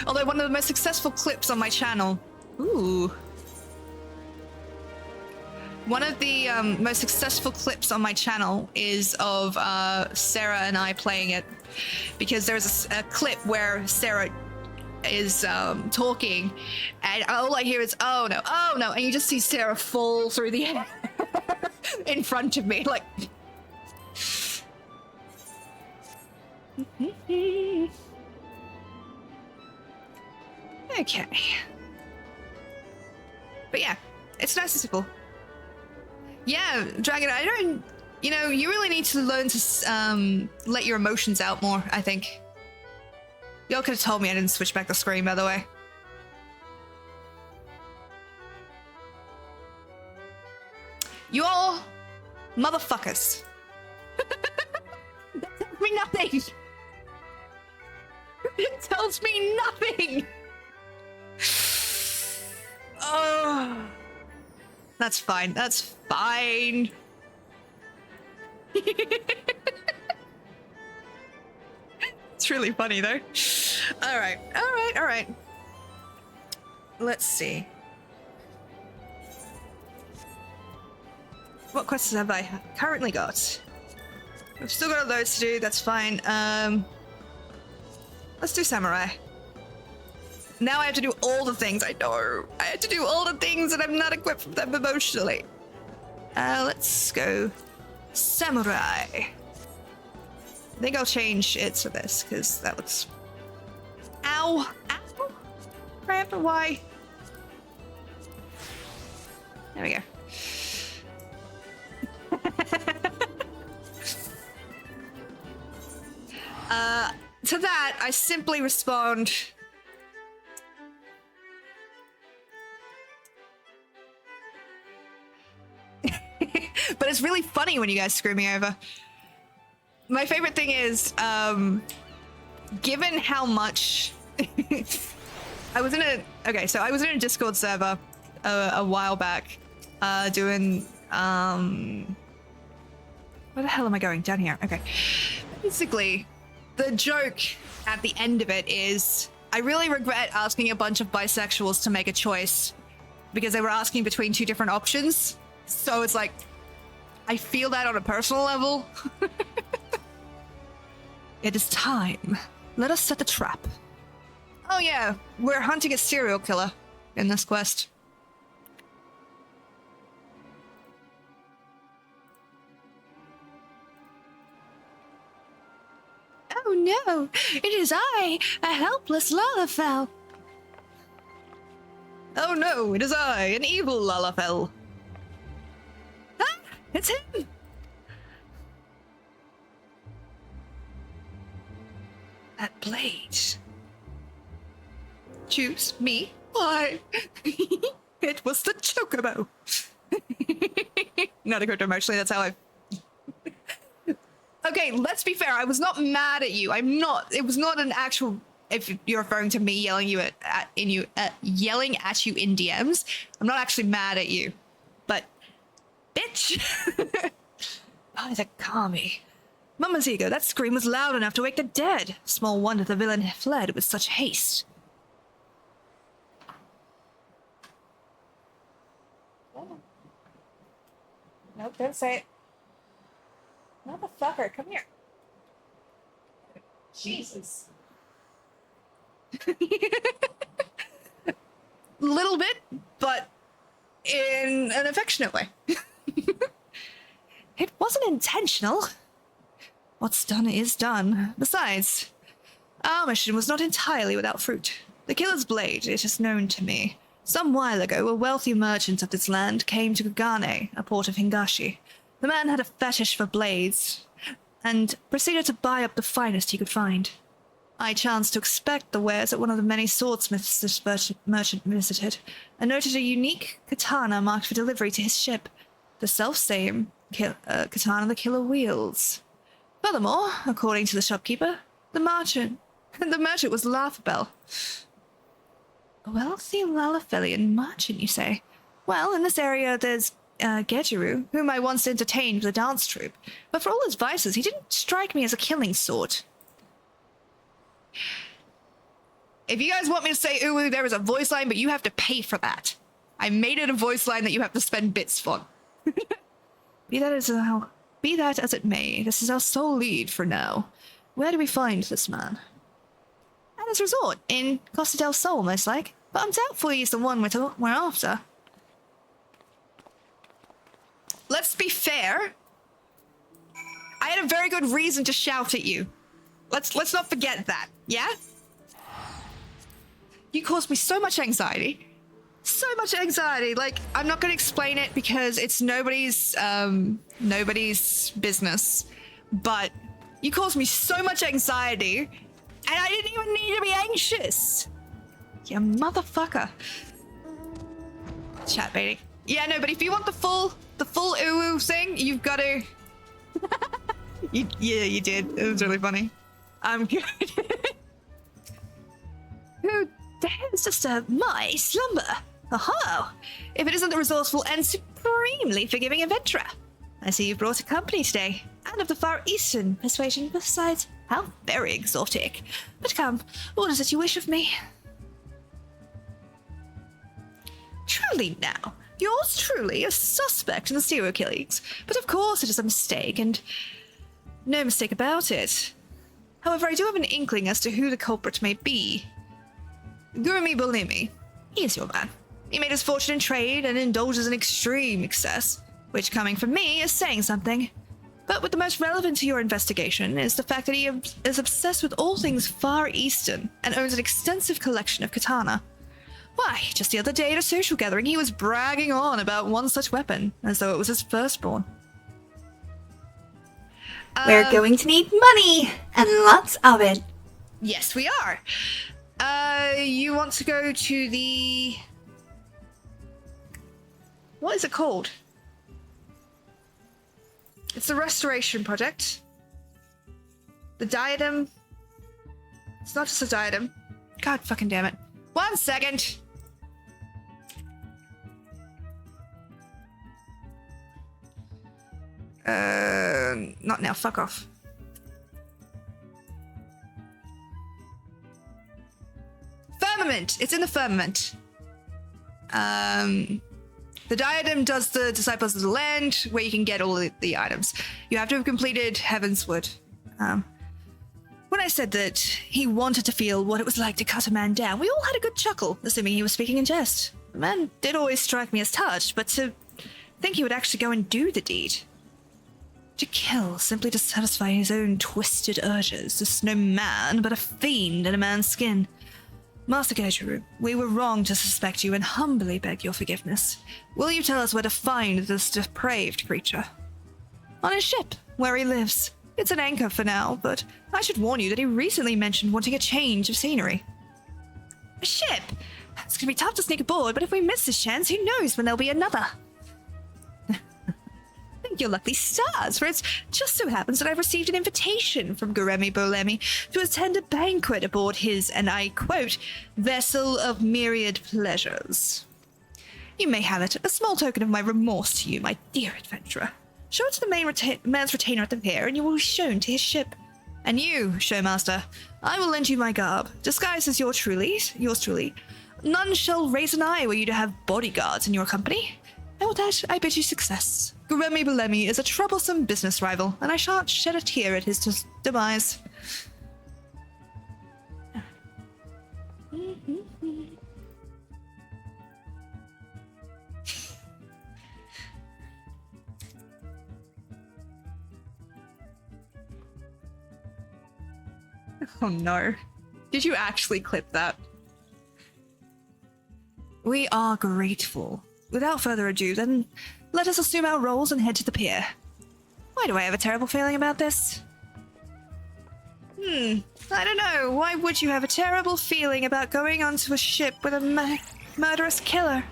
A: Although one of the most successful clips on my channel... Ooh. One of the most successful clips on my channel is of Sarah and I playing it. Because there's a clip where Sarah is talking, and all I hear is oh no, and you just see Sarah fall through the air in front of me, like. Okay. But yeah, it's nice and simple. Yeah, Dragon, I don't... You know, you really need to learn to let your emotions out more, I think. Y'all could have told me I didn't switch back the screen, by the way. You all motherfuckers. That tells me nothing. It tells me nothing. Oh, that's fine. That's fine. It's really funny though. All right. Let's see. What quests have I currently got? We've still got loads to do. That's fine. Let's do samurai. Now I have to do all the things. I know. I have to do all the things and I'm not equipped for them emotionally. Let's go samurai. I think I'll change it to this because that looks... Ow! Ow! Crap, why? There we go. To that, I simply respond... But it's really funny when you guys screw me over. My favorite thing is, given how much... I was in a Discord server a while back, doing, where the hell am I going? Down here, okay. Basically, the joke at the end of it is, I really regret asking a bunch of bisexuals to make a choice because they were asking between two different options. So it's like, I feel that on a personal level. It is time. Let us set the trap. Oh yeah, we're hunting a serial killer in this quest. Oh no, it is I, a helpless Lalafell. Oh no, it is I, an evil Lalafell. Ah, it's him! That blade. Choose me? Why? It was the chocobo. Not a good emotionally, that's how I... Okay, let's be fair, I was not mad at you. It was not an actual... If you're referring to me yelling at you in DMs, I'm not actually mad at you. But, bitch! Oh, the Kami. Mama's ego, that scream was loud enough to wake the dead. Small wonder the villain fled with such haste. Nope, don't say it. Motherfucker, come here. Jesus. Little bit, but in an affectionate way. It wasn't intentional. What's done is done. Besides, our mission was not entirely without fruit. The killer's blade, it is known to me. Some while ago, a wealthy merchant of this land came to Kagane, a port of Hingashi. The man had a fetish for blades, and proceeded to buy up the finest he could find. I chanced to inspect the wares at one of the many swordsmiths this merchant visited, and noted a unique katana marked for delivery to his ship. The self-same katana the killer wields. Furthermore, according to the shopkeeper, the merchant was Laughbell. A wealthy Lalafellian merchant, you say? Well, in this area there's Gejiru, whom I once entertained with a dance troupe, but for all his vices, he didn't strike me as a killing sort. If you guys want me to say ooh, there is a voice line, but you have to pay for that. I made it a voice line that you have to spend bits for. Be that as it may, this is our sole lead for now. Where do we find this man? At Cana's resort in Costa del Sol, most like. But I'm doubtful he's the one we're after. Let's be fair. I had a very good reason to shout at you. Let's not forget that, yeah? You caused me so much anxiety. So much anxiety. Like, I'm not going to explain it because it's nobody's business. But you caused me so much anxiety, and I didn't even need to be anxious. You motherfucker. Chat baiting. Yeah, no, but if you want the full ooh thing, you've got to. Yeah, you did. It was really funny. I'm good. Who dares disturb my slumber? Oh, if it isn't the resourceful and supremely forgiving adventurer. I see you've brought a company today, and of the Far Eastern persuasion besides. How very exotic. But come, what is it you wish of me? Truly now, yours truly, a suspect in the serial killings. But of course it is a mistake, and no mistake about it. However, I do have an inkling as to who the culprit may be. Gurumi Bolimi. He is your man. He made his fortune in trade and indulges in extreme excess, which coming from me is saying something. But what the most relevant to your investigation is the fact that he is obsessed with all things Far Eastern and owns an extensive collection of katana. Why, just the other day at a social gathering, he was bragging on about one such weapon, as though it was his firstborn.
B: We're going to need money, and lots of it.
A: Yes, we are. You want to go to the... What is it called? It's the Restoration Project. The diadem. It's not just a diadem. God fucking damn it. 1 second. Not now. Fuck off. Firmament. It's in the firmament. The diadem does the Disciples of the Land, where you can get all the items. You have to have completed Heavensward. When I said that he wanted to feel what it was like to cut a man down, we all had a good chuckle, assuming he was speaking in jest. The man did always strike me as touched, but to think he would actually go and do the deed. To kill simply to satisfy his own twisted urges is no man, but a fiend in a man's skin. Master Gaijuru, we were wrong to suspect you and humbly beg your forgiveness. Will you tell us where to find this depraved creature? On his ship, where he lives. It's an anchor for now, but I should warn you that he recently mentioned wanting a change of scenery. A ship? It's gonna be tough to sneak aboard, but if we miss this chance, who knows when there'll be another? Thank your lucky stars, for it just so happens that I've received an invitation from Gurumi Bolemi to attend a banquet aboard his, and I quote, vessel of myriad pleasures. You may have it, a small token of my remorse to you, my dear adventurer. Show it to the man's retainer at the pier, and you will be shown to his ship. And you, showmaster, I will lend you my garb, disguised as yours truly. None shall raise an eye were you to have bodyguards in your company. And with that, I bid you success. Gurumi Bolemi is a troublesome business rival, and I shan't shed a tear at his demise. Oh no. Did you actually clip that? We are grateful. Without further ado, then, let us assume our roles and head to the pier. Why do I have a terrible feeling about this? I don't know. Why would you have a terrible feeling about going onto a ship with a murderous killer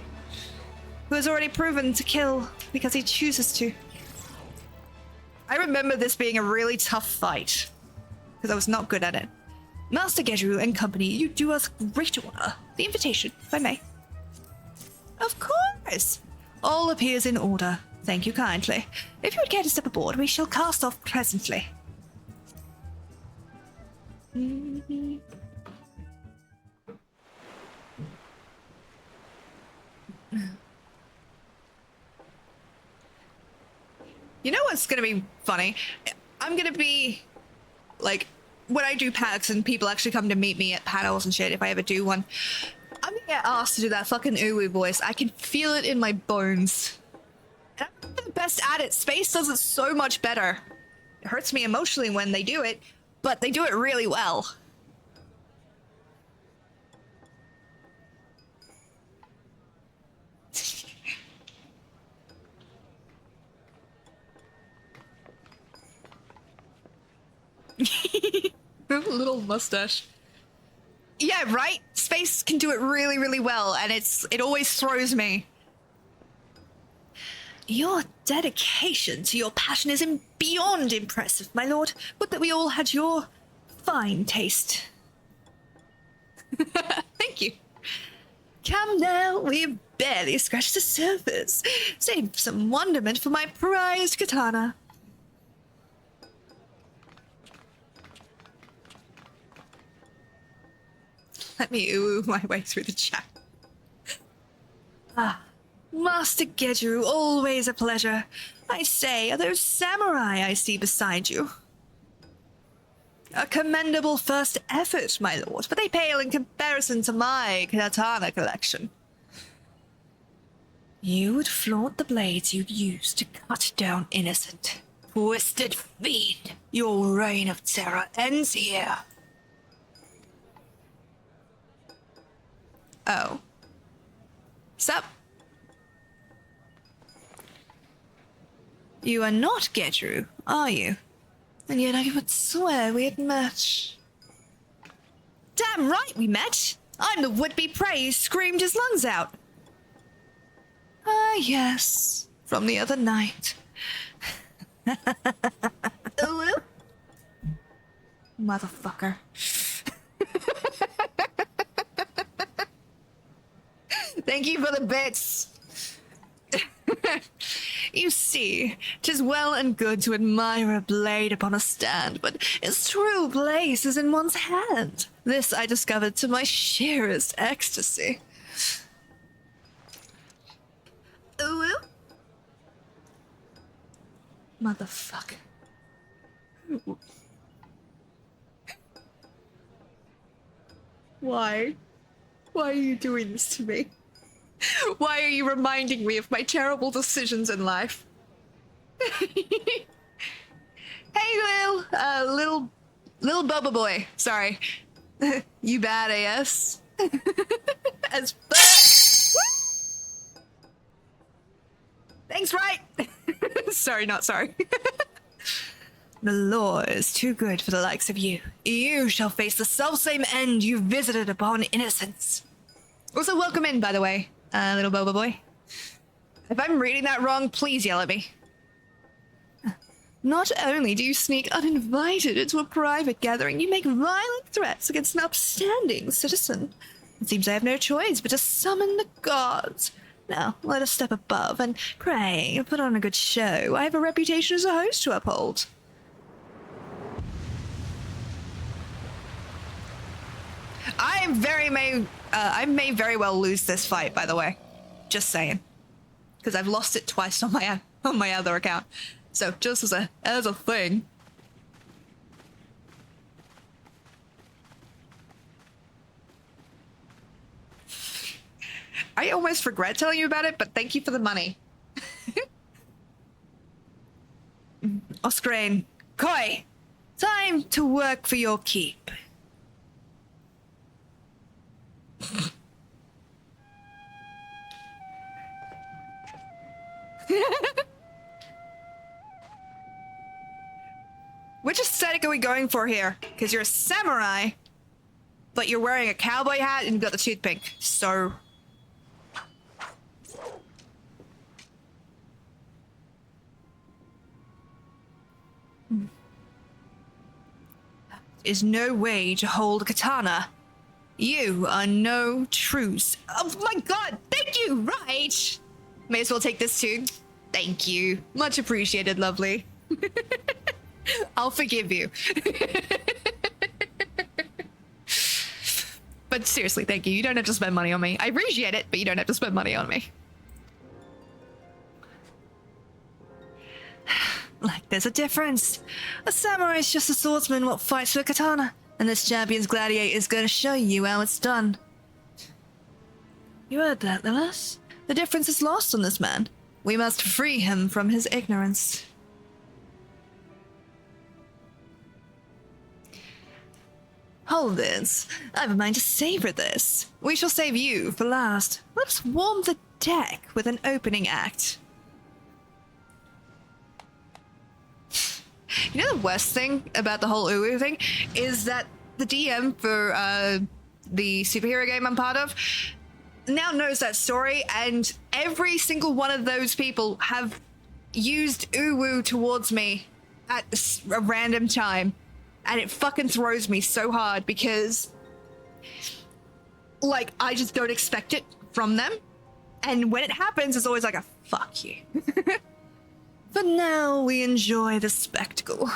A: who has already proven to kill because he chooses to? I remember this being a really tough fight because I was not good at it. Master Gaijuru and company, you do us great honor. The invitation, if I may. Of course. All appears in order. Thank you kindly. If you would care to step aboard, we shall cast off presently. You know what's gonna be funny? I'm gonna be, like, when I do packs and people actually come to meet me at panels and shit, if I ever do one, I'm gonna get asked to do that fucking uwu voice. I can feel it in my bones. And I'm the best at it. Space does it so much better. It hurts me emotionally when they do it, but they do it really well. Little mustache. Yeah, right? Space can do it really, really well, and it always throws me. Your dedication to your passion is beyond impressive, my lord. Would that we all had your fine taste. Thank you. Come now, we've barely scratched the surface. Save some wonderment for my prized katana. Let me ooh my way through the chat. Ah, Master Gedru, always a pleasure. I say, are those samurai I see beside you? A commendable first effort, my lord, but they pale in comparison to my katana collection. You would flaunt the blades you'd use to cut down innocent. Twisted fiend, your reign of terror ends here. Oh. Sup? You are not Gedru, are you? And yet I would swear we had met. Damn right we met! I'm the would-be prey who screamed his lungs out. Ah, yes. From the other night. Motherfucker. Thank you for the bits. You see, 'tis well and good to admire a blade upon a stand, but its true place is in one's hand. This I discovered to my sheerest ecstasy. Ooh. Motherfucker. Why? Why are you doing this to me? Why are you reminding me of my terrible decisions in life? Hey, little Boba boy. Sorry. You bad ass. As fuck. Thanks, right? Sorry, not sorry. The law is too good for the likes of you. You shall face the selfsame end you visited upon innocence. Also, welcome in, by the way, little Boba boy. If I'm reading that wrong, please yell at me. Not only do you sneak uninvited into a private gathering, you make violent threats against an upstanding citizen. It seems I have no choice but to summon the gods. Now, let us step above and pray, put on a good show. I have a reputation as a host to uphold. I may very well lose this fight, by the way. Just saying. Because I've lost it twice on my other account. So, just as a thing. I almost regret telling you about it, but thank you for the money. Oscarine, Koi, time to work for your keep. Which aesthetic are we going for here? Because you're a samurai, but you're wearing a cowboy hat and you've got the toothpick. So... is no way to hold a katana. You are no truce. Oh my god, thank you, right? May as well take this too. Thank you. Much appreciated, lovely. I'll forgive you. But seriously, thank you. You don't have to spend money on me. I appreciate it, but you don't have to spend money on me. Like, there's a difference. A samurai's just a swordsman what fights with a katana, and this champion's gladiator is gonna show you how it's done. You heard that, Lillith? The difference is lost on this man. We must free him from his ignorance. Hold this. I've a mind to savor this. We shall save you for last. Let's warm the deck with an opening act. You know the worst thing about the whole uwu thing is that the DM for the superhero game I'm part of now knows that story, and every single one of those people have used uwu towards me at a random time, and it fucking throws me so hard because, like, I just don't expect it from them, and when it happens, it's always like a fuck you. But now we enjoy the spectacle.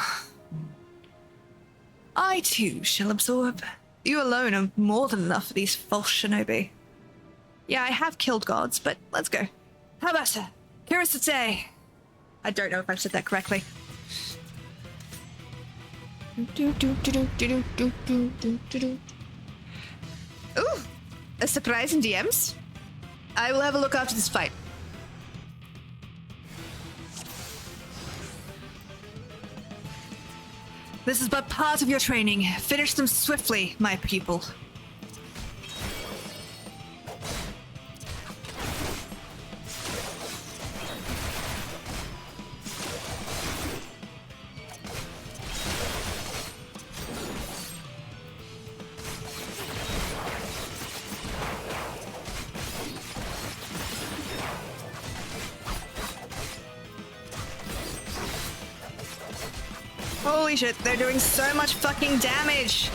A: I too shall absorb. You alone are more than enough for these false shinobi. Yeah, I have killed gods, but let's go. How about her? Kirasate. I don't know if I've said that correctly. Ooh, a surprise in DMs? I will have a look after this fight. This is but part of your training. Finish them swiftly, my pupil. Holy shit, they're doing so much fucking damage.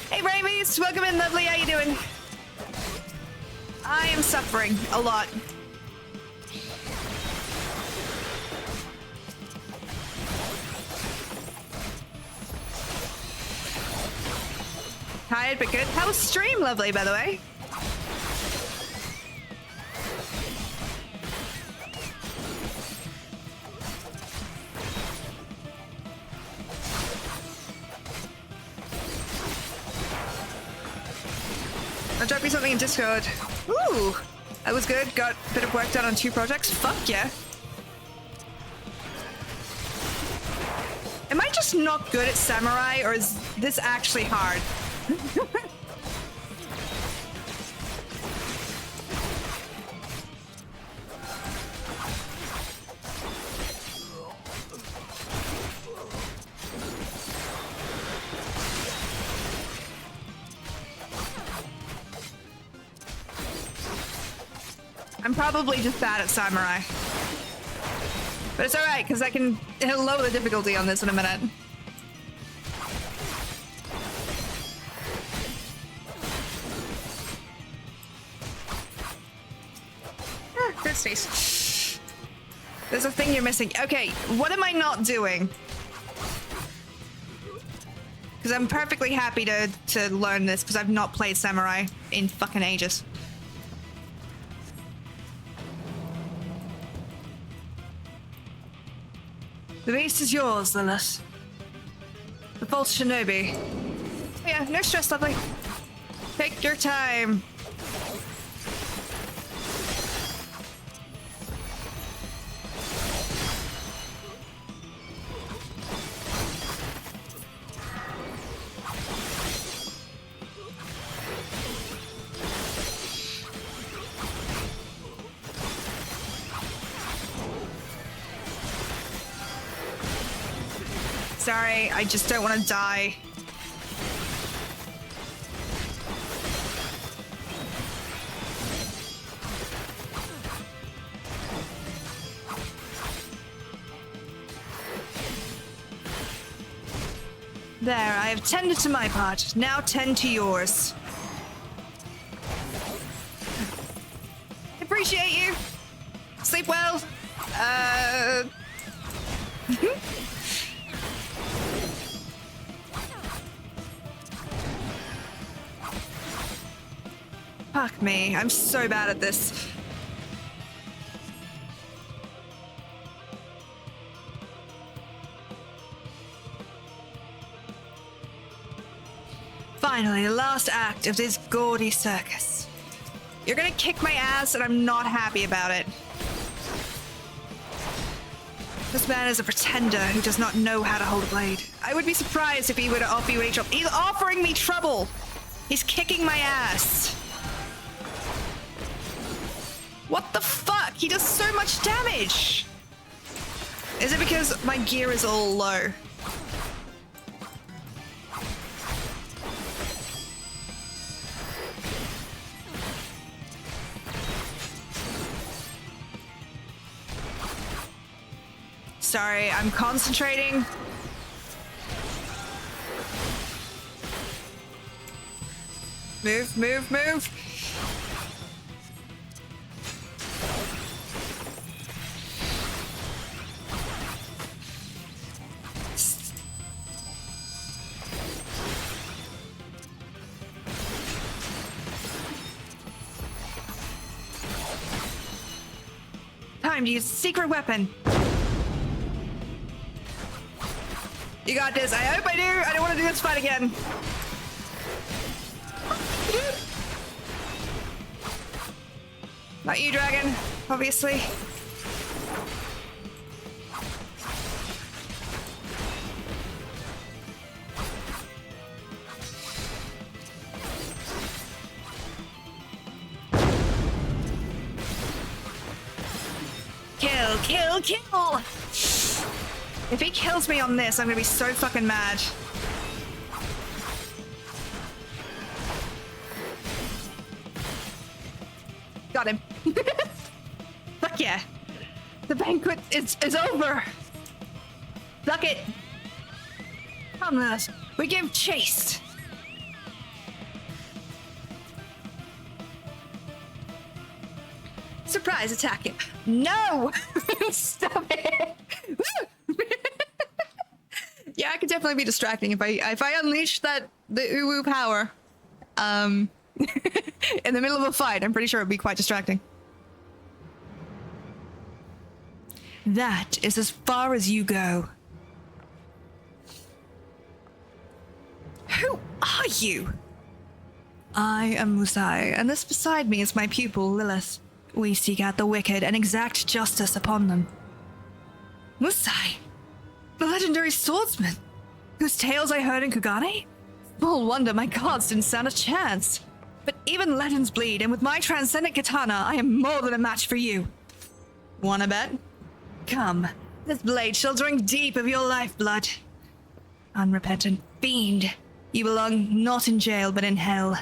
A: Hey, Ramies, welcome in, lovely. How you doing? I am suffering a lot. Tired but good. How was stream, lovely, by the way? I'll drop you something in Discord. Ooh, that was good. Got a bit of work done on 2 projects. Fuck yeah. Am I just not good at samurai, or is this actually hard? I'm probably just bad at samurai. But it's alright, because I can lower the difficulty on this in a minute. Ah, good space. There's a thing you're missing. Okay, what am I not doing? Because I'm perfectly happy to learn this, because I've not played samurai in fucking ages. The beast is yours, Lillith. The false shinobi. Oh yeah, no stress, lovely. Take your time. Sorry, I just don't want to die. There, I have tended to my part. Now tend to yours. Appreciate you. Sleep well. Fuck me, I'm so bad at this. Finally, the last act of this gaudy circus. You're gonna kick my ass, and I'm not happy about it. This man is a pretender who does not know how to hold a blade. I would be surprised if he were to offer you any trouble. He's offering me trouble! He's kicking my ass. What the fuck? He does so much damage! Is it because my gear is all low? Sorry, I'm concentrating. Move, move, move. Time to use secret weapon. You got this. I hope I do. I don't want to do this fight again. Not you, dragon. Obviously. Kill, kill, kill! If he kills me on this, I'm gonna be so fucking mad. Got him. Fuck yeah. The banquet is over. Suck it. Come, Lillith. We give chase. Surprise attack him. No! Stop it! Yeah, it could definitely be distracting if I unleash the uwu power in the middle of a fight. I'm pretty sure it'd be quite distracting. That is as far as you go. Who are you? I am Musai, and this beside me is my pupil, Lillith. We seek out the wicked and exact justice upon them. Musai? The legendary swordsman, whose tales I heard in Kugane? Small wonder my gods didn't stand a chance. But even legends bleed, and with my transcendent katana, I am more than a match for you. Wanna bet? Come, this blade shall drink deep of your lifeblood. Unrepentant fiend, you belong not in jail, but in hell.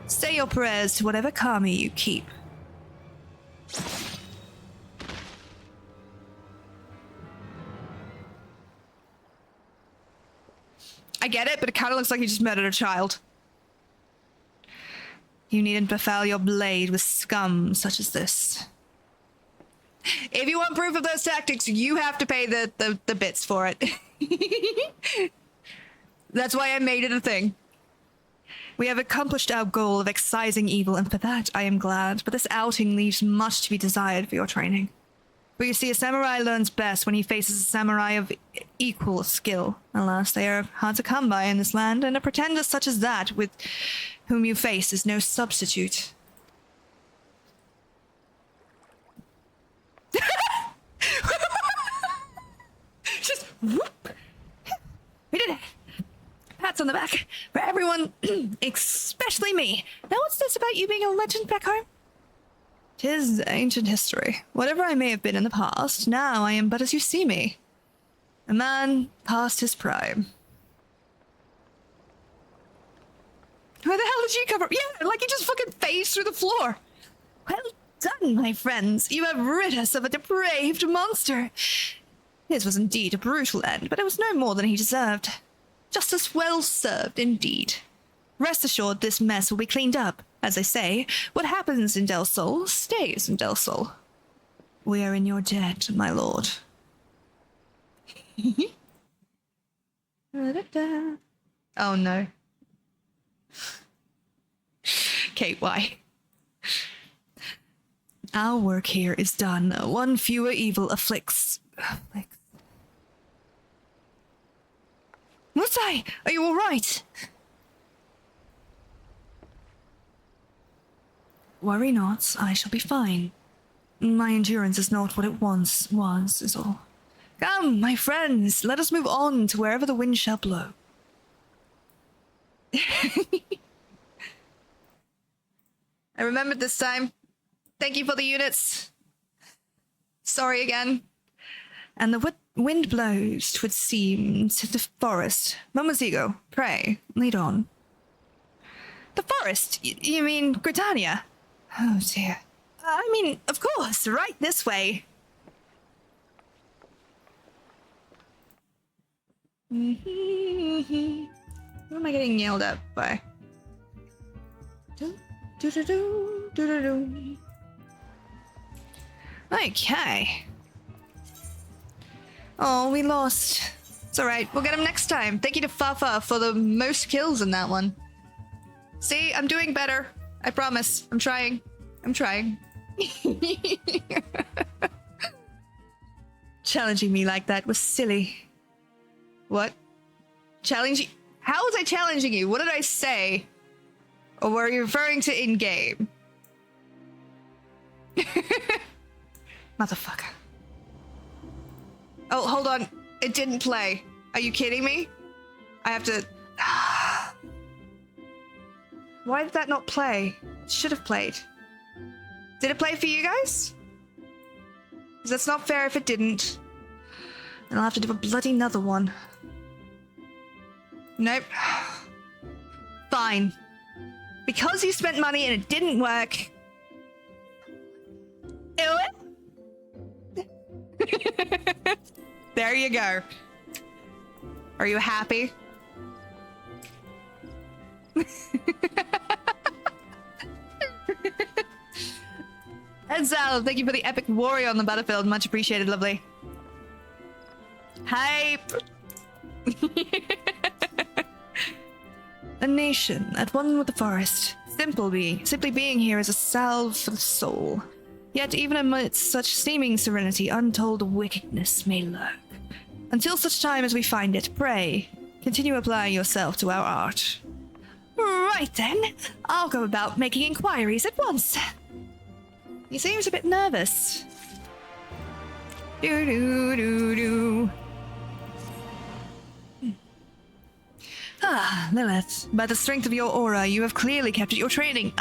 A: Say your prayers to whatever karma you keep. I get it, but it kind of looks like you just murdered a child. You needn't befoul your blade with scum such as this. If you want proof of those tactics, you have to pay the bits for it. That's why I made it a thing. We have accomplished our goal of excising evil, and for that I am glad, but this outing leaves much to be desired for your training. But you see, a samurai learns best when he faces a samurai of equal skill. Alas, they are hard to come by in this land, and a pretender such as that with whom you face is no substitute. Just whoop! We did it! Pats on the back for everyone, especially me. Now what's this about you being a legend back home? 'Tis ancient history. Whatever I may have been in the past, now I am but as you see me. A man past his prime. Where the hell did you come from? Yeah, like you just fucking phased through the floor. Well done, my friends. You have rid us of a depraved monster. His was indeed a brutal end, but it was no more than he deserved. Justice well served, indeed. Rest assured this mess will be cleaned up. As I say, what happens in Del Sol stays in Del Sol. We are in your debt, my lord. Oh no. Kate, why? Our work here is done. One fewer evil afflicts. Musai, are you all right? Worry not, I shall be fine. My endurance is not what it once was, is all. Come, my friends, let us move on to wherever the wind shall blow. I remembered this time. Thank you for the units. Sorry again. And the wind blows, 'twould seem, to the forest. Momozigo, pray, lead on. The forest? You mean Gridania? Oh dear. I mean, of course, right this way. What am I getting yelled at by? Okay. Oh, we lost. It's alright, we'll get him next time. Thank you to Fafa for the most kills in that one. See, I'm doing better. I promise. I'm trying. I'm trying. Challenging me like that was silly. What? Challenge you? How was I challenging you? What did I say? Or were you referring to in-game? Motherfucker. Oh, hold on. It didn't play. Are you kidding me? I have to... Why did that not play? It should have played. Did it play for you guys? Because that's not fair if it didn't. And I'll have to do a bloody another one. Nope. Fine. Because you spent money and it didn't work. There you go. Are you happy? And Zal, thank you for the epic warrior on the battlefield. Much appreciated, lovely. Hype! A nation at one with the forest. Simply being here is a salve for the soul. Yet even amidst such seeming serenity, untold wickedness may lurk. Until such time as we find it, pray, continue applying yourself to our art. Right then, I'll go about making inquiries at once. He seems a bit nervous. Do-do-do-do. Ah, Lillith, by the strength of your aura, you have clearly kept at your training.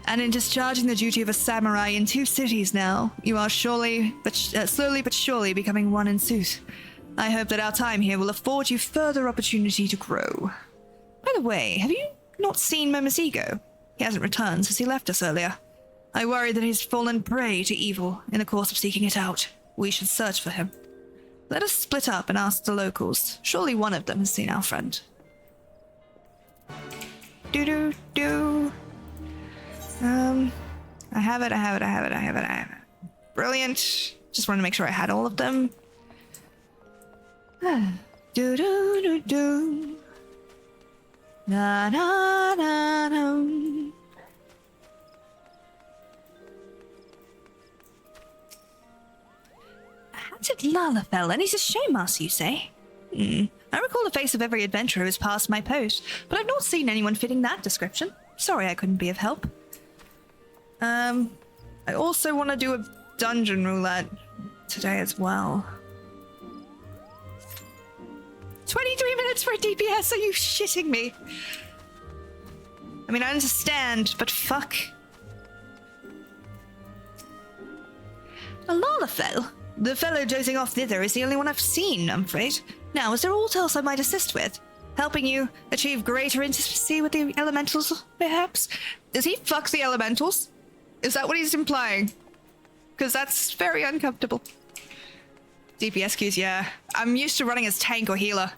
A: And in discharging the duty of a samurai in 2 cities now, you are slowly but surely becoming one in sooth. I hope that our time here will afford you further opportunity to grow. By the way, have you not seen Momozigo? He hasn't returned since he left us earlier. I worry that he's fallen prey to evil in the course of seeking it out. We should search for him. Let us split up and ask the locals. Surely one of them has seen our friend. Do-do-do. I have it. Brilliant. Just wanted to make sure I had all of them. Do-do-do-do. Na-na-na-na. Haunted Lalafell, and he's a showmaster, you say? I recall the face of every adventurer who's passed my post, but I've not seen anyone fitting that description. Sorry I couldn't be of help. I also want to do a dungeon roulette today as well. 23 minutes for a DPS, are you shitting me? I mean, I understand, but fuck. A Lalafell? The fellow dozing off thither is the only one I've seen, I'm afraid. Now, is there aught else I might assist with? Helping you achieve greater intimacy with the elementals, perhaps? Does he fuck the elementals? Is that what he's implying? Because that's very uncomfortable. DPS queues, yeah. I'm used to running as tank or healer.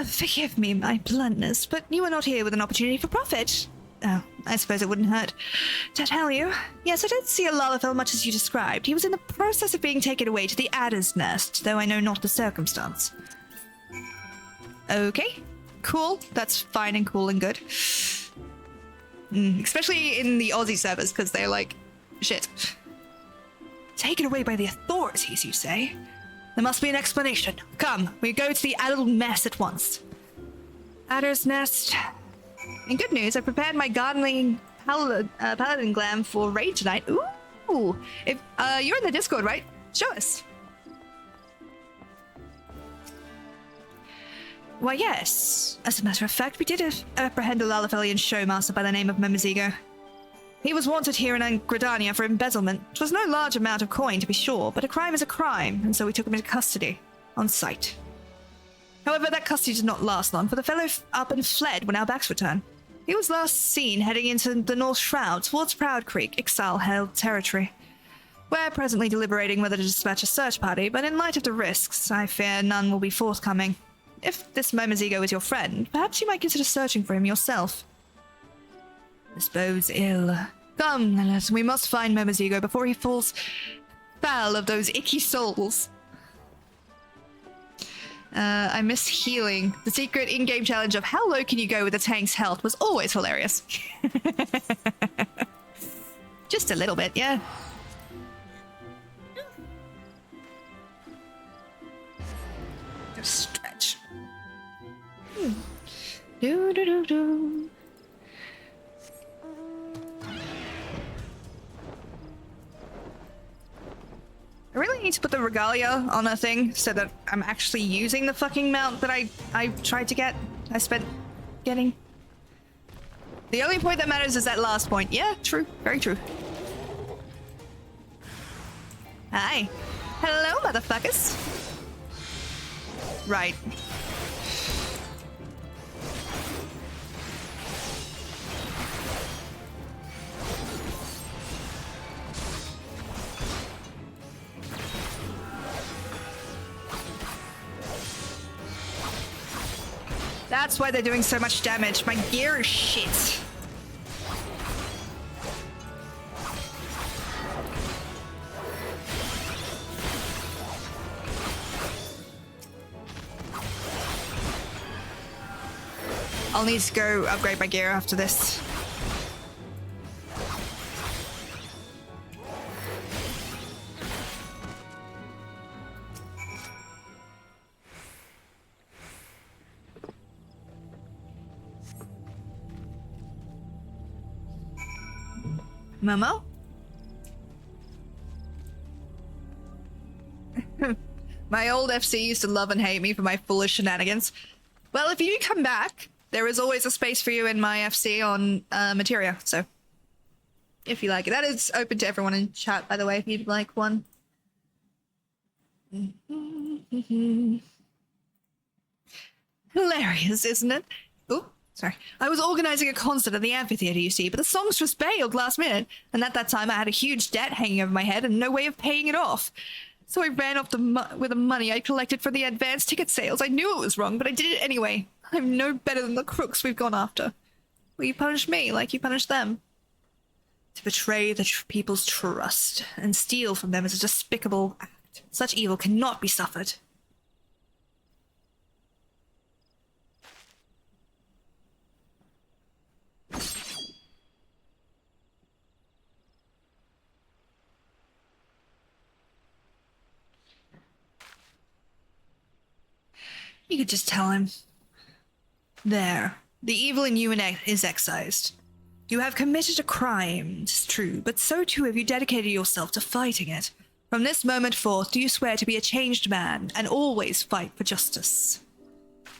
A: Forgive me my bluntness, but you are not here with an opportunity for profit. Oh, I suppose it wouldn't hurt to tell you. Yes, I did see a Lalafell much as you described. He was in the process of being taken away to the Adder's Nest, though I know not the circumstance. Okay, cool. That's fine and cool and good. Especially in the Aussie servers, because they're like, shit. Taken away by the authorities, you say? There must be an explanation. Come, we go to the Adder's Nest at once. Adder's Nest. In good news, I prepared my gardening paladin glam for raid tonight. Ooh! If you're in the Discord, right? Show us. Why, yes. As a matter of fact, we did apprehend a Lalafelian showmaster by the name of Memazigo. He was wanted here in Gridania for embezzlement. It was no large amount of coin, to be sure, but a crime is a crime, and so we took him into custody. On sight. However, that custody did not last long, for the fellow up and fled when our backs were turned. He was last seen heading into the North Shroud, towards Proud Creek, exile-held territory. We're presently deliberating whether to dispatch a search party, but in light of the risks, I fear none will be forthcoming. If this Memazigo is your friend, perhaps you might consider searching for him yourself. This bodes ill. Come, Lillith, we must find Memazigo before he falls foul of those icky souls. I miss healing. The secret in-game challenge of how low can you go with a tank's health was always hilarious. Just a little bit, yeah. Just stretch. Do do do do. I really need to put the regalia on a thing so that I'm actually using the fucking mount that I tried to get. I spent getting. The only point that matters is that last point. Yeah, true. Very true. Hi. Hello, motherfuckers. Right. That's why they're doing so much damage. My gear is shit. I'll need to go upgrade my gear after this. Momo? My old FC used to love and hate me for my foolish shenanigans. Well, if you come back, there is always a space for you in my FC on Materia, so if you like it. That is open to everyone in chat, by the way, if you'd like one. Hilarious, isn't it? Oh, sorry. I was organizing a concert at the amphitheater, you see, but the songstress bailed last minute, and at that time I had a huge debt hanging over my head and no way of paying it off. So I ran off with the money I collected for the advance ticket sales. I knew it was wrong, but I did it anyway. I'm no better than the crooks we've gone after. Will you punish me like you punished them? To betray the people's trust and steal from them is a despicable act. Such evil cannot be suffered. You could just tell him. There. The evil in you is excised. You have committed a crime, 'tis true, but so too have you dedicated yourself to fighting it. From this moment forth, do you swear to be a changed man and always fight for justice?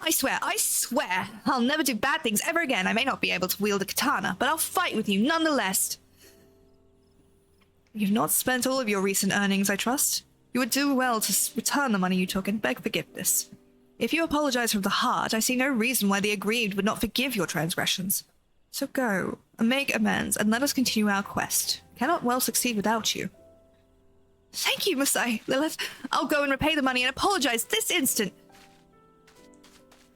A: I swear, I'll never do bad things ever again. I may not be able to wield a katana, but I'll fight with you nonetheless. You've not spent all of your recent earnings, I trust. You would do well to return the money you took and beg forgiveness. If you apologize from the heart, I see no reason why the aggrieved would not forgive your transgressions. So go, and make amends, and let us continue our quest. Cannot well succeed without you. Thank you, Masai, Lillith. I'll go and repay the money and apologize this instant.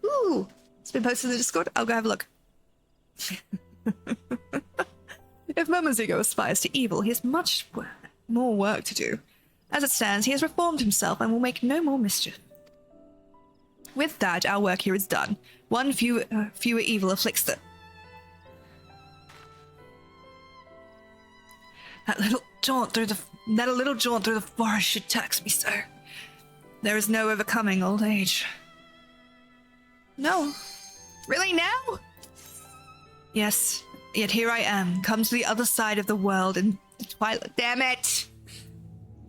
A: Ooh, it's been posted in the Discord. I'll go have a look. If Memazigo aspires to evil, he has much more work to do. As it stands, he has reformed himself and will make no more mischief. With that, our work here is done. One fewer evil afflicts the... That little jaunt through the forest should tax me so. There is no overcoming old age. No. Really now? Yes, yet here I am, come to the other side of the world in the twilight. Damn it!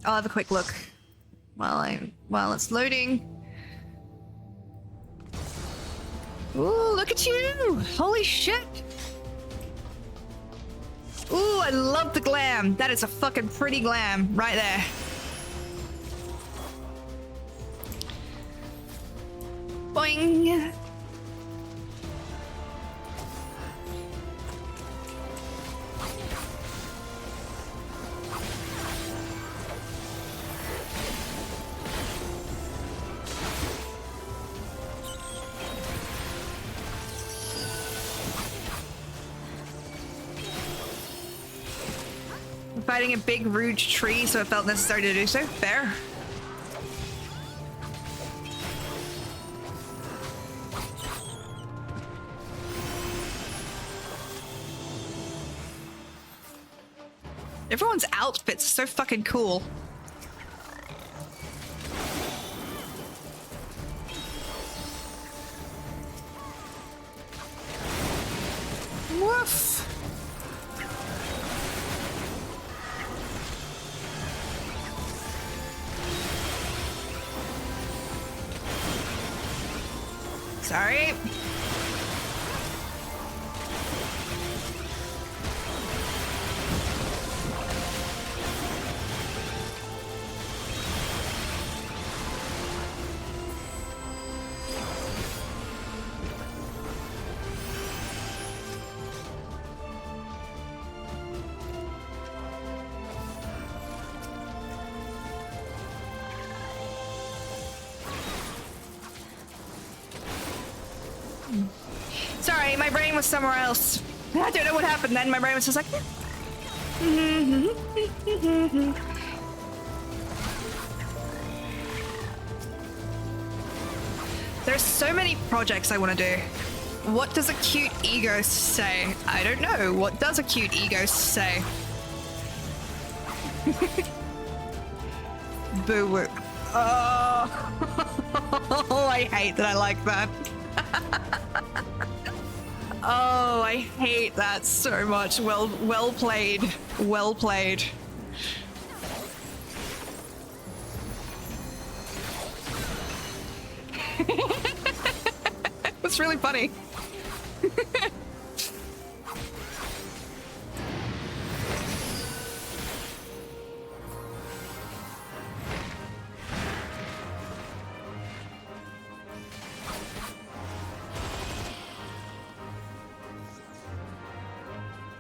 A: I'll have a quick look while it's loading. Ooh, look at you! Holy shit! Ooh, I love the glam. That is a fucking pretty glam right there. Boing! Fighting a big rude tree, so it felt necessary to do so. Fair. Everyone's outfits are so fucking cool. Woof. Sorry. Sorry, my brain was somewhere else. I don't know what happened then. My brain was just like... There's so many projects I want to do. What does a cute ego say? I don't know. What does a cute ego say? Boo-woo. Oh, I hate that I like that. Oh, I hate that so much. Well played. Well played. It's really funny.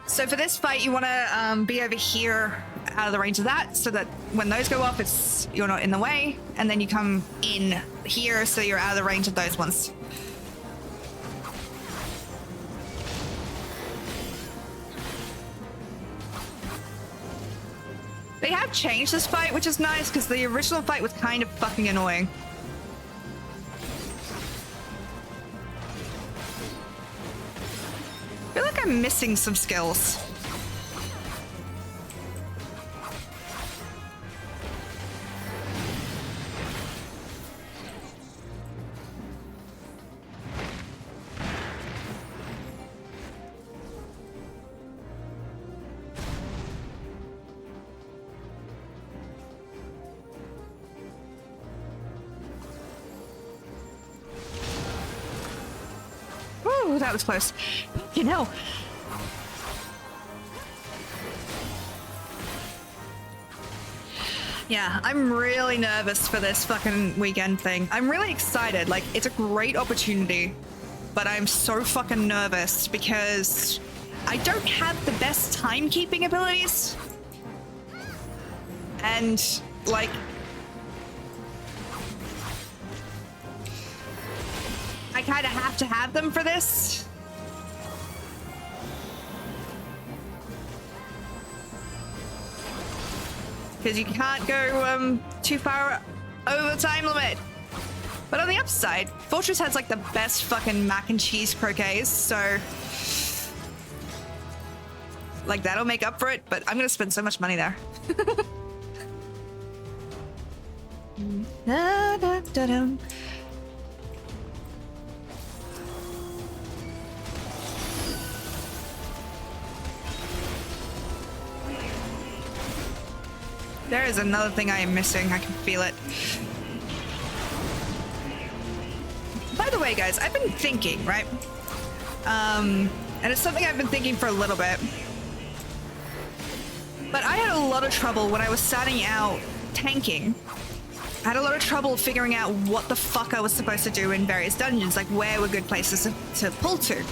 A: So for this fight, you want to be over here out of the range of that, so that when those go off, you're not in the way, and then you come in here so you're out of the range of those ones. They have changed this fight, which is nice, because the original fight was kind of fucking annoying. I feel like I'm missing some skills. Ooh, that was close. You know. Yeah, I'm really nervous for this fucking weekend thing. I'm really excited. Like, it's a great opportunity, but I'm so fucking nervous because I don't have the best timekeeping abilities. And, like, I kind of have to have them for this. Because you can't go too far over the time limit. But on the upside, Fortress has like the best fucking mac and cheese croquets, so like that'll make up for it, but I'm gonna spend so much money there. There is another thing I am missing. I can feel it. By the way, guys, I've been thinking, right? And it's something I've been thinking for a little bit. But I had a lot of trouble when I was starting out tanking. I had a lot of trouble figuring out what the fuck I was supposed to do in various dungeons, like where were good places to pull to.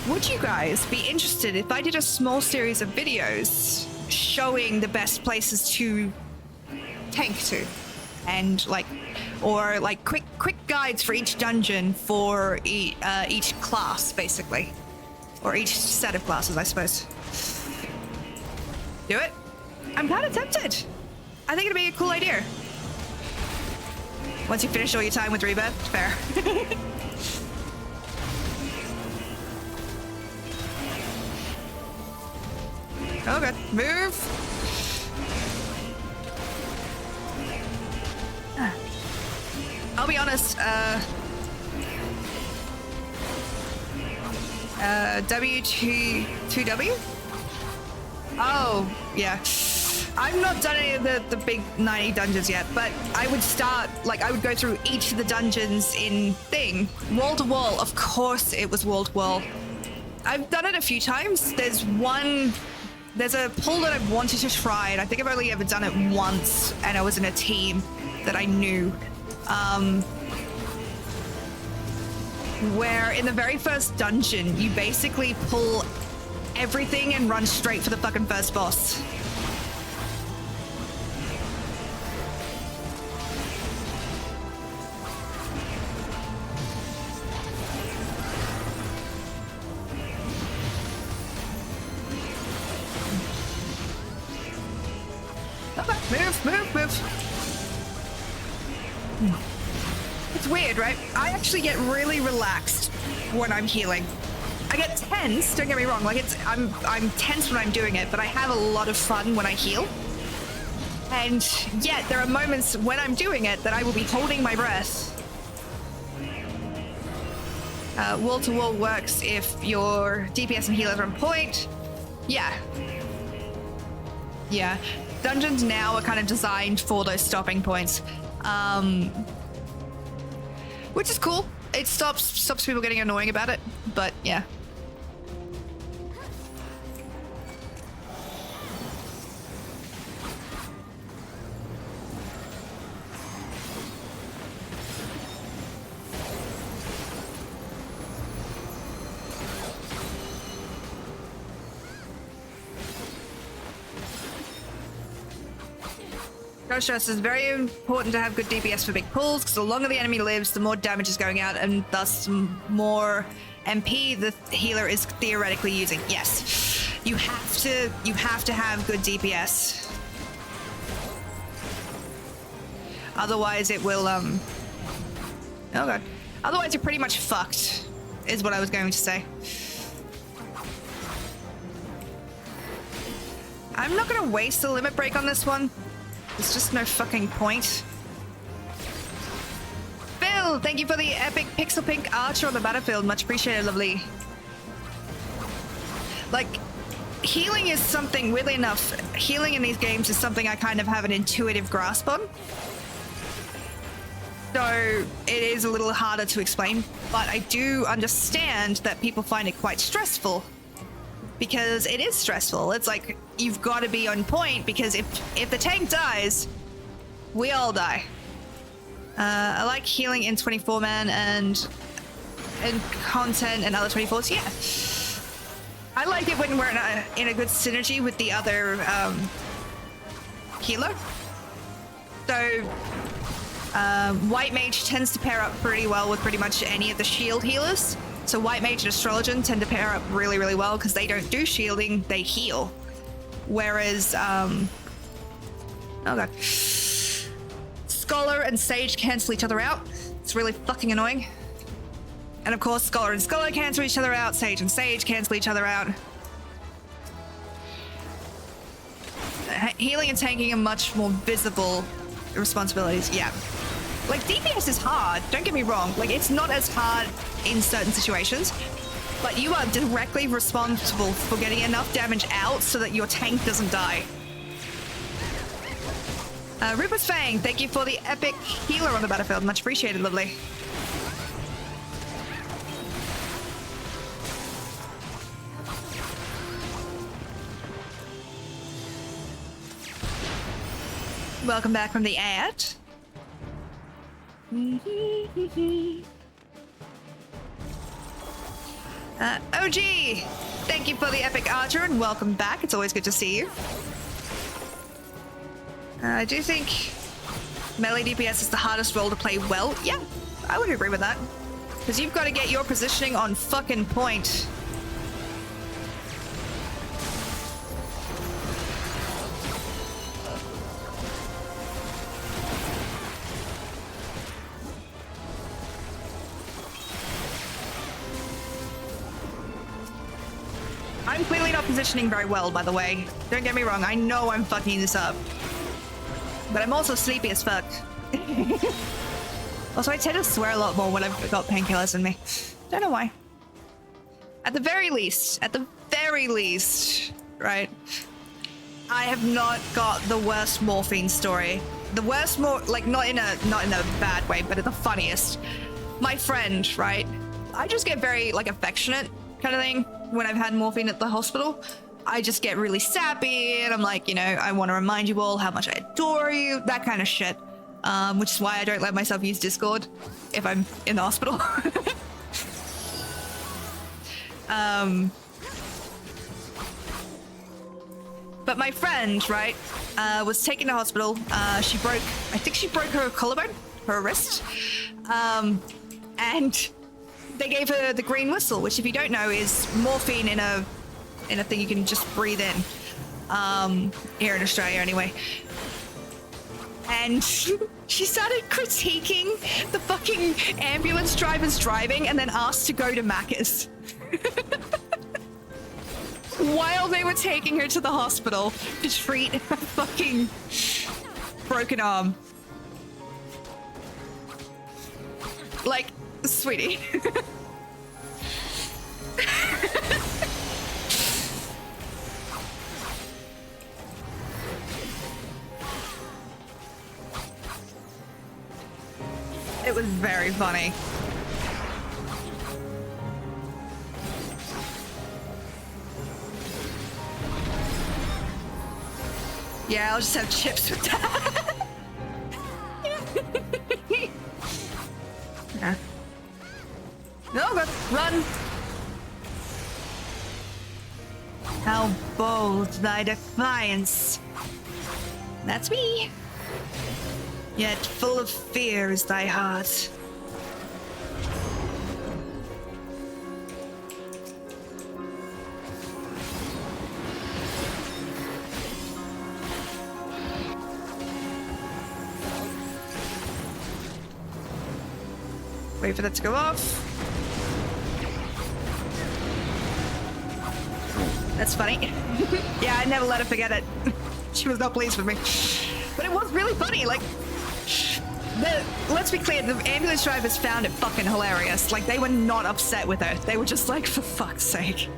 A: Would you guys be interested if I did a small series of videos showing the best places to tank to? And like, or like quick guides for each dungeon for each class, basically. Or each set of classes, I suppose. Do it? I'm kind of tempted. I think it'd be a cool idea. Once you finish all your time with Rebirth, fair. Oh god, move! I'll be honest, W2W? Oh, yeah. I've not done any of the big 90 dungeons yet, but I would start, like, I would go through each of the dungeons in thing. Wall to wall, of course it was wall to wall. I've done it a few times. There's a pull that I've wanted to try, and I think I've only ever done it once, and I was in a team that I knew. Where in the very first dungeon, you basically pull everything and run straight for the fucking first boss. Move. It's weird, right? I actually get really relaxed when I'm healing. I get tense, don't get me wrong, like I'm tense when I'm doing it, but I have a lot of fun when I heal. And yet there are moments when I'm doing it that I will be holding my breath. Wall to wall works if your DPS and healers are on point. Yeah. Dungeons now are kind of designed for those stopping points, which is cool. It stops people getting annoying about it, but yeah. No stress, it's very important to have good DPS for big pulls, because the longer the enemy lives, the more damage is going out, and thus more MP the healer is theoretically using. Yes, you have to have good DPS. Otherwise, it will oh god. Otherwise, you're pretty much fucked, is what I was going to say. I'm not gonna waste a limit break on this one. There's just no fucking point. Phil, thank you for the epic pixel pink archer on the battlefield. Much appreciated, lovely. Like, healing is something, weirdly enough, healing in these games is something I kind of have an intuitive grasp on. So it is a little harder to explain, but I do understand that people find it quite stressful. Because it is stressful. It's like, you've got to be on point, because if the tank dies, we all die. I like healing in 24-man and content and other 24s. Yeah. I like it when we're in a good synergy with the other healer. So White Mage tends to pair up pretty well with pretty much any of the shield healers. So White Mage and Astrologian tend to pair up really, really well because they don't do shielding, they heal. Whereas, oh god. Scholar and Sage cancel each other out. It's really fucking annoying. And of course, Scholar and Scholar cancel each other out, Sage and Sage cancel each other out. Healing and tanking are much more visible responsibilities, yeah. Like, DPS is hard, don't get me wrong. Like, it's not as hard in certain situations, but you are directly responsible for getting enough damage out so that your tank doesn't die. Rupert Fang, thank you for the epic healer on the battlefield. Much appreciated, lovely. Welcome back from the ad. OG, thank you for the epic archer and welcome back. It's always good to see you. I do think melee DPS is the hardest role to play well. Yeah, I would agree with that. Because you've got to get your positioning on fucking point. I'm clearly not positioning very well, by the way. Don't get me wrong, I know I'm fucking this up. But I'm also sleepy as fuck. Also, I tend to swear a lot more when I've got painkillers in me. Don't know why. At the very least, right? I have not got the worst morphine story. The worst like not in a bad way, but in the funniest. My friend, right? I just get very like affectionate kind of thing when I've had morphine at the hospital. I just get really sappy and I'm like, you know, I want to remind you all how much I adore you, that kind of shit. Which is why I don't let myself use Discord if I'm in the hospital. But my friend, right, was taken to hospital. I think she broke her collarbone, her wrist. And they gave her the green whistle, which if you don't know is morphine in a thing you can just breathe in. Here in Australia anyway. And she started critiquing the fucking ambulance drivers driving and then asked to go to Macca's. While they were taking her to the hospital to treat her fucking broken arm. Like, sweetie. It was very funny. Yeah, I'll just have chips with that. Yeah. No, go, run! How bold thy defiance. That's me. Yet full of fear is thy heart. Wait for that to go off. That's funny. Yeah, I never let her forget it. She was not pleased with me. But it was really funny, like... let's be clear, the ambulance drivers found it fucking hilarious. Like, they were not upset with her. They were just like, for fuck's sake.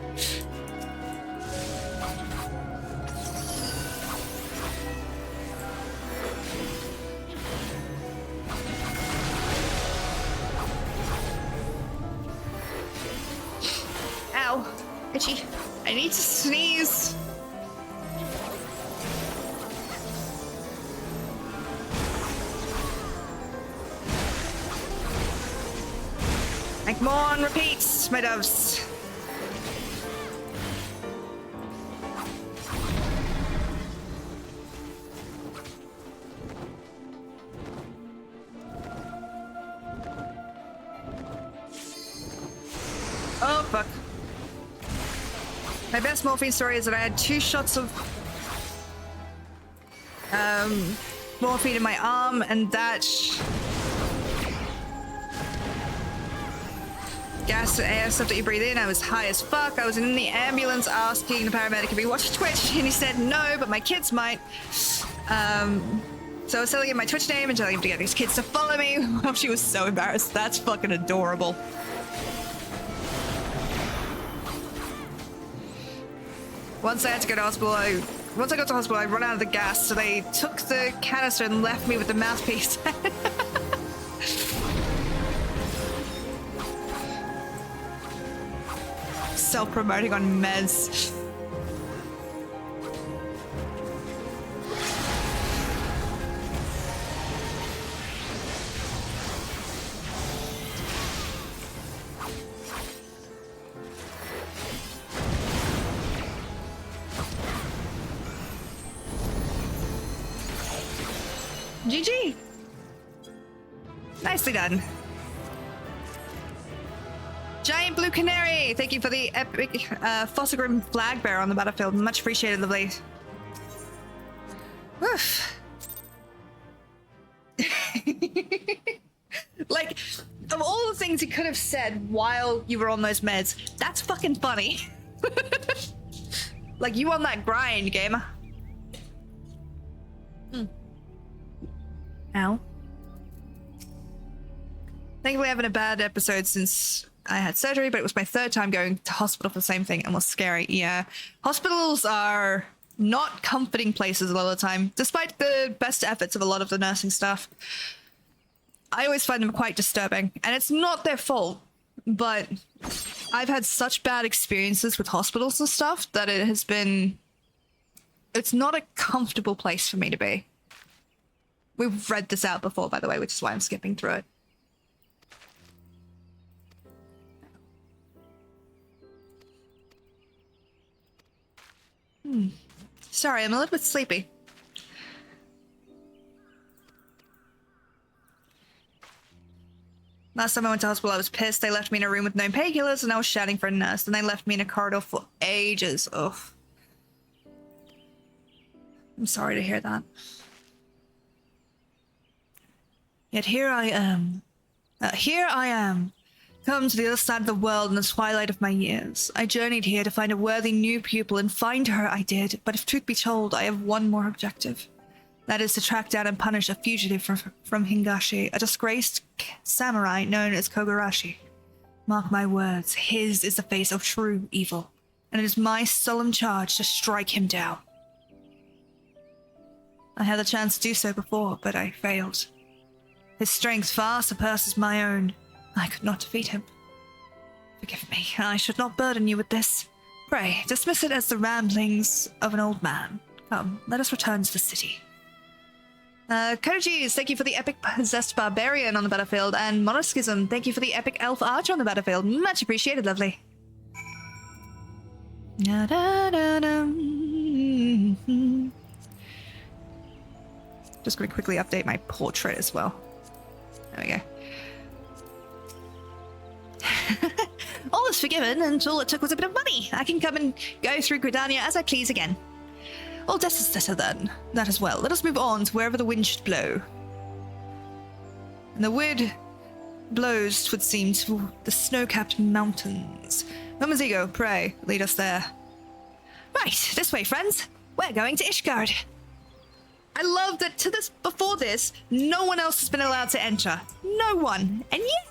A: Ow. Itchy. I need to sneeze. And come on, repeat, my doves. Oh, fuck. My best morphine story is that I had 2 shots of morphine in my arm, and that gas and air stuff that you breathe in. I was high as fuck. I was in the ambulance asking the paramedic if he watched Twitch, and he said no, but my kids might. So I was telling him my Twitch name and telling him to get his kids to follow me. Oh, she was so embarrassed. That's fucking adorable. Once I had to go to hospital, I Once I got to hospital, I run out of the gas, so they took the canister and left me with the mouthpiece. Self-promoting on meds. GG. Nicely done. Giant Blue Canary, thank you for the epic Fossegrim flag bearer on the battlefield. Much appreciated, lovely. Oof. Like, of all the things you could have said while you were on those meds, that's fucking funny. Like, you on that grind, gamer. Ow. Thankfully, I haven't a bad episode since I had surgery, but it was my third time going to hospital for the same thing and was scary. Yeah. Hospitals are not comforting places a lot of the time, despite the best efforts of a lot of the nursing staff. I always find them quite disturbing, and it's not their fault, but I've had such bad experiences with hospitals and stuff that it has been... It's not a comfortable place for me to be. We've read this out before, by the way, which is why I'm skipping through it. Sorry, I'm a little bit sleepy. Last time I went to hospital, I was pissed. They left me in a room with no painkillers, and I was shouting for a nurse. And they left me in a corridor for ages. Ugh. I'm sorry to hear that. Yet here I am. Come to the other side of the world in the twilight of my years. I journeyed here to find a worthy new pupil, and find her I did. But if truth be told, I have one more objective. That is to track down and punish a fugitive from Hingashi, a disgraced samurai known as Kogarashi. Mark my words, his is the face of true evil, and it is my solemn charge to strike him down. I had the chance to do so before, but I failed. His strength far surpasses my own. I could not defeat him. Forgive me, I should not burden you with this. Pray, dismiss it as the ramblings of an old man. Come, let us return to the city. Koji's, thank you for the epic possessed barbarian on the battlefield, and Monoskism, thank you for the epic elf archer on the battlefield. Much appreciated, lovely. Just going to quickly update my portrait as well. There we go. All is forgiven, and all it took was a bit of money. I can come and go through Gridania as I please again. All death is better then. That as well. Let us move on to wherever the wind should blow. And the wind blows, 'twould seem, to the snow-capped mountains. Mamazigo, pray, lead us there. Right, this way, friends. We're going to Ishgard. I love that before this, no one else has been allowed to enter. No one. And yet,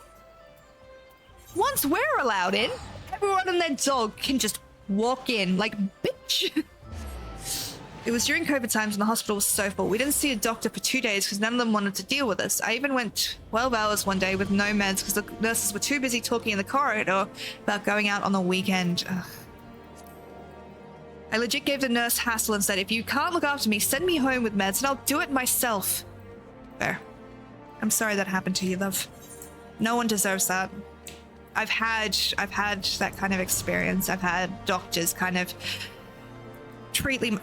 A: once we're allowed in, everyone and their dog can just walk in like, bitch. It was during COVID times when the hospital was so full. We didn't see a doctor for 2 days because none of them wanted to deal with us. I even went 12 hours one day with no meds because the nurses were too busy talking in the corridor about going out on the weekend. Ugh. I legit gave the nurse hassle and said, if you can't look after me, send me home with meds and I'll do it myself. There. I'm sorry that happened to you, love. No one deserves that. I've had that kind of experience. I've had doctors kind of treat me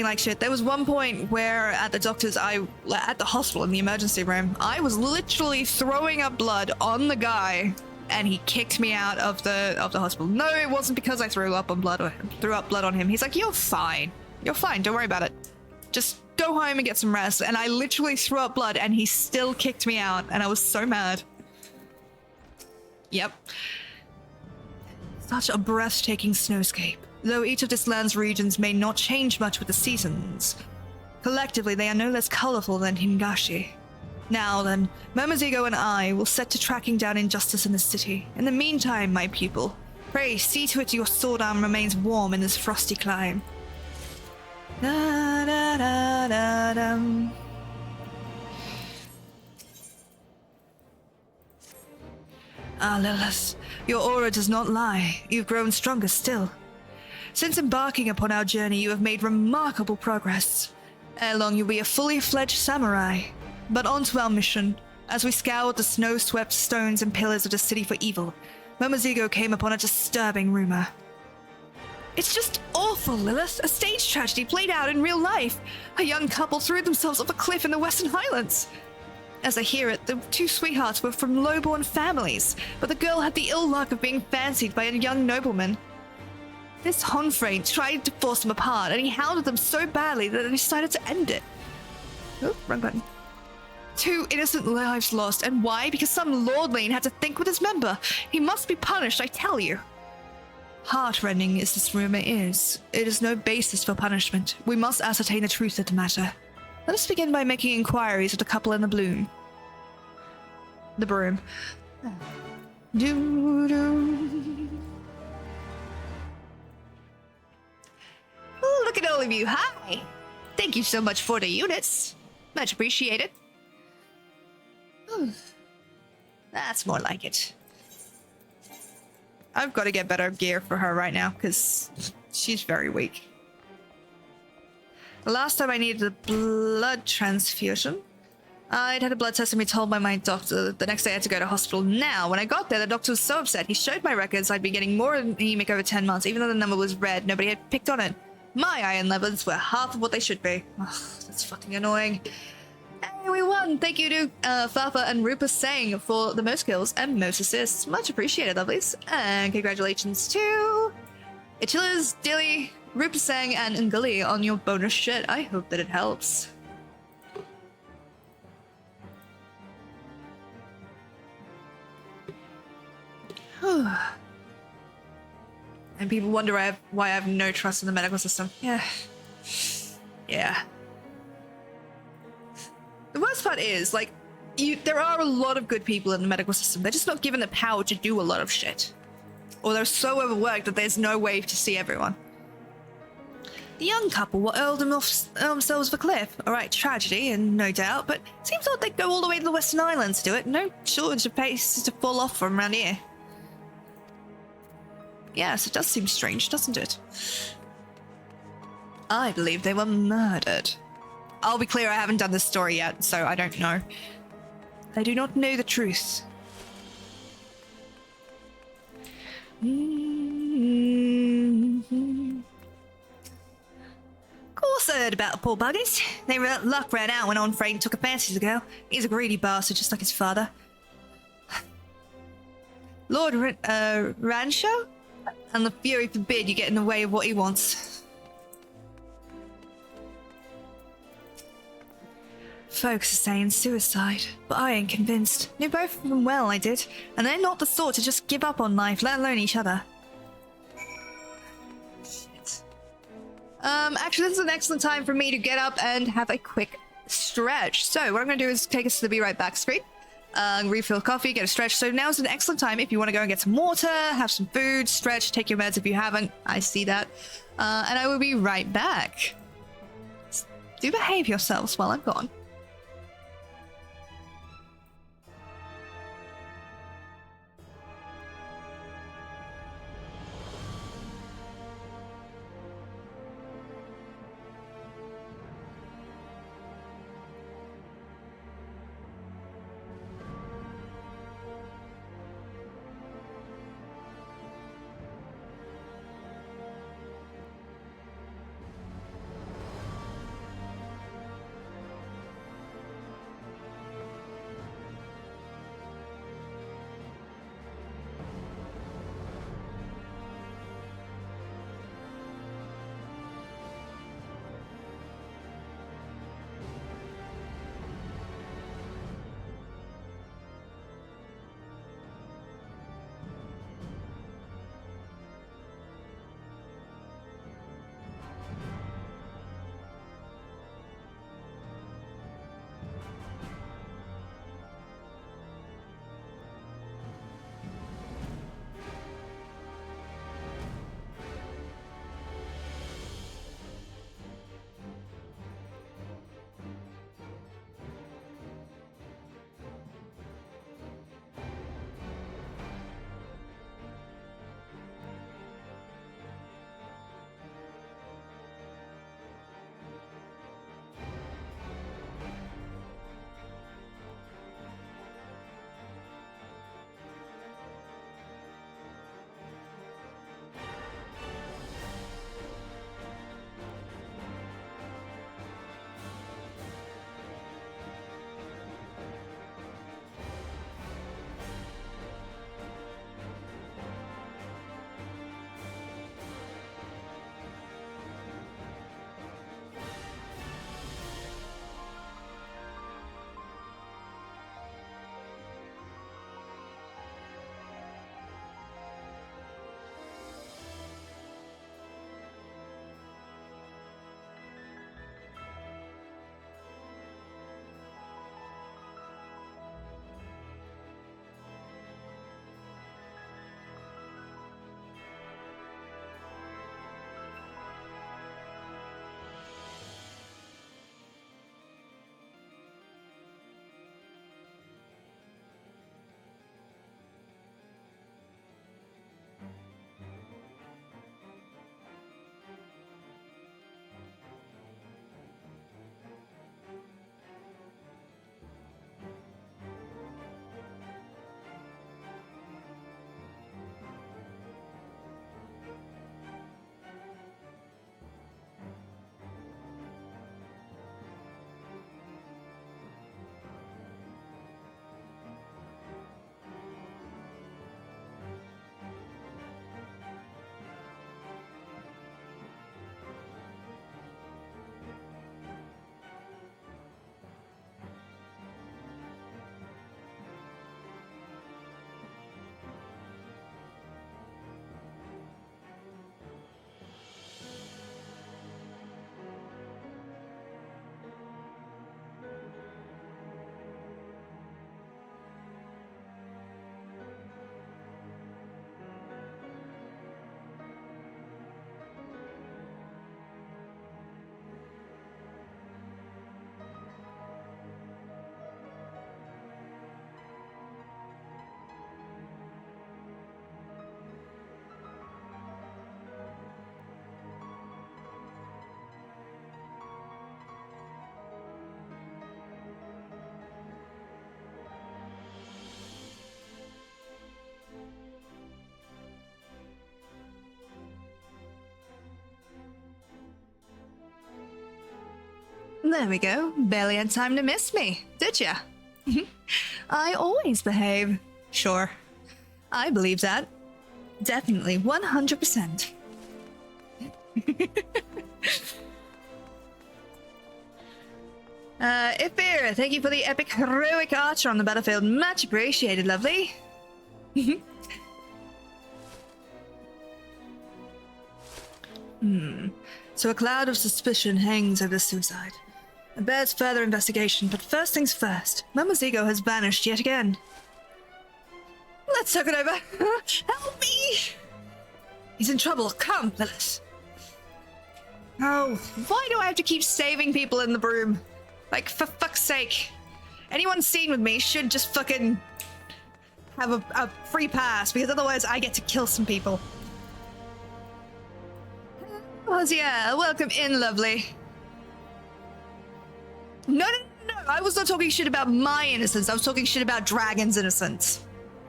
A: like shit. There was one point where at the hospital in the emergency room, I was literally throwing up blood on the guy, and he kicked me out of the hospital. No, it wasn't because I threw up blood on him. He's like, you're fine. You're fine. Don't worry about it. Just go home and get some rest. And I literally threw up blood, and he still kicked me out, and I was so mad. Yep. Such a breathtaking snowscape. Though each of this land's regions may not change much with the seasons, collectively they are no less colorful than Hingashi. Now then, Momozigo and I will set to tracking down injustice in this city. In the meantime, my pupil, pray see to it your sword arm remains warm in this frosty clime. Da, da, da, da, dum. Ah, Lillith, your aura does not lie. You've grown stronger still. Since embarking upon our journey, you have made remarkable progress. Ere long, you'll be a fully fledged samurai. But on to our mission. As we scoured the snow-swept stones and pillars of the city for evil, moments ago came upon a disturbing rumor. It's just awful, Lillith. A stage tragedy played out in real life. A young couple threw themselves off a cliff in the Western Highlands. As I hear it, the two sweethearts were from low-born families, but the girl had the ill luck of being fancied by a young nobleman. This Honfrain tried to force them apart, and he hounded them so badly that they decided to end it. Oh, wrong button. 2 innocent lives lost, and why? Because some lordling had to think with his member. He must be punished, I tell you. Heartrending as this rumor is, it is no basis for punishment. We must ascertain the truth of the matter. Let us begin by making inquiries of the couple in the broom. Doo-doo. Oh, look at all of you. Hi. Thank you so much for the units. Much appreciated. That's more like it. I've got to get better gear for her right now because she's very weak. The last time I needed a blood transfusion, I'd had a blood test and be told by my doctor the next day I had to go to hospital. Now, when I got there, the doctor was so upset. He showed my records. I'd been getting more anemic over 10 months, even though the number was red. Nobody had picked on it. My iron levels were half of what they should be. Ugh, that's fucking annoying. Hey, we won! Thank you to Fafa and Rupa Singh for the most kills and most assists. Much appreciated, lovelies. And congratulations to Achilles, Dilly, Rupa Singh, and Nguli on your bonus shit. I hope that it helps. And people wonder why I have no trust in the medical system. Yeah. The worst part is, like, there are a lot of good people in the medical system. They're just not given the power to do a lot of shit. Or they're so overworked that there's no way to see everyone. The young couple were hurled themselves off a cliff. Alright, tragedy, and no doubt, but it seems odd they'd go all the way to the Western Islands to do it. No shortage of places to fall off from around here. Yes, it does seem strange, doesn't it? I believe they were murdered. I'll be clear, I haven't done this story yet, so I don't know. I do not know the truth. Of course I heard about the poor buggers. Their luck ran out when Onfrain took a fancy to the girl. He's a greedy bastard, just like his father. Lord Rancho? And the Fury forbid you get in the way of what he wants. Folks are saying suicide, but I ain't convinced. Knew both of them well, I did, and they're not the sort to just give up on life, let alone each other. Shit. Actually, this is an excellent time for me to get up and have a quick stretch. So what I'm going to do is take us to the Be Right Back screen. Refill coffee, get a stretch. So now's an excellent time if you want to go and get some water, have some food, stretch, take your meds if you haven't. I see that. And I will be right back. Do behave yourselves while I'm gone. There we go. Barely had time to miss me, did ya? I always behave. Sure. I believe that. Definitely, 100%. Ifir, thank you for the epic heroic archer on the battlefield. Much appreciated, lovely. So a cloud of suspicion hangs over the suicide. It bears further investigation, but first things first. Mama's ego has vanished yet again. Let's talk it over. Help me! He's in trouble. Come, Lillith. Oh, why do I have to keep saving people in the room? Like, for fuck's sake. Anyone seen with me should just fucking have a free pass, because otherwise I get to kill some people. Yeah, welcome in, lovely. No, I was not talking shit about my innocence. I was talking shit about Dragon's innocence.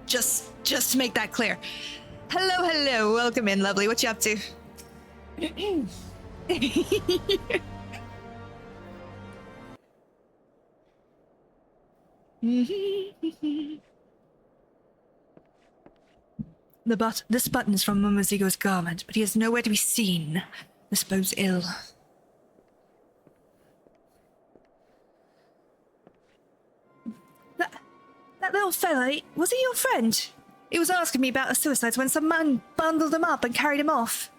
A: Just to make that clear. Hello, welcome in, lovely. What you up to? This button is from Momozigo's garment, but he is nowhere to be seen. This bodes ill. That little fella, was he your friend? He was asking me about the suicides when some man bundled him up and carried him off.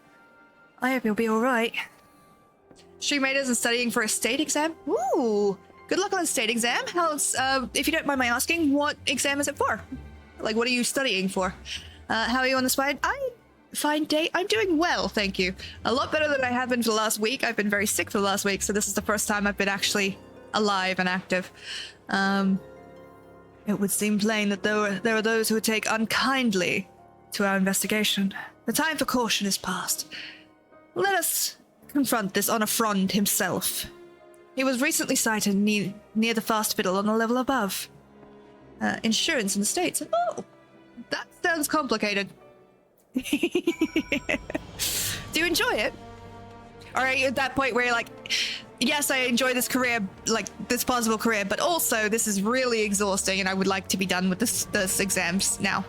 A: I hope he'll be alright. Streammates isn't studying for a state exam? Ooh! Good luck on the state exam. How's, if you don't mind my asking, what exam is it for? Like, what are you studying for? How are you on the spine? Fine day. I'm doing well, thank you. A lot better than I have been for the last week. I've been very sick for the last week, so this is the first time I've been actually alive and active. It would seem plain that there are those who would take unkindly to our investigation. The time for caution is past. Let us confront this on-a-front himself. He was recently sighted near the fast fiddle on the level above. Insurance in the States. Oh, that sounds complicated. Do you enjoy it? Or are you at that point where you're like, yes, I enjoy this career, like this possible career, but also this is really exhausting and I would like to be done with this exams now.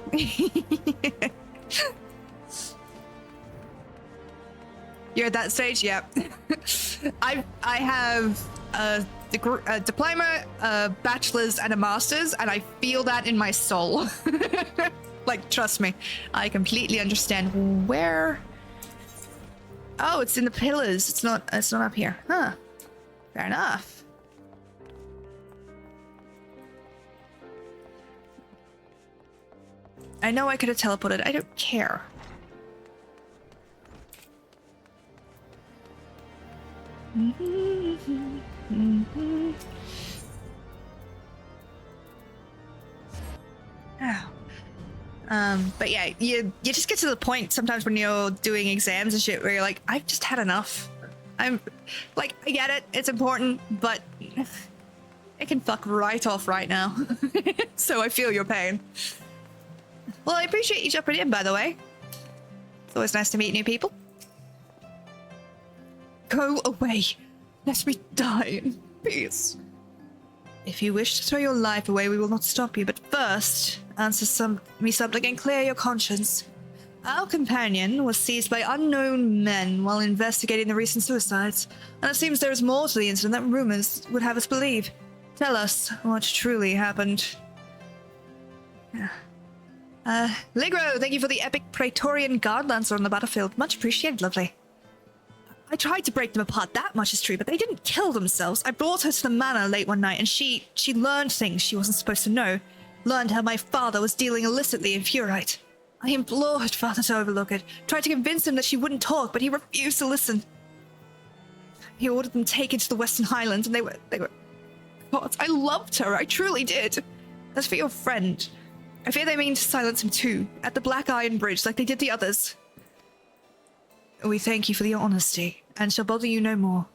A: You're at that stage? Yeah. I have a diploma, a bachelor's, and a master's, and I feel that in my soul. Like, trust me, I completely understand. Where? Oh, it's in the pillars. It's not up here. Huh. Fair enough. I know I could have teleported. I don't care. Oh. But yeah, you just get to the point sometimes when you're doing exams and shit where you're like, I've just had enough. I'm like, I get it, it's important, but it can fuck right off right now. So I feel your pain. Well, I appreciate you jumping in, by the way. It's always nice to meet new people. Go away. Let me die in peace. If you wish to throw your life away, we will not stop you, but first, answer something and clear your conscience. Our companion was seized by unknown men while investigating the recent suicides, and it seems there is more to the incident than rumors would have us believe. Tell us what truly happened. Ligro, thank you for the epic Praetorian Guard Lancer on the battlefield. Much appreciated, lovely. I tried to break them apart, that much is true, but they didn't kill themselves. I brought her to the manor late one night, and she learned things she wasn't supposed to know. Learned how my father was dealing illicitly in Furite. I implored father to overlook it, tried to convince him that she wouldn't talk, but he refused to listen. He ordered them taken to the Western Highlands, and they were... God, I loved her, I truly did. As for your friend, I fear they mean to silence him too, at the Black Iron Bridge, like they did the others. We thank you for your honesty, and shall bother you no more.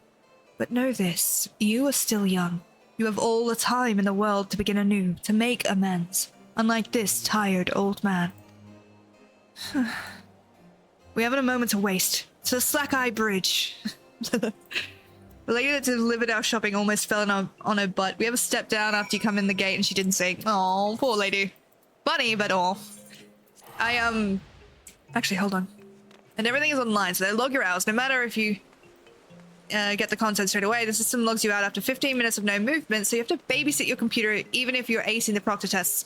A: But know this, you are still young. You have all the time in the world to begin anew, to make amends, unlike this tired old man. We haven't a moment to waste. To the Slack Eye Bridge. The lady that delivered our shopping almost fell on her butt. We have a step down after you come in the gate and she didn't sing. Oh, poor lady. Funny, but oh. Actually, hold on. And everything is online, so they log your hours. No matter if you get the content straight away, the system logs you out after 15 minutes of no movement, so you have to babysit your computer even if you're acing the proctor tests.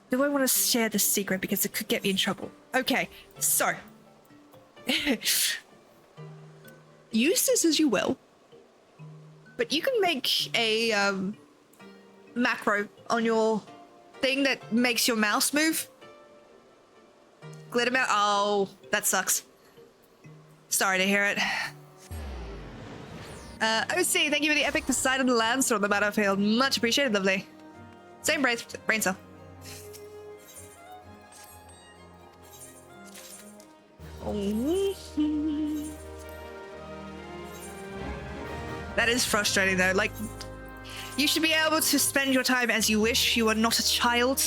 A: Do I want to share this secret because it could get me in trouble? Okay, so. Use this as you will, but you can make a macro on your thing that makes your mouse move. Glitter mouse. Oh, that sucks. Sorry to hear it. OC, thank you for the epic Poseidon Lancer on the battlefield. Much appreciated, lovely. Same brain cell. Oh. That is frustrating though. Like, you should be able to spend your time as you wish. You are not a child.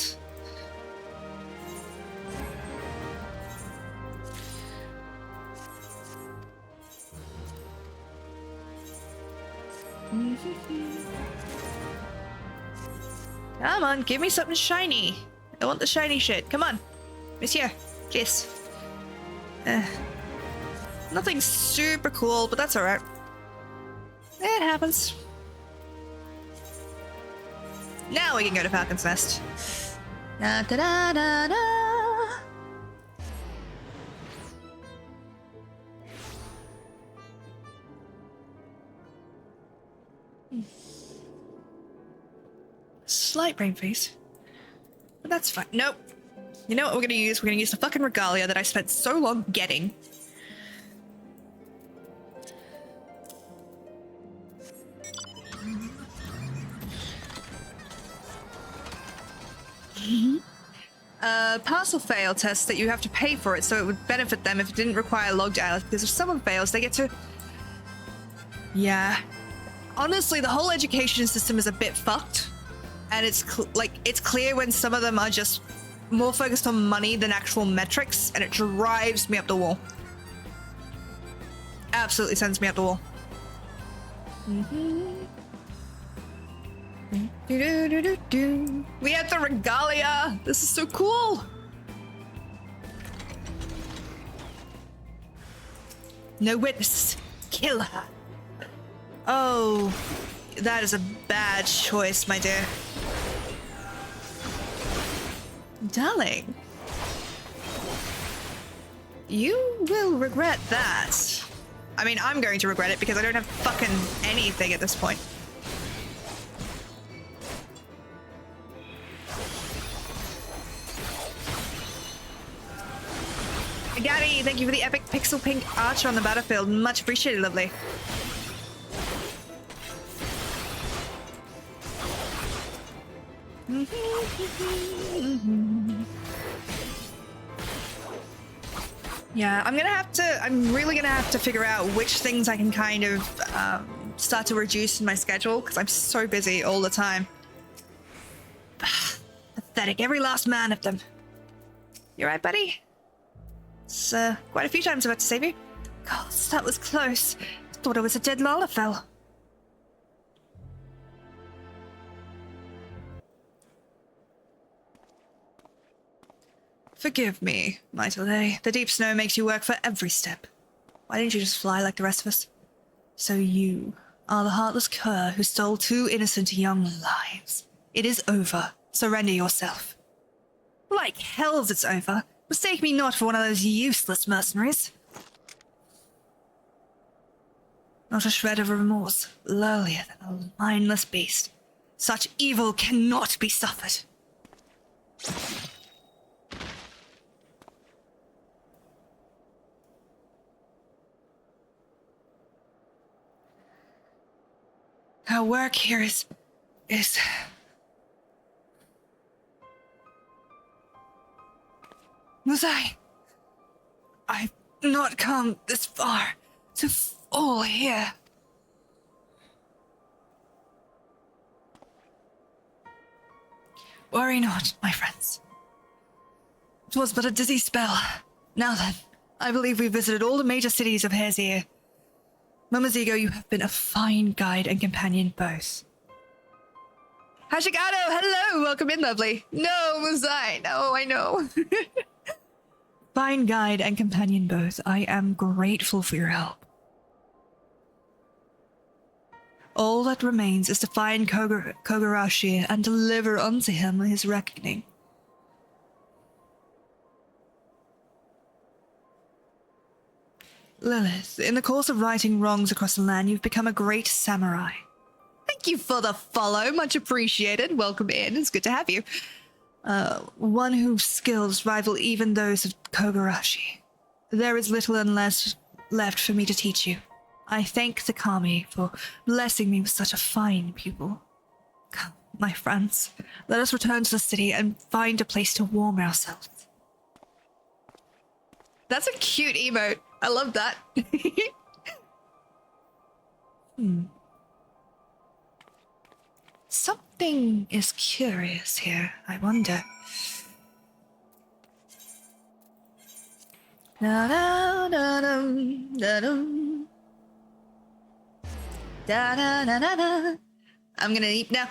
A: Come on, give me something shiny. I want the shiny shit. Come on. Monsieur. Yes. Nothing super cool, but that's alright. It happens. Now we can go to Falcon's Nest. Da da da da da. Slight brain freeze. But that's fine. Nope. You know what we're gonna use? We're gonna use the fucking regalia that I spent so long getting. Pass or fail test that you have to pay for it, so it would benefit them if it didn't require logged hours, because if someone fails, they get to... Yeah. Honestly, the whole education system is a bit fucked, and it's it's clear when some of them are just more focused on money than actual metrics, and it drives me up the wall. Absolutely sends me up the wall. We have the regalia! This is so cool! No witnesses. Kill her. Oh, that is a bad choice, my dear. Darling. You will regret that. I mean, I'm going to regret it because I don't have fucking anything at this point. Gabby, thank you for the epic pixel pink archer on the battlefield. Much appreciated, lovely. Yeah, I'm really gonna have to figure out which things I can kind of start to reduce in my schedule, because I'm so busy all the time. Pathetic, every last man of them. You right, buddy? It's quite a few times I've had to save you. God, that was close. Thought it was a dead Lalafell. Forgive me, Mightily. The deep snow makes you work for every step. Why didn't you just fly like the rest of us? So you are the heartless cur who stole 2 innocent young lives. It is over. Surrender yourself. Like hells it's over. Mistake me not for one of those useless mercenaries. Not a shred of remorse, lowlier than a mindless beast. Such evil cannot be suffered. Our work here is... Was I've not come this far to fall here. Worry not, my friends. 'Twas but a dizzy spell. Now then, I believe we visited all the major cities of Herzir. Mamazigo, you have been a fine guide and companion both. Hashigado, hello! Welcome in, lovely. No, Musai, no, I know. Fine guide and companion both. I am grateful for your help. All that remains is to find Kogarashi and deliver unto him his reckoning. Lillith, in the course of righting wrongs across the land, you've become a great samurai. Thank you for the follow, much appreciated. Welcome in, it's good to have you. One whose skills rival even those of Kogarashi. There is little unless left for me to teach you. I thank the Kami for blessing me with such a fine pupil. Come, my friends, let us return to the city and find a place to warm ourselves. That's a cute emote. I love that. Something is curious here, I wonder. Da-da-da-dum, da-dum. I'm gonna eat now.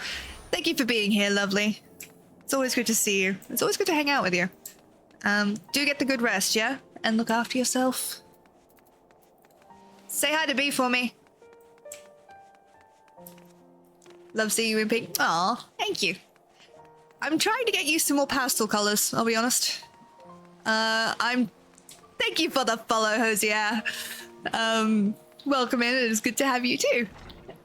A: Thank you for being here, lovely. It's always good to see you. It's always good to hang out with you. Do get the good rest, yeah? And look after yourself. Say hi to B for me. Love seeing you in pink. Aw, thank you. I'm trying to get used to more pastel colors, I'll be honest. Thank you for the follow, Hosier. Welcome in, it is good to have you too.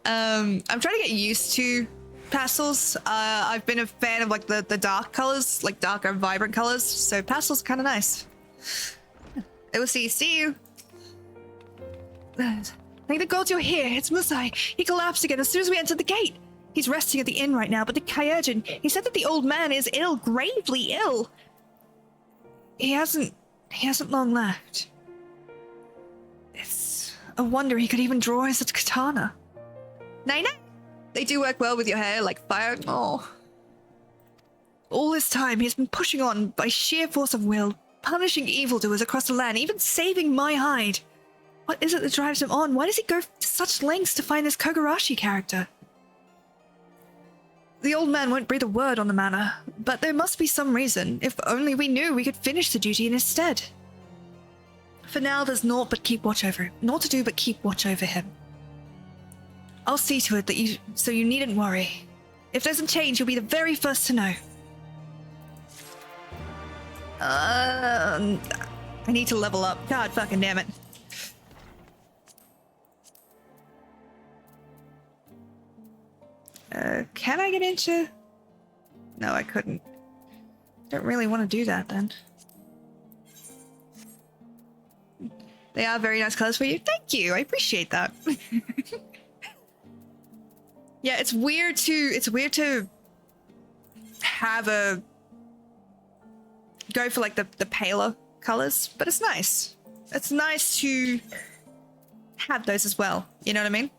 A: I'm trying to get used to pastels. I've been a fan of like the dark colors, like darker, vibrant colors, so pastels are kind of nice. I will see you. Thank the gods you're here. It's Musai. He collapsed again as soon as we entered the gate. He's resting at the inn right now, but the Kyurgin, he said that the old man is ill, gravely ill. He hasn't long left. It's a wonder he could even draw his katana. Nina? They do work well with your hair, like fire. Oh. All this time, he's been pushing on by sheer force of will, punishing evildoers across the land, even saving my hide. What is it that drives him on? Why does he go to such lengths to find this Kogarashi character? The old man won't breathe a word on the matter, but there must be some reason. If only we knew, we could finish the duty in his stead. For now, there's naught to do but keep watch over him. I'll see to it that so you needn't worry. If there's a change, you'll be the very first to know. I need to level up. God fucking damn it. Can I get into... No, I couldn't. Don't really want to do that then. They are very nice colors for you. Thank you. I appreciate that. Yeah, it's weird to have a go for like the paler colors, but it's nice. It's nice to have those as well. You know what I mean?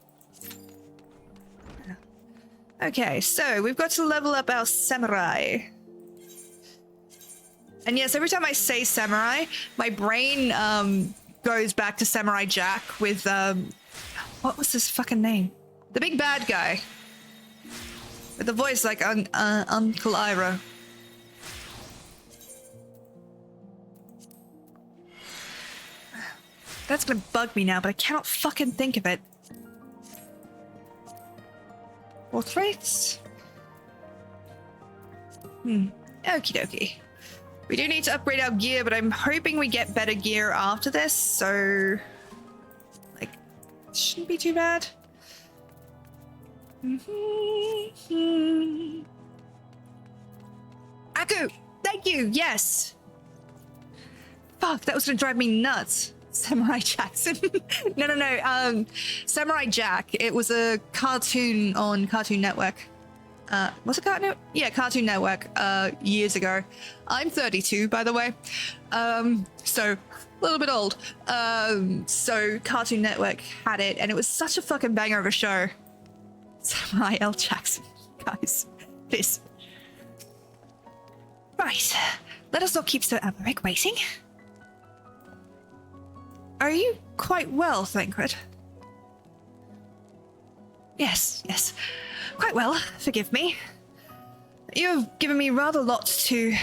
A: Okay, so we've got to level up our samurai. And yes, every time I say samurai, my brain goes back to Samurai Jack with what was his fucking name? The big bad guy. With the voice like Uncle Iroh. That's gonna bug me now, but I cannot fucking think of it. Portraits? Okie dokie. We do need to upgrade our gear, but I'm hoping we get better gear after this, so... like, it shouldn't be too bad. Aku! Thank you! Yes! Fuck, that was gonna drive me nuts. Samurai Jackson. No. Samurai Jack. It was a cartoon on Cartoon Network. Was it Cartoon? Yeah, Cartoon Network. Years ago. I'm 32, by the way. So a little bit old. So Cartoon Network had it, and it was such a fucking banger of a show. Samurai L. Jackson, guys. This. Right. Let us not keep Sir Alberic waiting. Are you quite well, Thancred? Yes, yes. Quite well, forgive me. You've given me rather lots to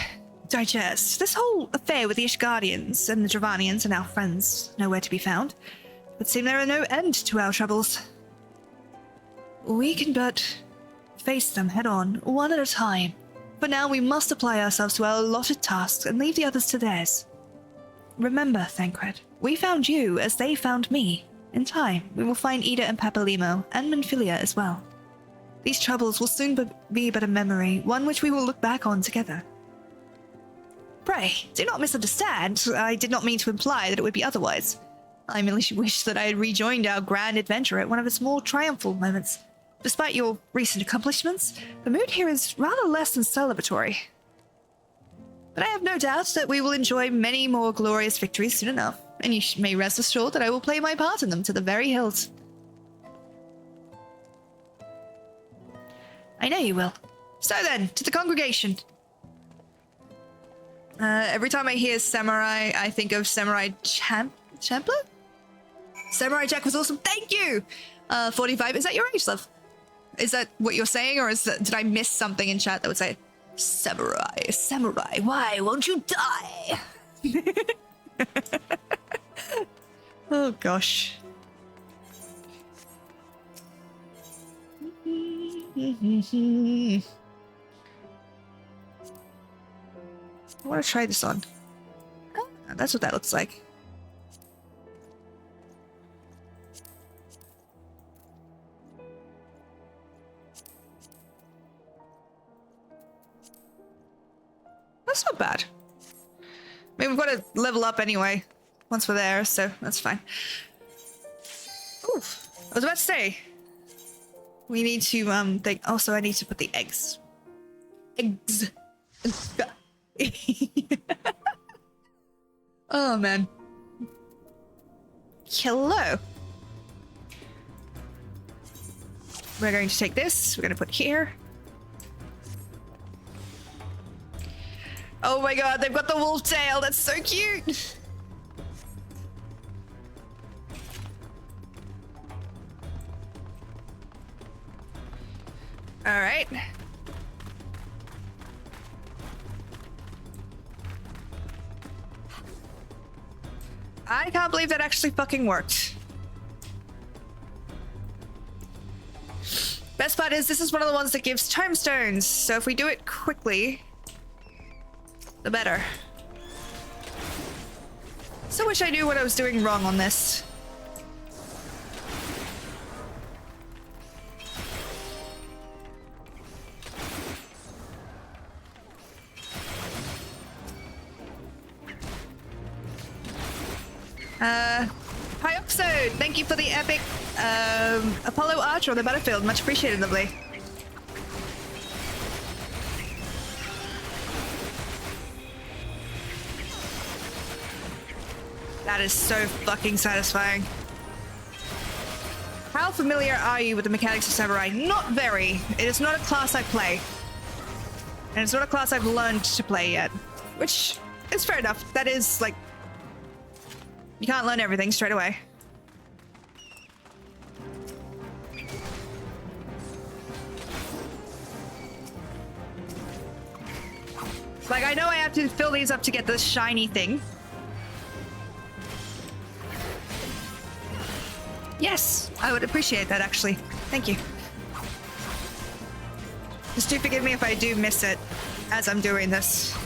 A: digest. This whole affair with the Ishgardians and the Dravanians and our friends nowhere to be found. It would seem there are no end to our troubles. We can but face them head on, one at a time. For now, we must apply ourselves to our allotted tasks and leave the others to theirs. Remember, Thancred, we found you as they found me. In time, we will find Ida and Papalimo, and Menphilia as well. These troubles will soon be but a memory, one which we will look back on together. Pray, do not misunderstand. I did not mean to imply that it would be otherwise. I merely wish that I had rejoined our grand adventure at one of its more triumphal moments. Despite your recent accomplishments, the mood here is rather less than celebratory. But I have no doubt that we will enjoy many more glorious victories soon enough, and you may rest assured that I will play my part in them to the very hilt. I know you will. So then, to the congregation. Every time I hear samurai, I think of Samurai Champloo? Samurai Jack was awesome. Thank you! 45. Is that your age, love? Is that what you're saying, or did I miss something in chat that would say, Samurai, Samurai, why won't you die? Oh, gosh. I want to try this on. Ah, that's what that looks like. That's not bad. I mean, we've got to level up anyway once we're there, so that's fine. Oof. I was about to say, we need to, also I need to put the eggs. Eggs. Oh, man. Hello. We're going to take this. We're going to put here. Oh my god, they've got the wolf tail. That's so cute. All right. I can't believe that actually fucking worked. Best part is this is one of the ones that gives time stones, so if we do it quickly, the better. So wish I knew what I was doing wrong on this. Hyoxo, thank you for the epic Apollo Archer on the battlefield. Much appreciated, lovely. That is so fucking satisfying. How familiar are you with the mechanics of Samurai? Not very. It is not a class I play. And it's not a class I've learned to play yet. Which is fair enough. That is, like... You can't learn everything straight away. Like, I know I have to fill these up to get this shiny thing. Yes, I would appreciate that, actually. Thank you. Just do forgive me if I do miss it as I'm doing this.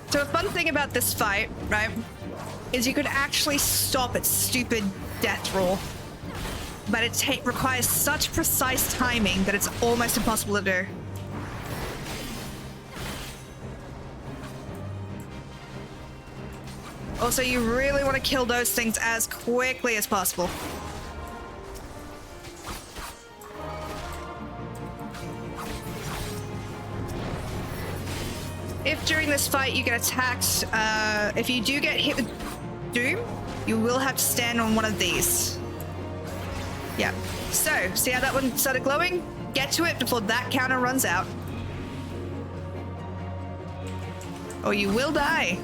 A: So a fun thing about this fight, right, is you could actually stop its stupid death roll. But it requires such precise timing that it's almost impossible to do. Also, you really want to kill those things as quickly as possible. If during this fight you get attacked, if you do get hit with Doom, you will have to stand on one of these. Yeah. So, see how that one started glowing? Get to it before that counter runs out. Or you will die.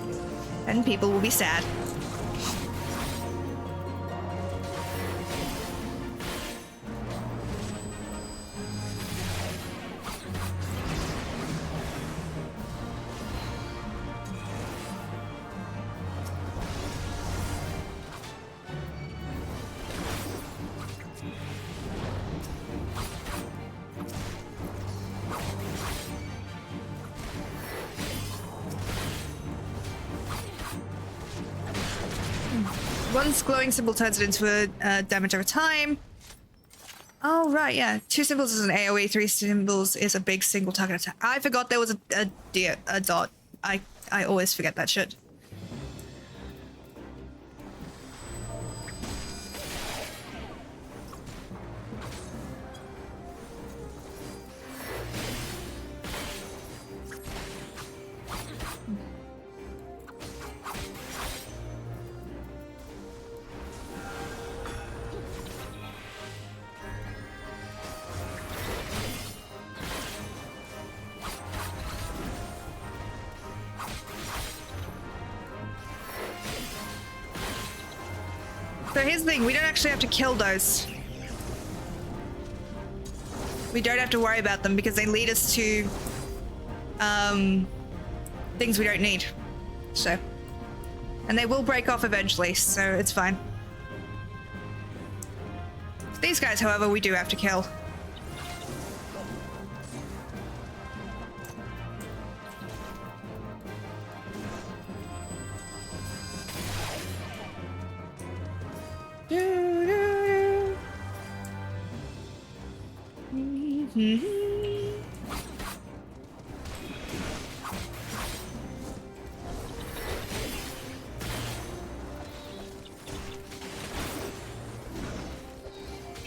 A: And people will be sad. One glowing symbol turns it into a damage over time. Oh, right, yeah. 2 symbols is an AoE, 3 symbols is a big single target attack. I forgot there was a dot. I always forget that shit. So here's the thing, we don't actually have to kill those. We don't have to worry about them because they lead us to things we don't need. So, and they will break off eventually, so it's fine. These guys, however, we do have to kill.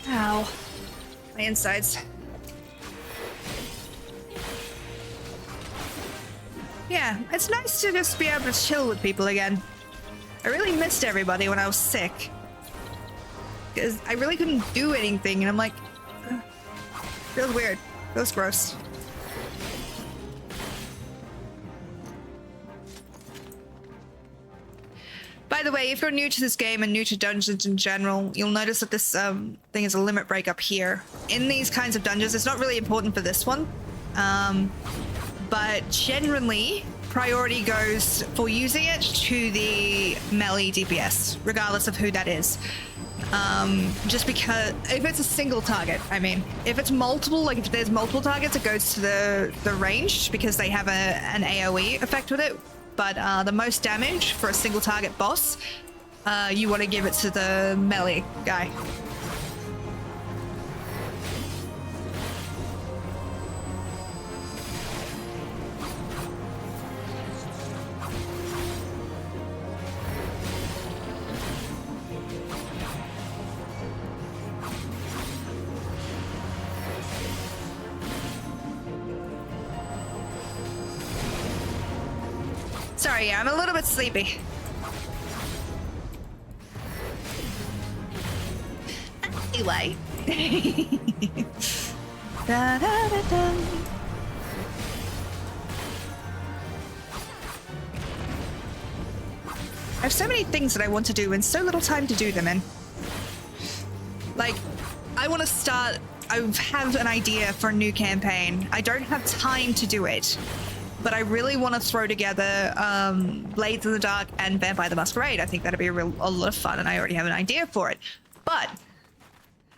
A: Ow. My insides. Yeah, it's nice to just be able to chill with people again. I really missed everybody when I was sick. Because I really couldn't do anything, and I'm like, ugh. Feels weird. Feels gross. By the way, if you're new to this game and new to dungeons in general, you'll notice that this thing is a limit break up here. In these kinds of dungeons, it's not really important for this one, but generally, priority goes for using it to the melee DPS, regardless of who that is. Just because, if it's a single target, I mean, if it's multiple, like if there's multiple targets, it goes to the ranged because they have an AoE effect with it. But the most damage for a single target boss, you want to give it to the melee guy. Sorry, yeah, I'm a little bit sleepy. Anyway. Da, da, da, da. I have so many things that I want to do and so little time to do them in. Like, I want to start... I have an idea for a new campaign. I don't have time to do it. But I really want to throw together Blades in the Dark and Vampire the Masquerade. I think that'd be a lot of fun, and I already have an idea for it. But,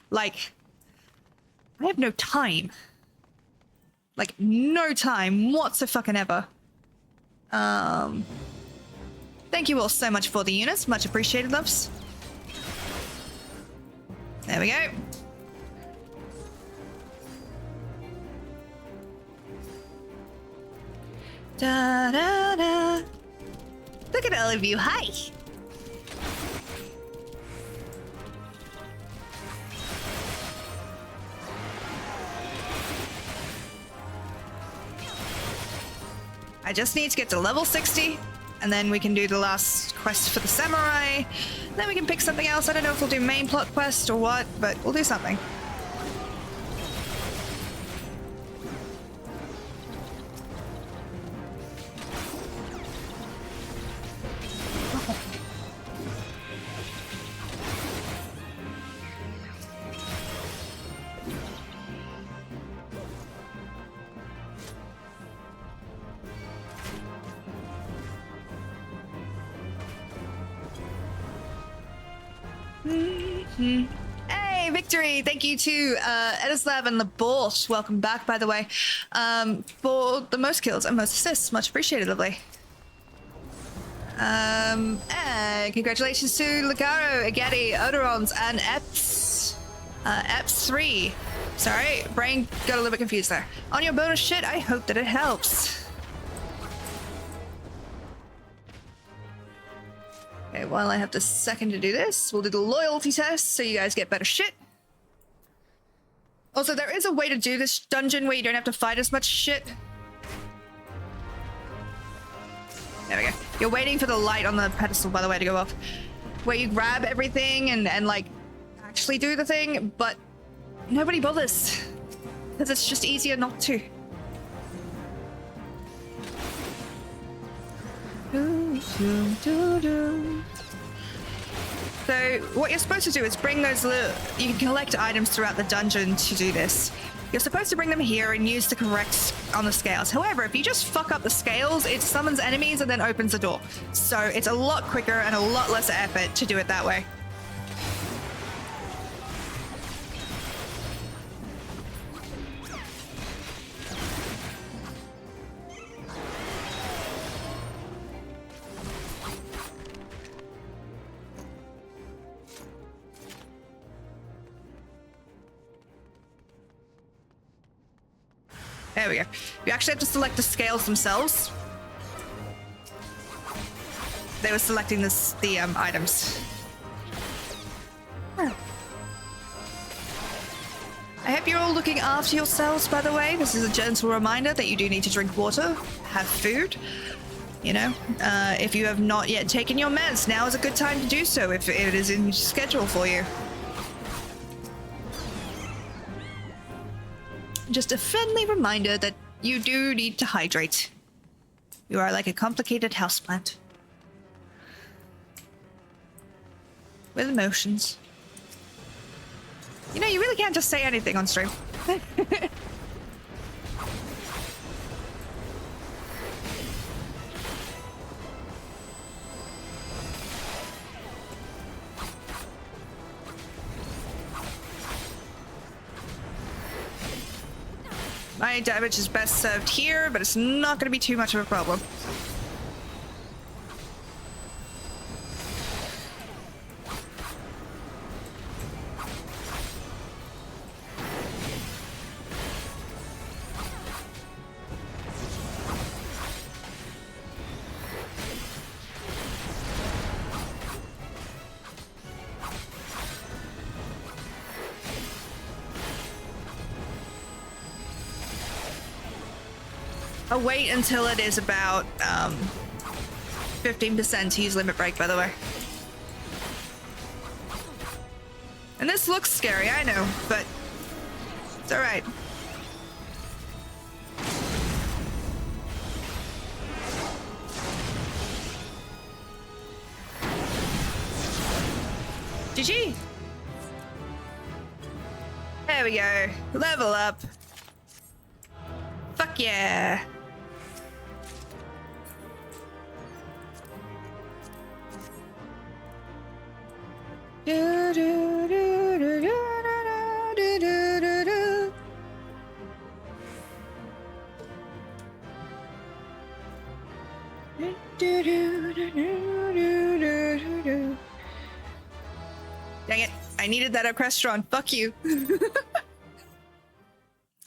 A: like, I have no time. Like, no time whatsoever. Thank you all so much for the units. Much appreciated, loves. There we go. Da, da, da. Look at all of you. Hi. I just need to get to level 60 and then we can do the last quest for the samurai. Then we can pick something else. I don't know if we'll do main plot quest or what, but we'll do something. Hey, victory! Thank you to Edislav and the Bolt. Welcome back, by the way, for the most kills and most assists. Much appreciated, lovely. And congratulations to Ligaro, Ageti, Odorons, and Eps. Eps 3. Sorry, brain got a little bit confused there. On your bonus shit, I hope that it helps. Okay, while I have the second to do this, we'll do the loyalty test so you guys get better shit. Also, there is a way to do this dungeon where you don't have to fight as much shit. There we go. You're waiting for the light on the pedestal, by the way, to go off. Where you grab everything and like, actually do the thing, but nobody bothers. Because it's just easier not to. So what you're supposed to do is bring those little... You can collect items throughout the dungeon to do this. You're supposed to bring them here and use the correct on the scales. However, if you just fuck up the scales, it summons enemies and then opens the door. So it's a lot quicker and a lot less effort to do it that way. There we go. You actually have to select the scales themselves. They were selecting the items. Huh. I hope you're all looking after yourselves, by the way. This is a gentle reminder that you do need to drink water, have food. You know, if you have not yet taken your meds, now is a good time to do so if it is in schedule for you. Just a friendly reminder that you do need to hydrate. You are like a complicated houseplant. With emotions. You know, you really can't just say anything on stream. My damage is best served here, but it's not going to be too much of a problem. I'll wait until it is about 15% to use limit break, by the way. And this looks scary, I know, but it's all right. GG. There we go. Level up. Fuck yeah. Do, do, do, do, do, do, do, do, do. Do, do, do, do, do, do, do. Dang it. I needed that orchestron. Fuck you.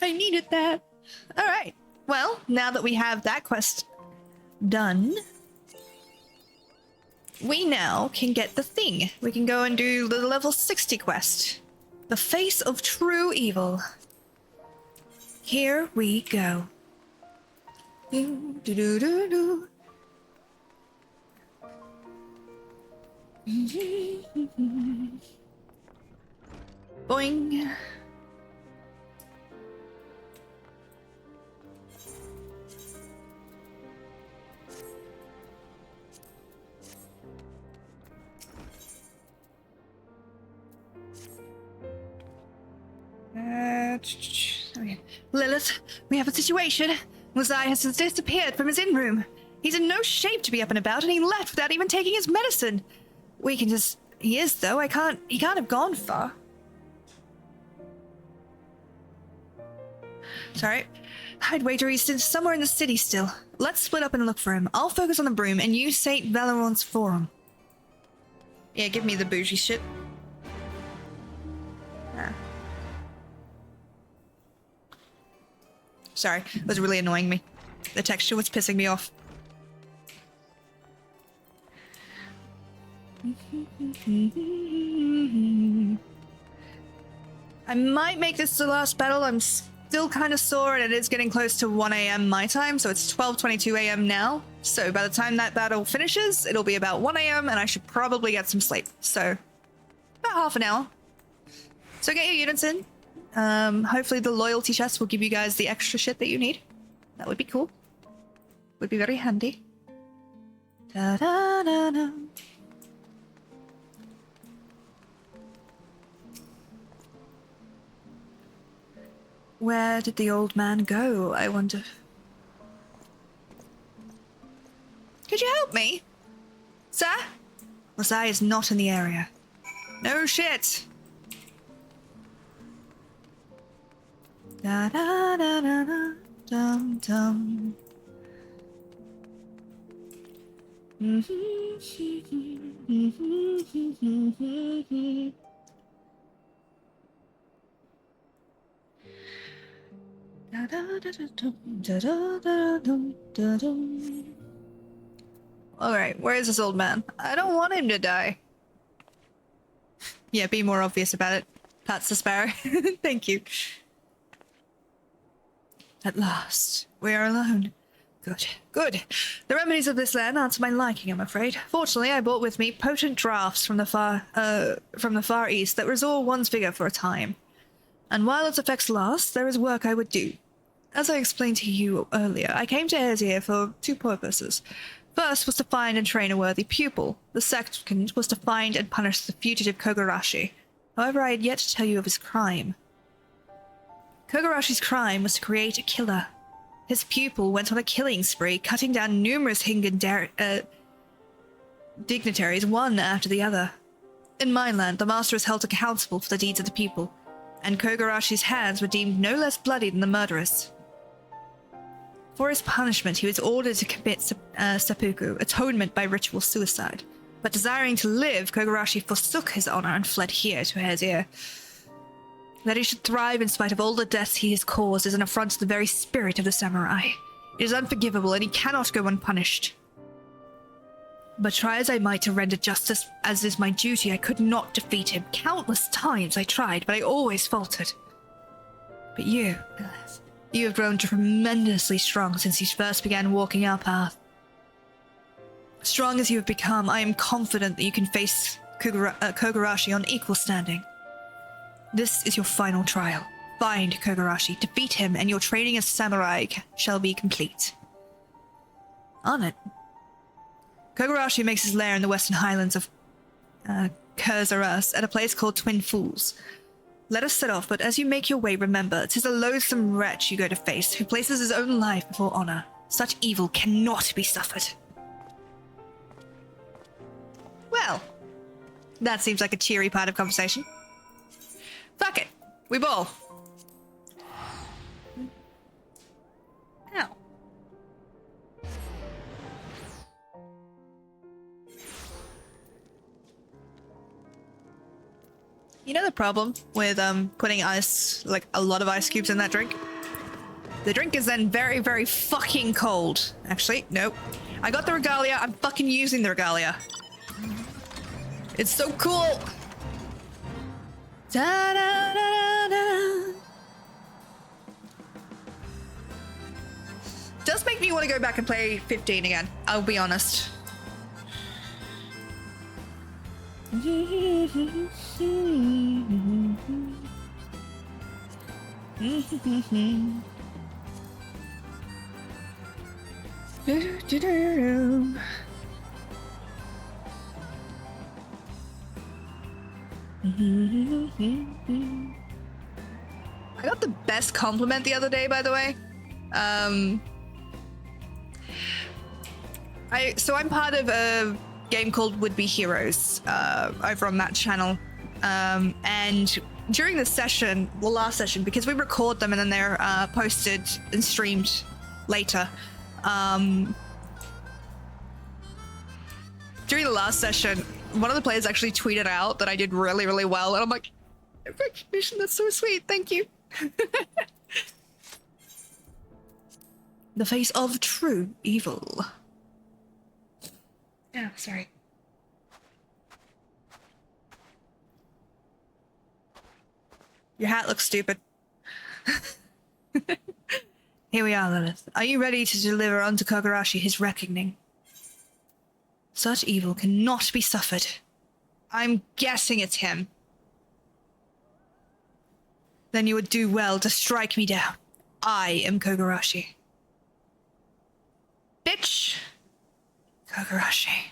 A: I needed that. All right. Well, now that we have that quest done, we now can get the thing. We can go and do the level 60 quest. The Face of True Evil. Here we go. Do, do, do, do, do. Boing. Okay. Lillith, we have a situation. Mosiah has disappeared from his inn room. He's in no shape to be up and about, and he left without even taking his medicine. We can just... He is, though. He can't have gone far. Sorry. I'd wager he's somewhere in the city still. Let's split up and look for him. I'll focus on the broom, and you St. Valeron's forum. Yeah, give me the bougie shit. Ah. Sorry, it was really annoying me. The texture was pissing me off. I might make this the last battle. I'm still kind of sore and it is getting close to 1 a.m. my time, so it's 12:22 a.m. now. So by the time that battle finishes, it'll be about 1 a.m. and I should probably get some sleep. So about half an hour. So get your units in. Hopefully the loyalty chest will give you guys the extra shit that you need. That would be cool. Would be very handy. Da da da da. Where did the old man go, I wonder? Could you help me? Sir? Mosiah is not in the area. No shit. Da da da da da dum dum. Alright, where is this old man? I don't want him to die. Yeah, be more obvious about it. Pats the Sparrow. Thank you. At last, we are alone. Good, good. The remedies of this land aren't to my liking, I'm afraid. Fortunately, I brought with me potent draughts from the far east that restore one's vigor for a time. And while its effects last, there is work I would do. As I explained to you earlier, I came to Heavensward for two purposes. First was to find and train a worthy pupil. The second was to find and punish the fugitive Kogarashi. However, I had yet to tell you of his crime. Kogarashi's crime was to create a killer. His pupil went on a killing spree, cutting down numerous Hingan dignitaries one after the other. In my land, the master is held accountable for the deeds of the pupil, and Kogarashi's hands were deemed no less bloody than the murderous. For his punishment, he was ordered to commit seppuku, atonement by ritual suicide. But desiring to live, Kogarashi forsook his honor and fled here to Herzir. That he should thrive in spite of all the deaths he has caused is an affront to the very spirit of the samurai. It is unforgivable, and he cannot go unpunished. But try as I might to render justice, as is my duty, I could not defeat him. Countless times I tried, but I always faltered. But you have grown tremendously strong since you first began walking our path. Strong as you have become, I am confident that you can face Kogarashi on equal standing. This is your final trial. Find Kogarashi, defeat him, and your training as samurai shall be complete. On it. Kogarashi makes his lair in the western highlands of Kurzaras at a place called Twin Fools. Let us set off, but as you make your way, remember, 'tis a loathsome wretch you go to face, who places his own life before honor. Such evil cannot be suffered. Well, that seems like a cheery part of conversation. Fuck it. We ball. Ow. You know the problem with putting ice, like a lot of ice cubes in that drink? The drink is then very, very fucking cold. Actually, nope. I got the regalia. I'm fucking using the regalia. It's so cool. Da, da, da, da, da. Does make me want to go back and play 15 again, I'll be honest. I got the best compliment the other day, by the way. I'm part of a game called Would Be Heroes over on that channel, and during the session, the last session, because we record them and then they're posted and streamed later. During the last session, one of the players actually tweeted out that I did really, really well, and I'm like, recognition, that's so sweet, thank you. The face of true evil. Yeah, sorry. Your hat looks stupid. Here we are, Lillith. Are you ready to deliver unto Kogarashi his reckoning? Such evil cannot be suffered. I'm guessing it's him. Then you would do well to strike me down. I am Kogarashi. Bitch! Kogarashi.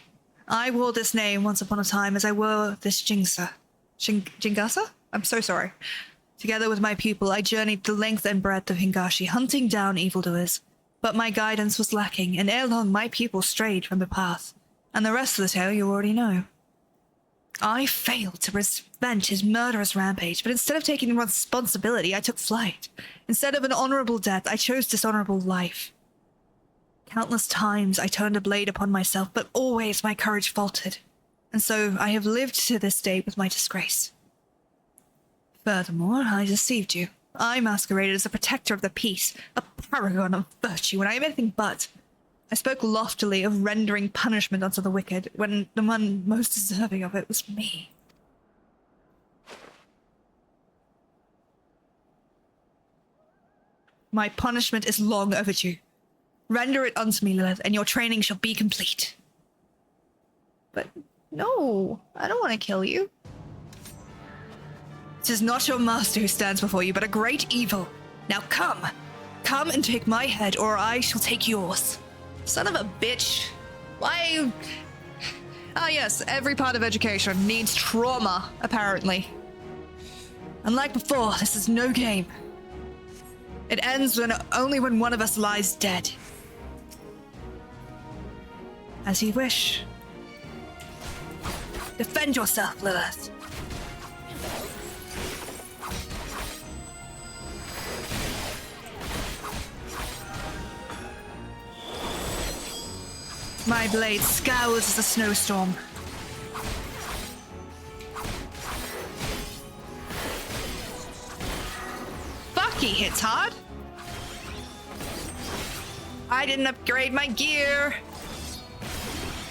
A: I wore this name once upon a time as I wore this Jingsa. Jingasa? I'm so sorry. Together with my pupil, I journeyed the length and breadth of Hingashi, hunting down evildoers. But my guidance was lacking, and ere long my pupil strayed from the path. And the rest of the tale you already know. I failed to prevent his murderous rampage, but instead of taking responsibility, I took flight. Instead of an honorable death, I chose dishonorable life. Countless times I turned a blade upon myself, but always my courage faltered. And so I have lived to this day with my disgrace. Furthermore, I deceived you. I masqueraded as a protector of the peace, a paragon of virtue, when I am anything but. I spoke loftily of rendering punishment unto the wicked, when the one most deserving of it was me. My punishment is long overdue. Render it unto me, Lillith, and your training shall be complete. But no, I don't want to kill you. It is not your master who stands before you, but a great evil. Now come. Come and take my head, or I shall take yours. Son of a bitch. Why? Ah yes, every part of education needs trauma, apparently. Unlike before, this is no game. It ends only when one of us lies dead. As you wish. Defend yourself, Lillith. My blade scours as a snowstorm. Fuck, he hits hard. I didn't upgrade my gear.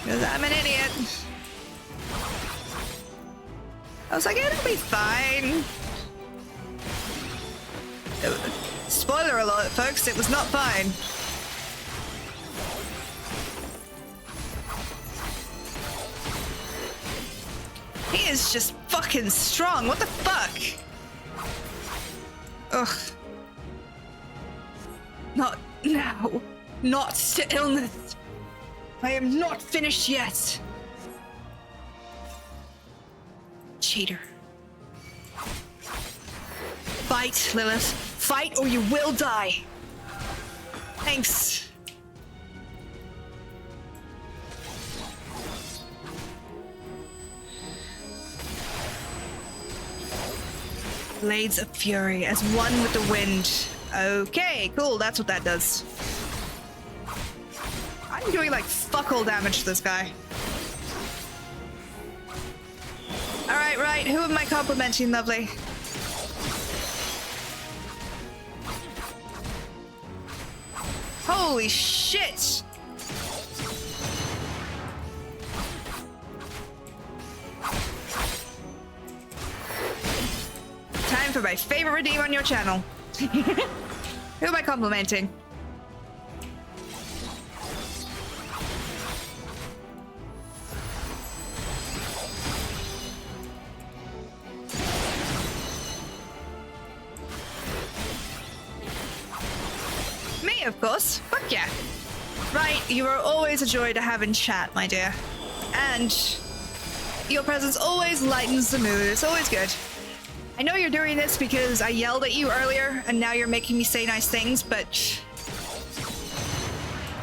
A: Because I'm an idiot. I was like, it'll be fine. Spoiler alert, folks, it was not fine. He is just fucking strong. What the fuck? Ugh. Not now. Not to illness. I am not finished yet. Cheater. Fight, Lillith. Fight or you will die. Thanks. Blades of Fury as one with the wind. Okay, cool, that's what that does. I'm doing like fuck all damage to this guy. Alright, right, who am I complimenting, lovely? Holy shit! Time for my favorite redeem on your channel. Who am I complimenting? Me, of course. Fuck yeah. Right, you are always a joy to have in chat, my dear. And your presence always lightens the mood. It's always good. I know you're doing this because I yelled at you earlier, and now you're making me say nice things, but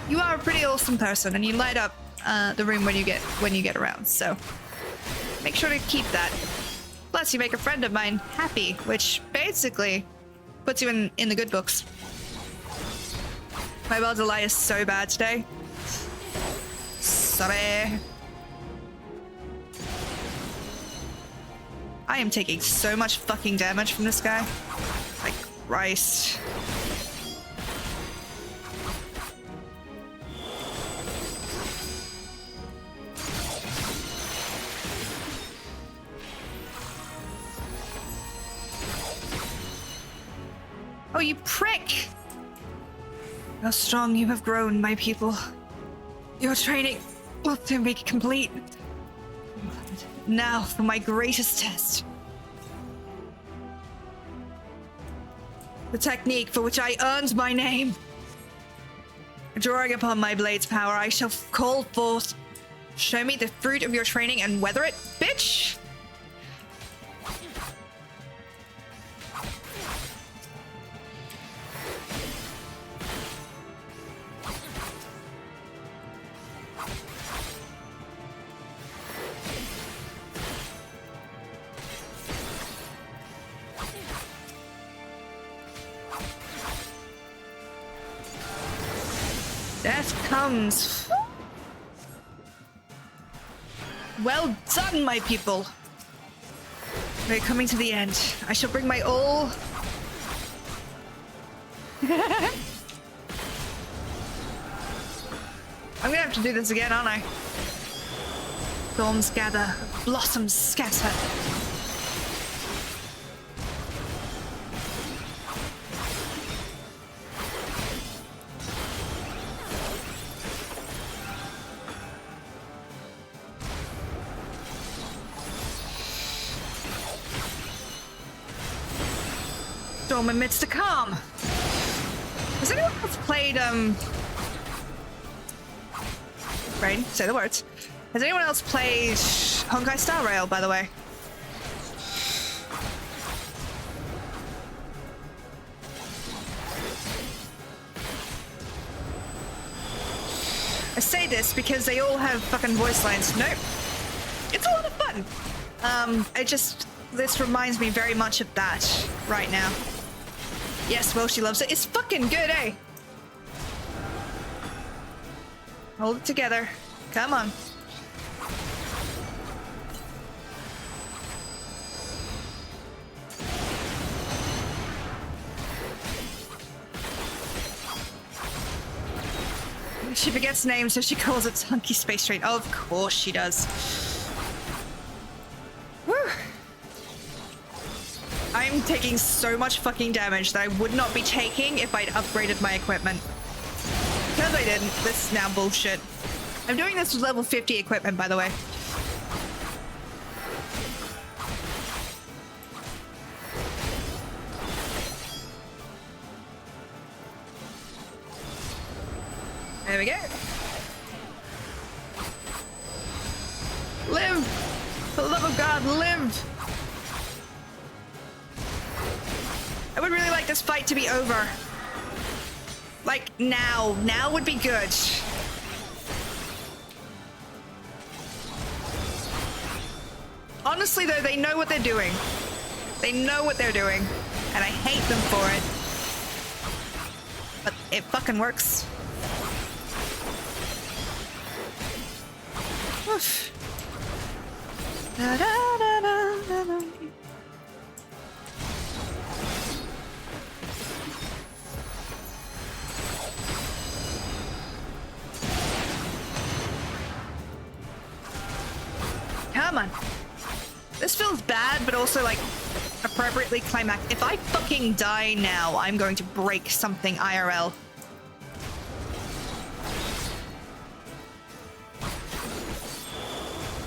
A: you are a pretty awesome person, and you light up the room when you get around. So make sure to keep that. Plus, you make a friend of mine happy, which basically puts you in the good books. My Bell Delay is so bad today. Sorry. I am taking so much fucking damage from this guy. Like, Christ. Oh, you prick! How strong you have grown, my people. Your training will soon be complete. Now for my greatest test. The technique for which I earned my name. Drawing upon my blade's power, I shall call forth. Show me the fruit of your training and weather it, bitch! Death comes. Well done, my people. We're coming to the end. I shall bring my all. I'm gonna have to do this again, aren't I? Thorns gather, blossoms scatter. Storm amidst a calm. Has anyone else played, Rain, say the words. Has anyone else played Honkai Star Rail, by the way? I say this because they all have fucking voice lines. Nope. It's a lot of fun. This reminds me very much of that right now. Yes, well, she loves it. It's fucking good, eh? Hold it together. Come on. She forgets names, so she calls it Hunky Space Train. Oh, of course she does. Woo! I'm taking so much fucking damage that I would not be taking if I'd upgraded my equipment. Because I didn't, this is now bullshit. I'm doing this with level 50 equipment, by the way. There we go. Live! For the love of God, live! I would really like this fight to be over. Like, now. Now would be good. Honestly, though, they know what they're doing. They know what they're doing. And I hate them for it. But it fucking works. Oof. Da, da, da, da, da, da. Come on. This feels bad, but also, like, appropriately climactic. If I fucking die now, I'm going to break something IRL.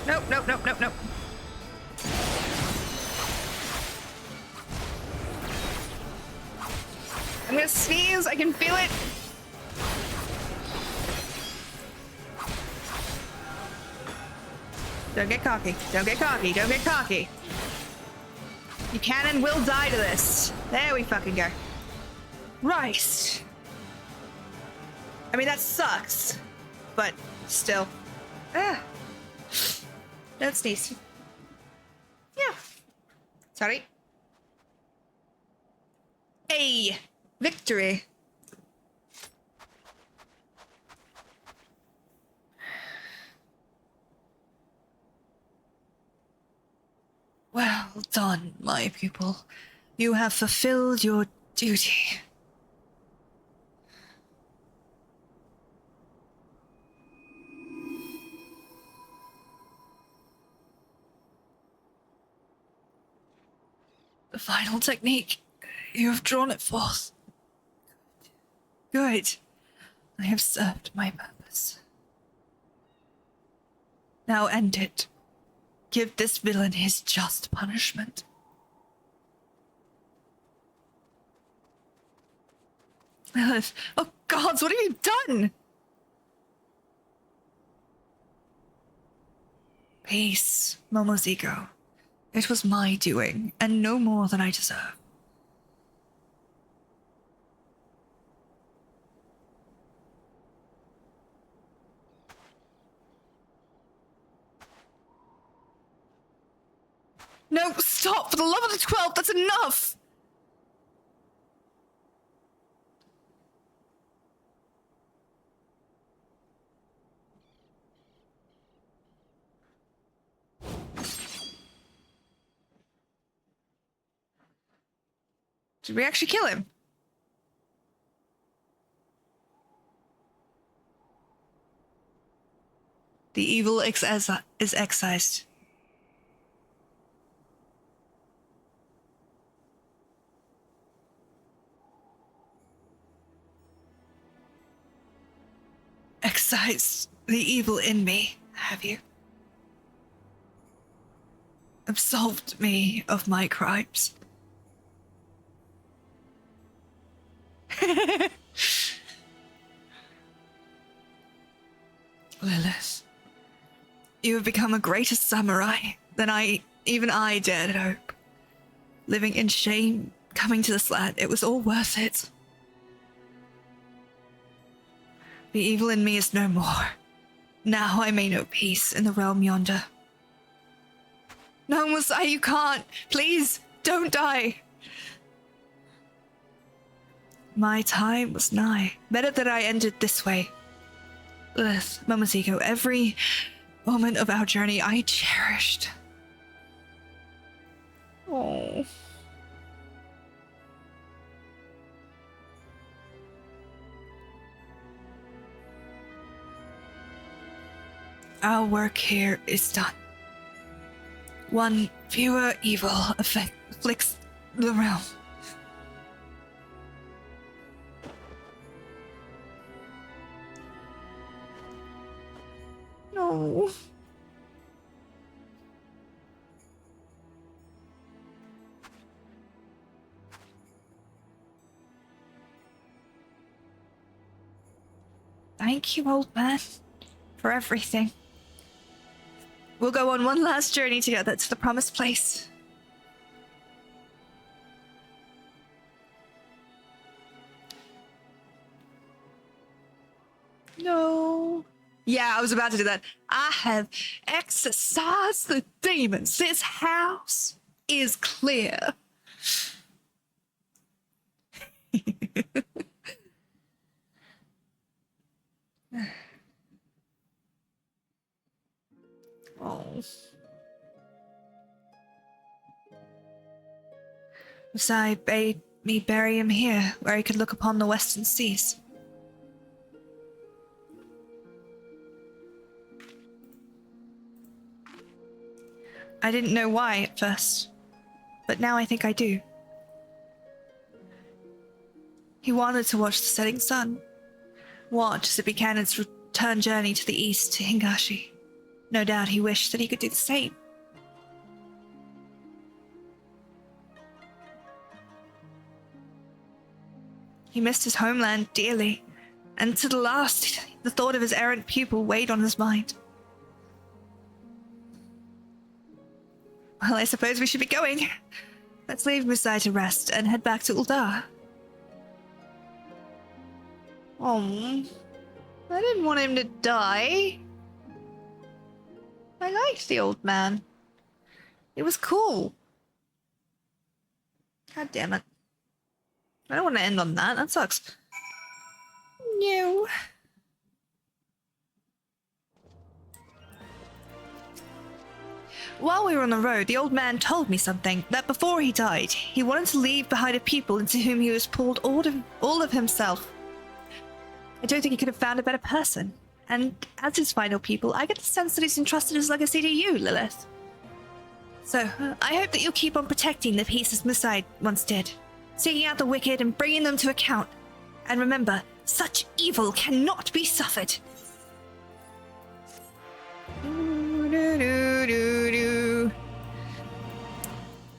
A: Nope, nope, nope, nope, nope. I'm gonna sneeze, I can feel it. Don't get cocky. Don't get cocky. Don't get cocky. You can and will die to this. There we fucking go. Right. I mean, that sucks. But still. Ah. Don't sneeze. Yeah. Sorry. Hey. Victory. Well done, my pupil. You have fulfilled your duty. The final technique. You have drawn it forth. Good. I have served my purpose. Now end it. Give this villain his just punishment. Lillith, oh gods, what have you done? Peace, Momozigo. It was my doing, and no more than I deserve. No, stop! For the love of the 12, that's enough! Did we actually kill him? The evil is excised. Excised the evil in me, have you? Absolved me of my crimes. Lillith, you have become a greater samurai than even I dared hope. Living in shame, coming to this land, it was all worth it. The evil in me is no more. Now I may know peace in the realm yonder. No, Musai, you can't. Please, don't die. My time was nigh. Better that I ended this way. Lillith, Momozigo, every moment of our journey I cherished. Oh. Our work here is done. One fewer evil afflicts the realm. No. Thank you, old man, for everything. We'll go on one last journey together to the promised place. No. Yeah, I was about to do that. I have exorcised the demons. This house is clear. Oh. Musai bade me bury him here, where he could look upon the western seas. I didn't know why at first, but now I think I do. He wanted to watch the setting sun, watch as it began its return journey to the east to Hingashi. No doubt he wished that he could do the same. He missed his homeland dearly, and to the last, the thought of his errant pupil weighed on his mind. Well, I suppose we should be going. Let's leave Musai to rest and head back to Uldar. Oh, I didn't want him to die. I liked the old man. It was cool. God damn it. I don't want to end on that. That sucks. No. While we were on the road, the old man told me something, that before he died, he wanted to leave behind a people into whom he was poured all of himself. I don't think he could have found a better person. And as his final people, I get the sense that he's entrusted his legacy to you, Lillith. So, I hope that you'll keep on protecting the peace as Musai once did, seeking out the wicked and bringing them to account. And remember, such evil cannot be suffered.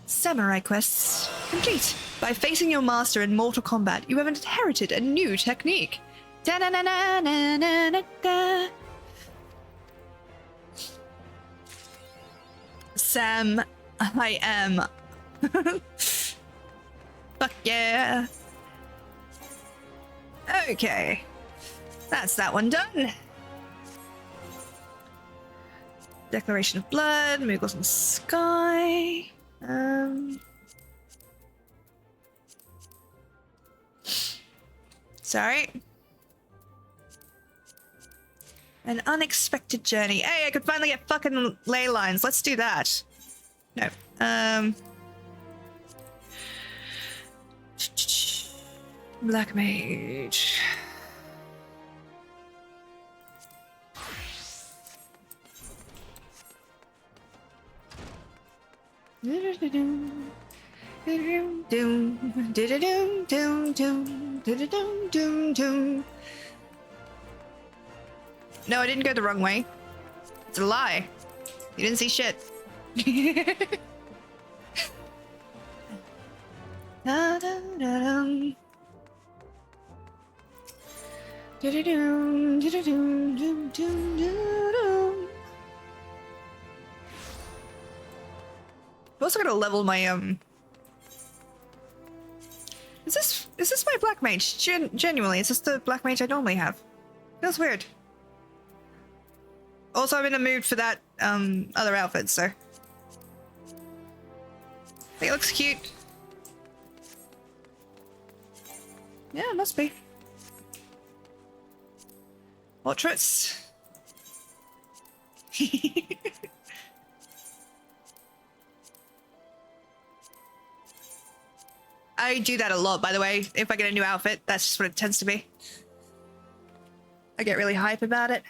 A: Samurai quests complete. By facing your master in mortal combat, you have inherited a new technique. Da-na-na-na-na-na-na-na. Sam, I am. Fuck yeah. Okay. That's that one done. Declaration of Blood, Moogles in the Sky. Sorry. An unexpected journey. Hey, I could finally get fucking ley lines. Let's do that. No. Black Mage. No, I didn't go the wrong way. It's a lie. You didn't see shit. I'm also gonna level my Is this my black mage? Genuinely, is this the black mage I normally have? Feels weird. Also, I'm in a mood for that other outfit, so I think it looks cute. Yeah, it must be. Portraits. I do that a lot, by the way. If I get a new outfit, that's just what it tends to be. I get really hype about it.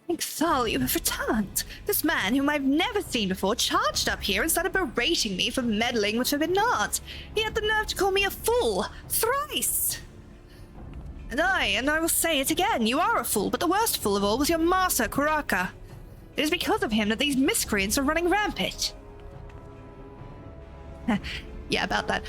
A: Thank Thal, you have returned. This man, whom I've never seen before, charged up here and started berating me for meddling with forbidden art. He had the nerve to call me a fool. Thrice! And I will say it again, you are a fool, but the worst fool of all was your master, Kuraka. It is because of him that these miscreants are running rampant. Yeah, about that.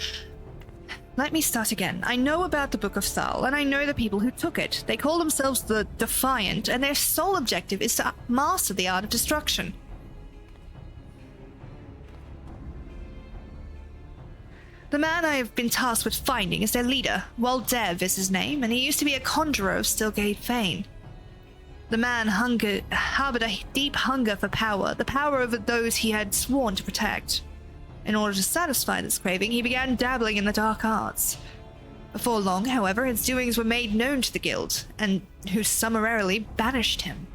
A: Let me start again. I know about the Book of Thal, and I know the people who took it. They call themselves the Defiant, and their sole objective is to master the art of destruction. The man I have been tasked with finding is their leader. Waldev is his name, and he used to be a conjurer of Stilgate fame. The man harbored a deep hunger for power, the power over those he had sworn to protect. In order to satisfy this craving, he began dabbling in the dark arts. Before long, however, his doings were made known to the guild, and who summarily banished him.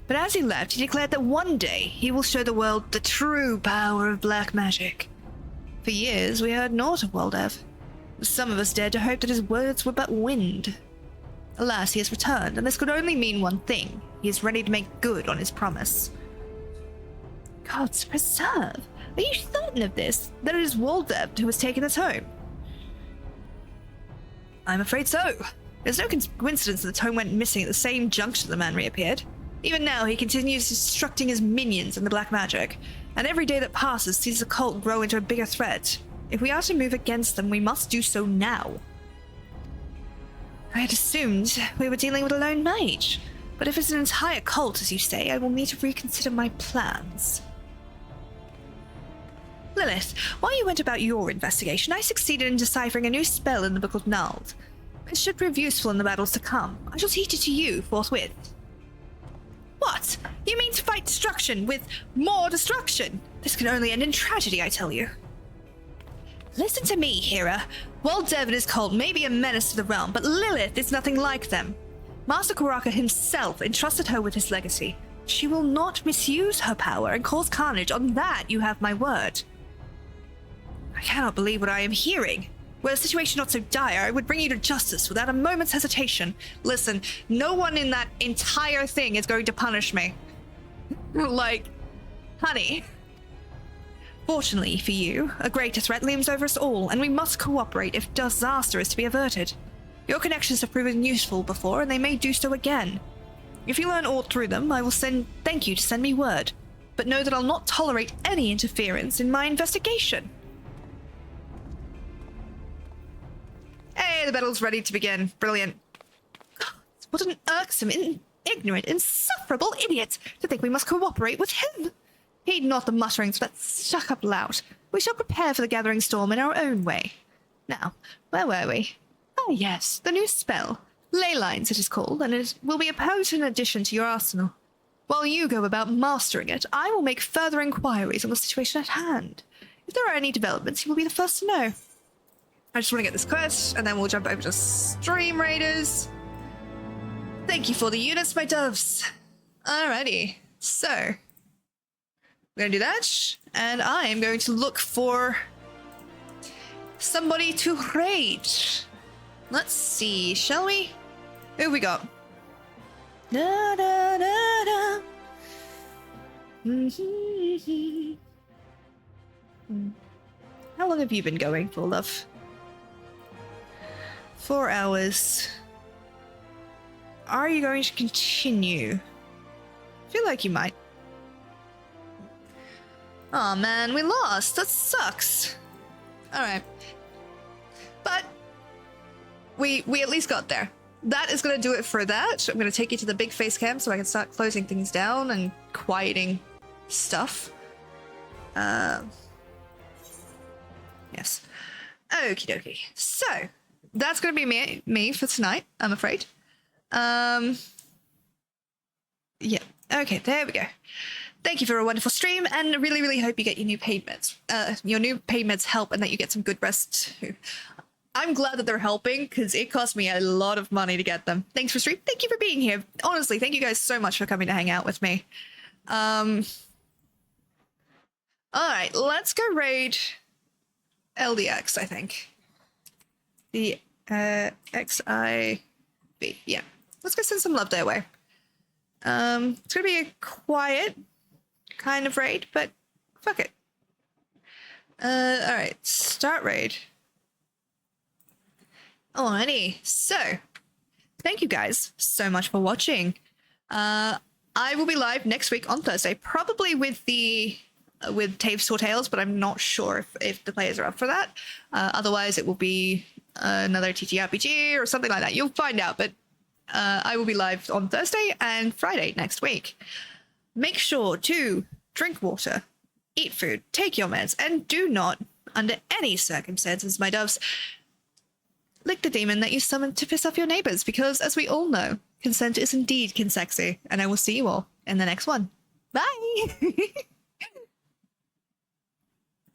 A: But as he left, he declared that one day he will show the world the true power of black magic. For years, we heard naught of Waldev. Some of us dared to hope that his words were but wind. Alas, he has returned, and this could only mean one thing. He is ready to make good on his promise. Gods preserve! Are you certain of this? That it is Waldev who has taken us home? I'm afraid so. There's no coincidence that the tome went missing at the same juncture the man reappeared. Even now, he continues instructing his minions in the black magic, and every day that passes sees the cult grow into a bigger threat. If we are to move against them, we must do so now. I had assumed we were dealing with a lone mage. But if it's an entire cult, as you say, I will need to reconsider my plans. Lillith, while you went about your investigation, I succeeded in deciphering a new spell in the Book of Nald. It should prove useful in the battles to come. I shall teach it to you forthwith. What? You mean to fight destruction with more destruction? This can only end in tragedy, I tell you. Listen to me, Hera. While Dev and his cult may be a menace to the realm, but Lillith is nothing like them. Master Karaka himself entrusted her with his legacy. She will not misuse her power and cause carnage. On that, you have my word. I cannot believe what I am hearing. Were the situation not so dire, I would bring you to justice without a moment's hesitation. Listen, no one in that entire thing is going to punish me. Like, honey. Fortunately for you, a greater threat looms over us all, and we must cooperate if disaster is to be averted. Your connections have proven useful before, and they may do so again. If you learn aught through them, I will thank you to send me word. But know that I'll not tolerate any interference in my investigation. Hey, the battle's ready to begin. Brilliant. What an irksome, ignorant, insufferable idiot to think we must cooperate with him. Heed not the mutterings, but shut up loud. We shall prepare for the gathering storm in our own way. Now, where were we? Ah, yes, the new spell. Ley lines, it is called, and it will be a potent addition to your arsenal. While you go about mastering it, I will make further inquiries on the situation at hand. If there are any developments, you will be the first to know. I just want to get this quest, and then we'll jump over to Stream Raiders. Thank you for the units, my doves. Alrighty, so we're going to do that, and I am going to look for somebody to raid. Let's see, shall we? Who have we got? Da, da, da, da. How long have you been going for, love? 4 hours. Are you going to continue? I feel like you might. Aw, man, we lost. That sucks. Alright. But we at least got there. That is going to do it for that. I'm going to take you to the big face cam so I can start closing things down and quieting stuff. Yes. Okie dokie. So, that's going to be me for tonight, I'm afraid. Yeah. Okay, there we go. Thank you for a wonderful stream, and I really, really hope you get your new paid meds. Your new paid meds help, and that you get some good rest too. I'm glad that they're helping, because it cost me a lot of money to get them. Thanks for stream. Thank you for being here. Honestly, thank you guys so much for coming to hang out with me. Alright, let's go raid LDX, I think. The XIB. Yeah. Let's go send some love their way. It's gonna be a quiet kind of raid, but fuck it. Alright, start raid. Alrighty, so thank you guys so much for watching. I will be live next week on Thursday, probably with Taves Tour Tales, but I'm not sure if the players are up for that. Otherwise, it will be another TTRPG or something like that. You'll find out, but I will be live on Thursday and Friday next week. Make sure to drink water, eat food, take your meds, and do not, under any circumstances, my doves, lick the demon that you summoned to piss off your neighbors, because, as we all know, consent is indeed consexy, and I will see you all in the next one. Bye!